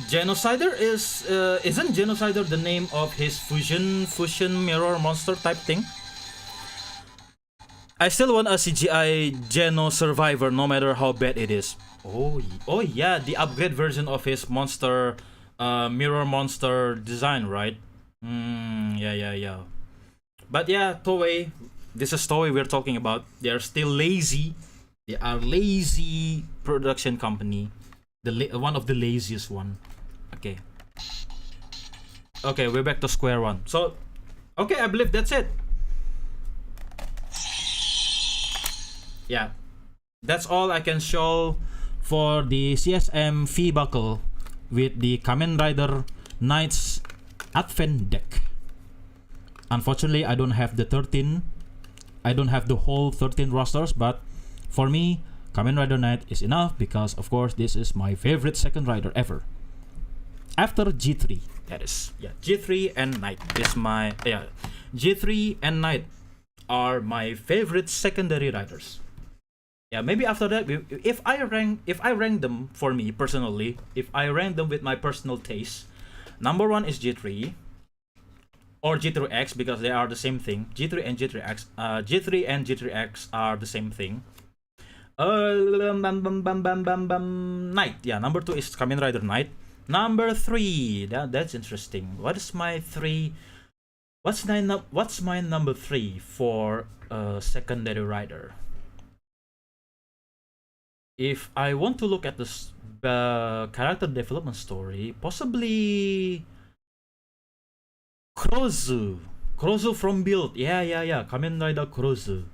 Genocider is isn't genocider the name of his fusion mirror monster type thing? I still want a CGI Geno survivor, no matter how bad it is. Oh yeah, the upgrade version of his monster, mirror monster design, right? Yeah. But yeah, Toei, this is Toei we're talking about. They are still lazy. They are lazy production company. One of the laziest one. Okay, we're back to square one. So, okay, I believe that's it. Yeah, that's all I can show for the CSM fee buckle with the Kamen Rider Knights Advent deck. Unfortunately, I don't have the 13. I don't have the whole 13 rosters, but for me, Kamen Rider Knight is enough because, of course, this is my favorite second rider ever. After G3, that is. Yeah, G3 and Knight is my... Yeah, G3 and Knight are my favorite secondary riders. Yeah, maybe after that, if I rank them for me personally, if I rank them with my personal taste, number 1 is G3 or G3X because they are the same thing. G3 and G3X, G3 and G3X are the same thing. Knight. Yeah, number 2 is Kamen Rider Knight. Number 3. That's interesting. What is my 3? What's my number 3 for secondary rider? If I want to look at the character development story, possibly Kurozu from Build. Yeah. Kamen Rider Kurozu.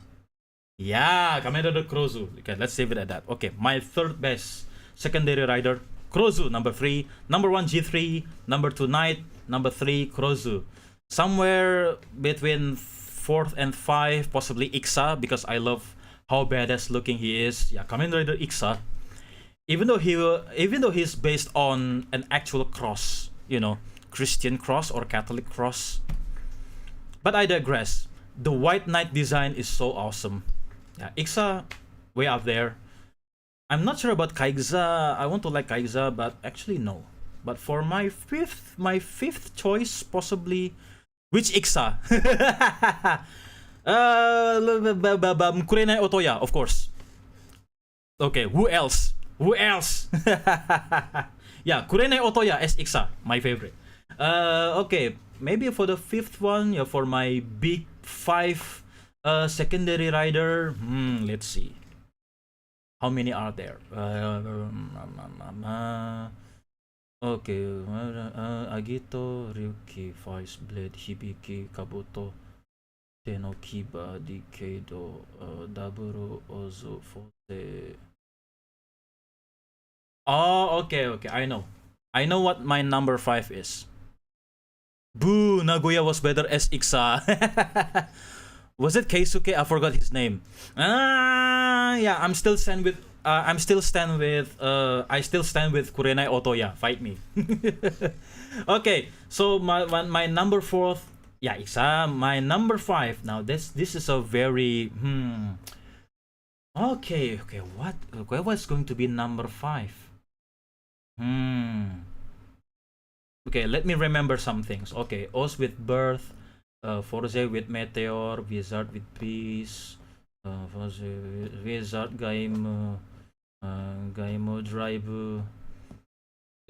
Yeah, Kamen Rider Kurozu. Okay, let's save it at that. Okay, my third best secondary rider, Kurozu, number 3. Number 1, G3. Number 2, Knight. Number 3, Kurozu. Somewhere between 4th and 5, possibly Ixa, because I love how badass looking he is. Yeah, Kamen Rider Ixa. Even though he's based on an actual cross, Christian cross or Catholic cross. But I digress. The White Knight design is so awesome. Yeah, Ixa, way up there. I'm not sure about Kaiza. I want to like Kaiza, but actually no. But for my fifth choice, possibly, which Ixa? Kurenai Otoya, of course. Okay, who else? Yeah, Kurenai Otoya as Ixa, my favorite. Okay, maybe for the fifth one, yeah, for my big 5 secondary rider. Let's see. How many are there? Okay, Agito, Ryuki, Vice Blade, Hibiki, Kabuto, Tenokiba, Dikeido, Daburo, Ozu, Fose. Oh, okay. I know what my number 5 is. Boo! Nagoya was better as Ixa. Was it Keisuke? I forgot his name. Yeah, I still stand with Kurenai Otoya. Fight me. Okay, so my number 4, yeah, Ixa. My number 5. Now this is a very Okay. What was going to be number 5? Okay, let me remember some things. Okay, Oz with Birth, Forze with Meteor, Wizard with Peace, Wizard Gaim, Gaimo Drive,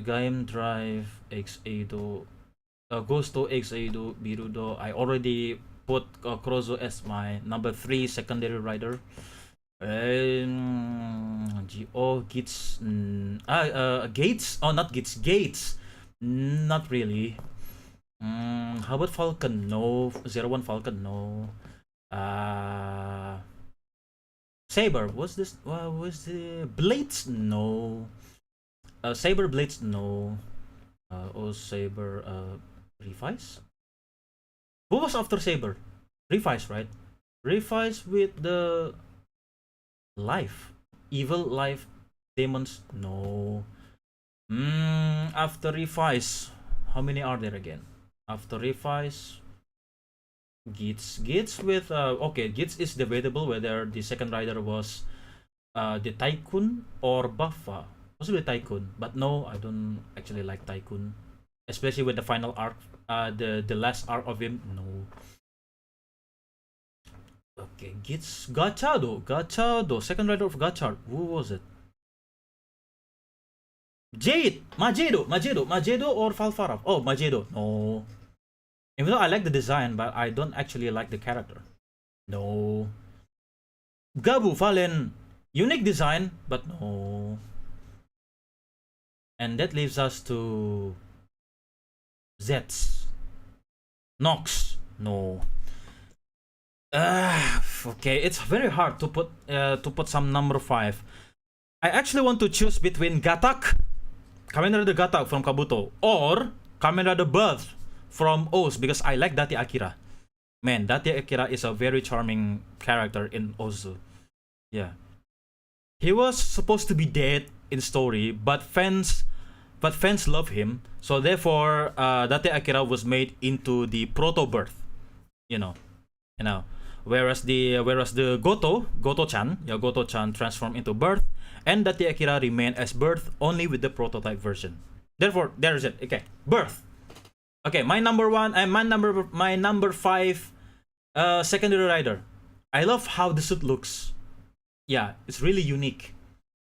Gaim Drive, X Eido, Ghosto X Eido, Birudo. I already put Krozo as my number 3 secondary rider. Gates. Gates. Oh, not Gates. Gates. Not really. How about Falcon? No. 01 Falcon? No. Saber. What's this? Was the Blades? No. Saber Blades? No. Saber. Revice? Who was after Saber? Revice, right? Revice with the life. Evil life demons? No. After Revice, how many are there again? After Revice, Gits with okay, Gits is debatable whether the second rider was the Tycoon or Buffa. Possibly Tycoon, but no, I don't actually like Tycoon, especially with the final arc, the last arc of him. No. Okay, Gits Gachado, second rider of Gachard. Who was it? Jade, Majedo or Falfaraf. Oh, Majedo. No. Even though I like the design, but I don't actually like the character. No. Gabu Valen, unique design, but no. And that leaves us to Zets. Nox, no. Okay, it's very hard to put some number 5. I actually want to choose between Gatak, Kamen Rider Gatak from Kabuto, or Kamen Rider Birth from Oz, because I like Dati Akira. Man, Dati Akira is a very charming character in Ozu. Yeah. He was supposed to be dead in story, but fans love him, so therefore Dati Akira was made into the proto Birth. You know. Whereas the Goto-chan transformed into Birth, and Dati Akira remained as Birth only with the prototype version. Therefore, there is it. Okay, Birth. Okay, my number 1 and my number 5 secondary rider. I love how the suit looks. Yeah, it's really unique.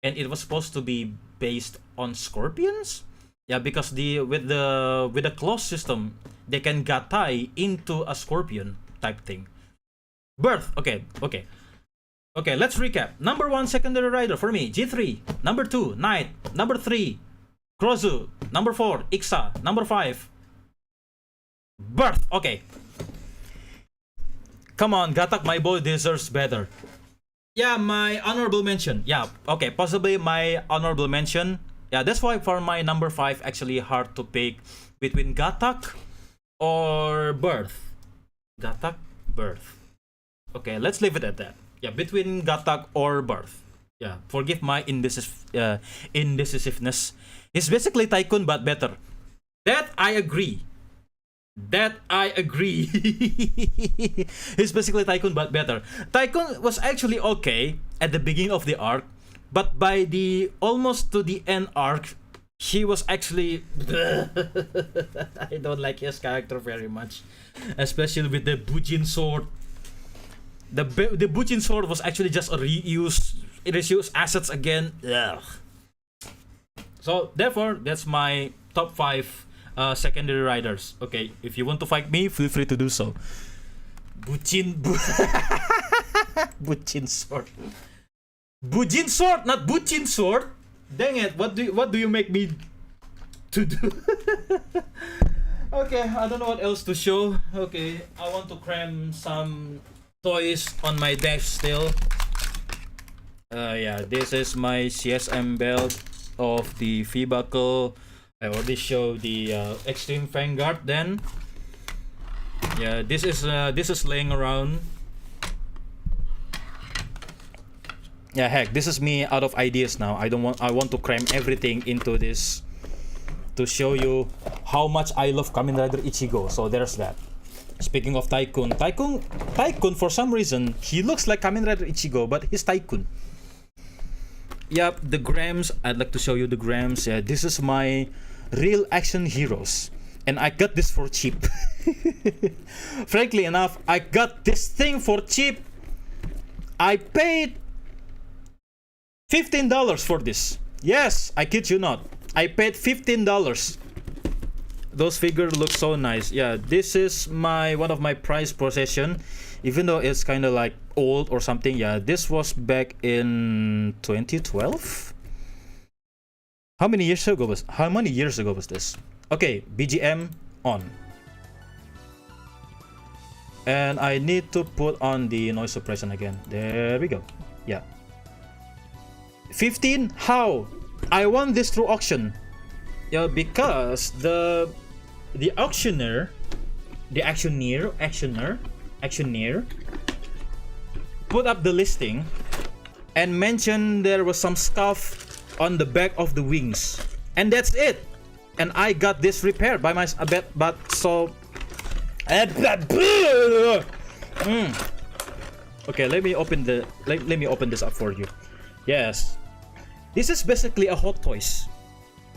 And it was supposed to be based on scorpions? Yeah, because with the claw system, they can gatai into a scorpion type thing. Birth. Okay, let's recap. Number 1 secondary rider for me, G3. Number 2, Knight. Number 3, Krozu. Number 4, Ixa. Number 5, Birth. Okay. Come on, Gatak, my boy deserves better. Yeah, my honorable mention. Yeah, okay, possibly my honorable mention. Yeah, that's why for my number 5, actually hard to pick between Gatak or Birth. Gatak, Birth. Okay, let's leave it at that. Yeah, between Gatak or Birth. Yeah, forgive my indecisiveness. He's basically Tycoon but better. That I agree. He's basically Tycoon but better. Tycoon was actually okay at the beginning of the arc, but by the almost to the end arc, he was actually I don't like his character very much, especially with the Bujin sword. The Bujin sword was actually just a reuse assets again. Ugh. So therefore, that's my top 5 secondary riders. Okay, if you want to fight me, feel free to do so. Bujin sword. Bujin sword, not Bujin sword. Dang it! What do you make me to do? Okay, I don't know what else to show. Okay, I want to cram some toys on my desk still. Yeah, this is my CSM belt of the V buckle. I already showed the Extreme Vanguard then. Yeah, this is laying around. Yeah, heck, this is me out of ideas now. I want to cram everything into this to show you how much I love Kamen Rider Ichigo. So there's that. Speaking of Tycoon for some reason he looks like Kamen Rider Ichigo, but he's Tycoon. Yep, the grams. I'd like to show you the grams. Yeah, this is my real action heroes, and I got this for cheap. Frankly enough, I got this thing for cheap. I paid $15 for this. Yes, I kid you not. I paid $15. Those figures look so nice. Yeah, this is one of my prized possession, even though it's kind of like old or something. Yeah, this was back in 2012. How many years ago was this? Okay, BGM on. And I need to put on the noise suppression again. There we go. Yeah. 15? How? I won this through auction. Yeah, because the auctioneer put up the listing and mentioned there was some scuff on the back of the wings, and that's it. And I got this repaired by my but so okay, let me open this up for you. Yes, this is basically a Hot Toys.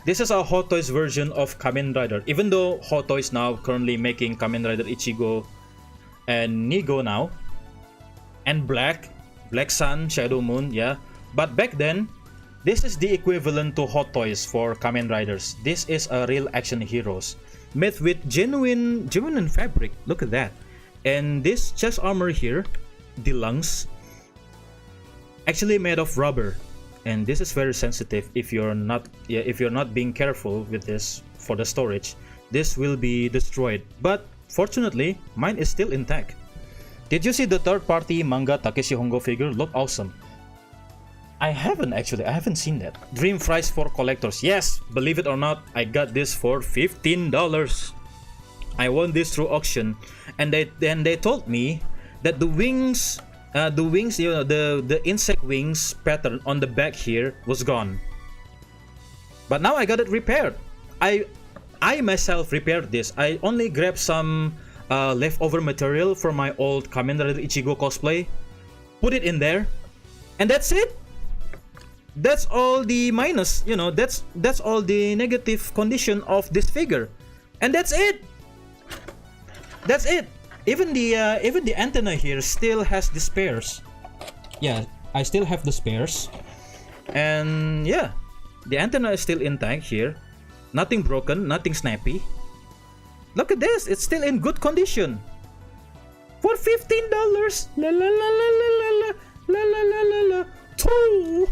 This is a Hot Toys version of Kamen Rider, even though Hot Toys now currently making Kamen Rider Ichigo and Nigo now, and Black Sun, Shadow Moon, yeah. But back then, this is the equivalent to Hot Toys for Kamen Riders. This is a real action heroes made with genuine fabric. Look at that. And this chest armor here, the lungs, actually made of rubber. And this is very sensitive. If you're not being careful with this for the storage, this will be destroyed. But fortunately, mine is still intact. Did you see the third-party manga Takeshi Hongo figure? Look awesome. I haven't seen that. Dream price for collectors. Yes, believe it or not, I got this for $15. I won this through auction, and they told me that the wings, you know, the insect wings pattern on the back here was gone. But now I got it repaired. I myself repaired this. I only grabbed some leftover material from my old Kamen Rider Ichigo cosplay, put it in there, and that's it. That's all the minus, you know, that's all the negative condition of this figure, and that's it. That's it. Even the antenna here still has the spares. Yeah, I still have the spares, and yeah, the antenna is still intact here. Nothing broken, nothing snappy. Look at this, it's still in good condition for $15. La la la la la la la la la la la. Two.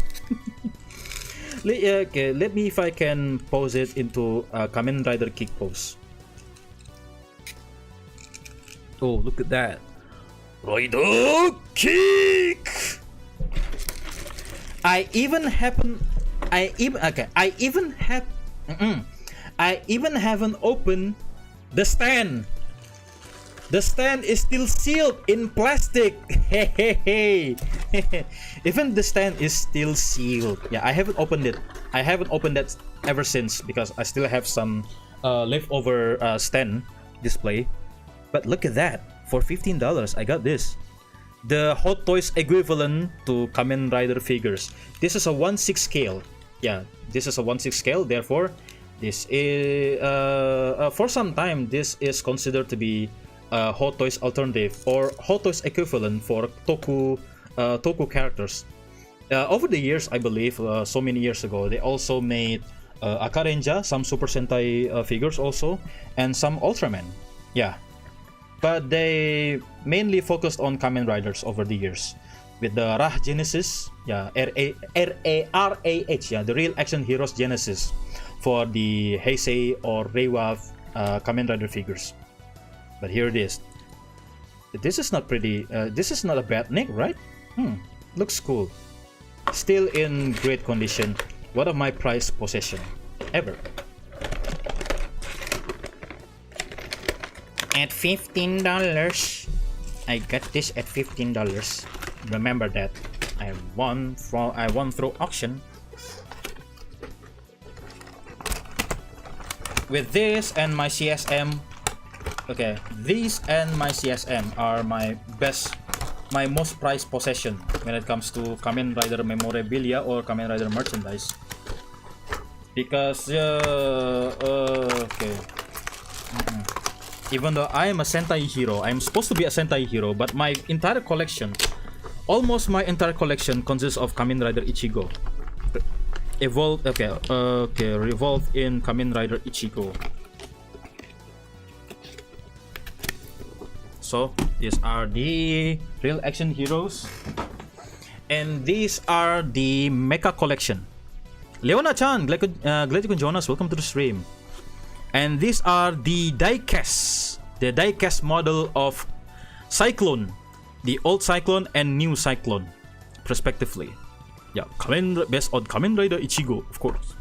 Okay, let me if I can pose it into Kamen Rider kick pose. Oh, look at that. Rider kick. I even haven't opened the stand. The stand is still sealed in plastic. Hey. Even the stand is still sealed. Yeah, I haven't opened it. I haven't opened that ever since because I still have some leftover stand display. But look at that. For $15, I got this. The Hot Toys equivalent to Kamen Rider figures. This is a 1/6 scale. Yeah, this is a 1/6 scale. Therefore, this is for some time this is considered to be Hot Toys alternative or Hot Toys equivalent for Toku characters. Over the years, I believe, so many years ago, they also made Akarenja, some Super Sentai figures also, and some Ultraman. Yeah, but they mainly focused on Kamen Riders over the years with the RAH Genesis, yeah, RAH, yeah, the Real Action Heroes Genesis for the Heisei or Reiwa Kamen Rider figures. But here it is. This is not pretty. This is not a bad nick, right? Looks cool. Still in great condition. One of my prized possession ever. At $15, I got this at $15. Remember that. I won through auction. With this and my CSM. Okay, these and my CSM are my most prized possession when it comes to Kamen Rider memorabilia or Kamen Rider merchandise. Because okay, even though I am a Sentai hero, I'm supposed to be a Sentai hero, but my entire collection, almost my entire collection, consists of Kamen Rider Ichigo. Revolved in Kamen Rider Ichigo. So these are the Real Action Heroes, and these are the Mecha collection. Leona-chan, glad you can join us. Welcome to the stream. And these are the diecast, model of Cyclone, the old Cyclone and new Cyclone, respectively. Yeah, based on Kamen Rider Ichigo, of course.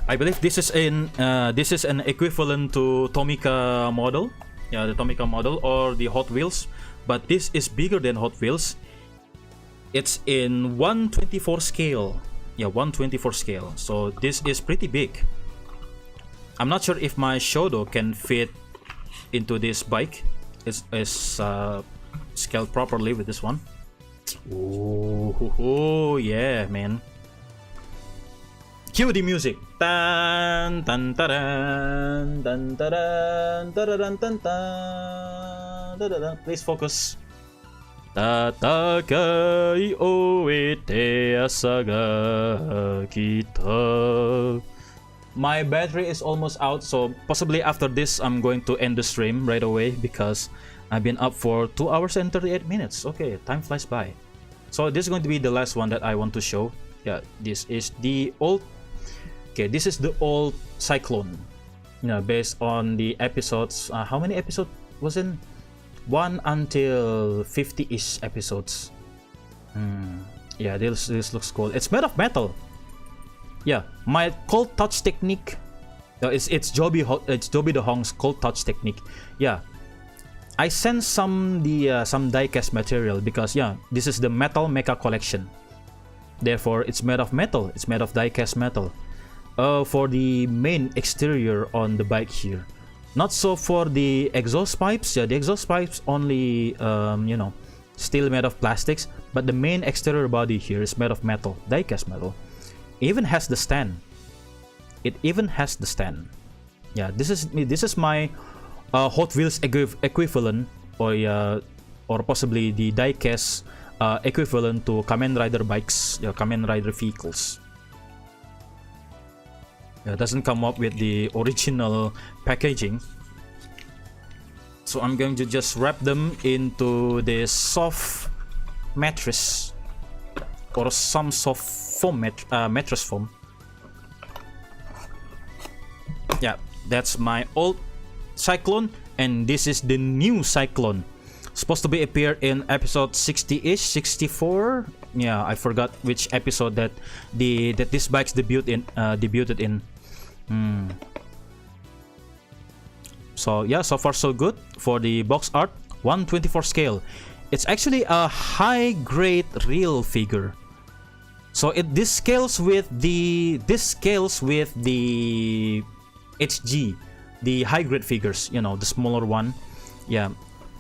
I believe this is an equivalent to Tomica model. Yeah, the Tomica model or the Hot Wheels, but this is bigger than Hot Wheels. It's in 1/24 scale. Yeah, 1/24 scale. So this is pretty big. I'm not sure if my Shodo can fit into this bike. It's scaled properly with this one. Oh yeah, man. Cue the music. Tan tan taran tan taran taran tan tan. Please focus. Tatakai oete asaga kita. My battery is almost out, so possibly after this I'm going to end the stream right away because I've been up for 2 hours and 38 minutes. Okay, time flies by. So this is going to be the last one that I want to show. Yeah, this is the old. Okay, this is the old Cyclone. You know, based on the episodes. How many episodes was in? 1 until 50-ish episodes. Yeah, this looks cool. It's made of metal. Yeah, my cold touch technique. It's Joby the Hong's cold touch technique. Yeah, I sent some diecast material because yeah, this is the metal mecha collection. Therefore, it's made of metal. It's made of diecast metal. For the main exterior on the bike here. Not so for the exhaust pipes. Yeah, the exhaust pipes only, you know, still made of plastics. But the main exterior body here is made of metal, diecast metal. It even has the stand. It even has the stand. Yeah, this is my Hot Wheels equivalent, or possibly the diecast equivalent to Kamen Rider bikes, Kamen Rider vehicles. It doesn't come up with the original packaging, so I'm going to just wrap them into this soft mattress or some soft foam mattress foam. Yeah, that's my old Cyclone, and this is the new Cyclone. Supposed to be appear in episode 60-ish, 64. Yeah, I forgot which episode that this bike's debuted in. So yeah, so far so good for the box art. 1/24 scale. It's actually a high grade real figure. So this scales with the HG, the high grade figures. You know, the smaller one. Yeah,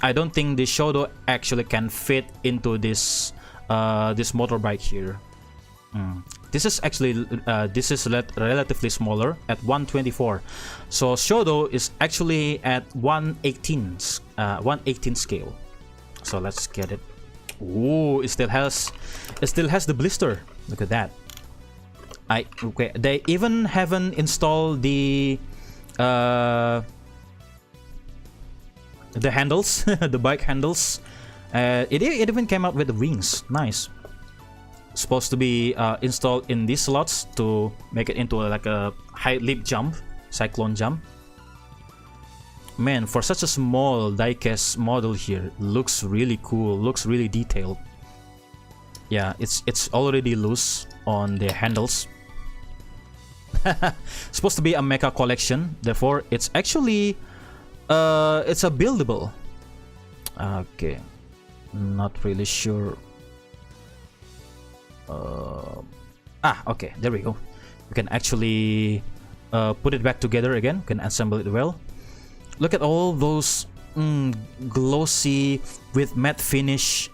I don't think the Shodo actually can fit into this motorbike here. This is actually relatively smaller at 1/24. So Shodo is actually at 1/18 scale. So let's get it. Ooh, it still has the blister. Look at that. Okay, they even haven't installed the handles, the bike handles. It even came out with the wings. Nice. Supposed to be installed in these slots to make it into like a high leap jump, Cyclone jump. Man, for such a small diecast model here, looks really cool, looks really detailed. Yeah, it's already loose on the handles. Supposed to be a mecha collection, therefore it's actually it's a buildable. Okay, not really sure. Okay, there we go. We can actually put it back together again. We can assemble it well. Look at all those glossy with matte finish.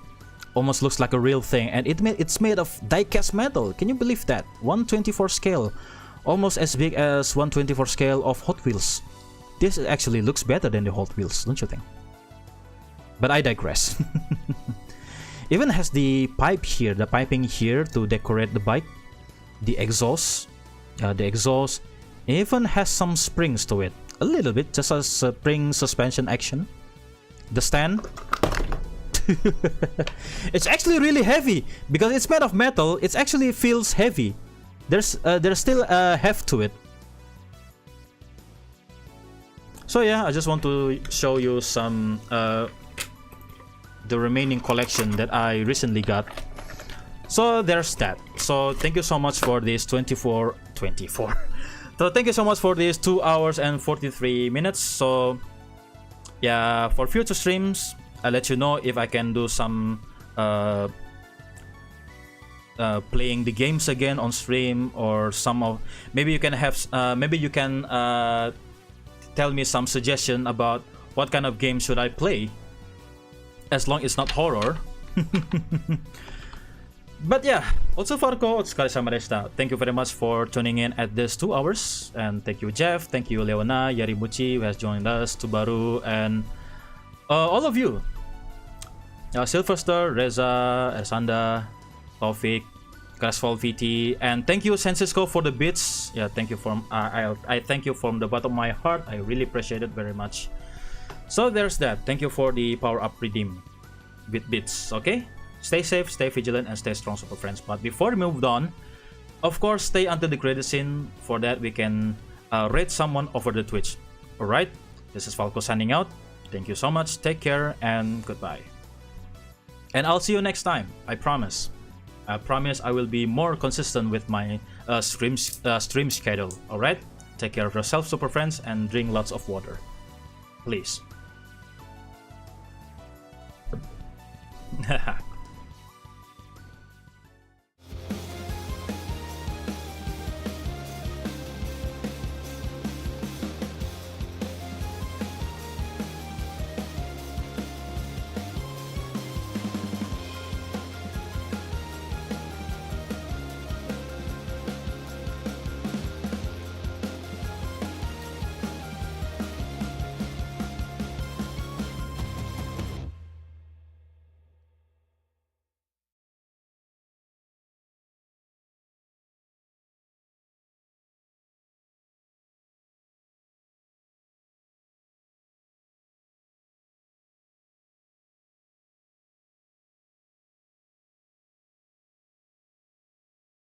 Almost looks like a real thing, and it's made of diecast metal. Can you believe that? 1/24 scale, almost as big as 1/24 scale of Hot Wheels. This actually looks better than the Hot Wheels, don't you think? But I digress. Even has the piping here to decorate the bike. The exhaust even has some springs to it, a little bit, just a spring suspension action. The stand, it's actually really heavy because it's made of metal. It actually feels heavy. There's still a heft to it. So yeah, I just want to show you some the remaining collection that I recently got. So there's that. So thank you so much for this 24. So thank you so much for these 2 hours and 43 minutes. So yeah, for future streams, I'll let you know if I can do some playing the games again on stream, or some of, maybe you can have tell me some suggestion about what kind of game should I play, as long it's not horror. But yeah, also Falco, thank you very much for tuning in at this 2 hours, and thank you Jeff, thank you Leona, Yarimuchi who has joined us, Tubaru, and all of you, Silverstar, Reza, Ersanda, Taufik, Grasfall VT, and thank you Sensisco for the bits. Yeah, thank you from I thank you from the bottom of my heart. I really appreciate it very much. So there's that. Thank you for the power up redeem with bits. Okay, stay safe, stay vigilant, and stay strong, super friends. But before we move on, of course, stay until the credit scene. For that, we can rate someone over the Twitch. All right, this is Falco signing out. Thank you so much. Take care and goodbye. And I'll see you next time. I promise. I promise I will be more consistent with my stream schedule. Alright? Take care of yourself, super friends, and drink lots of water. Please.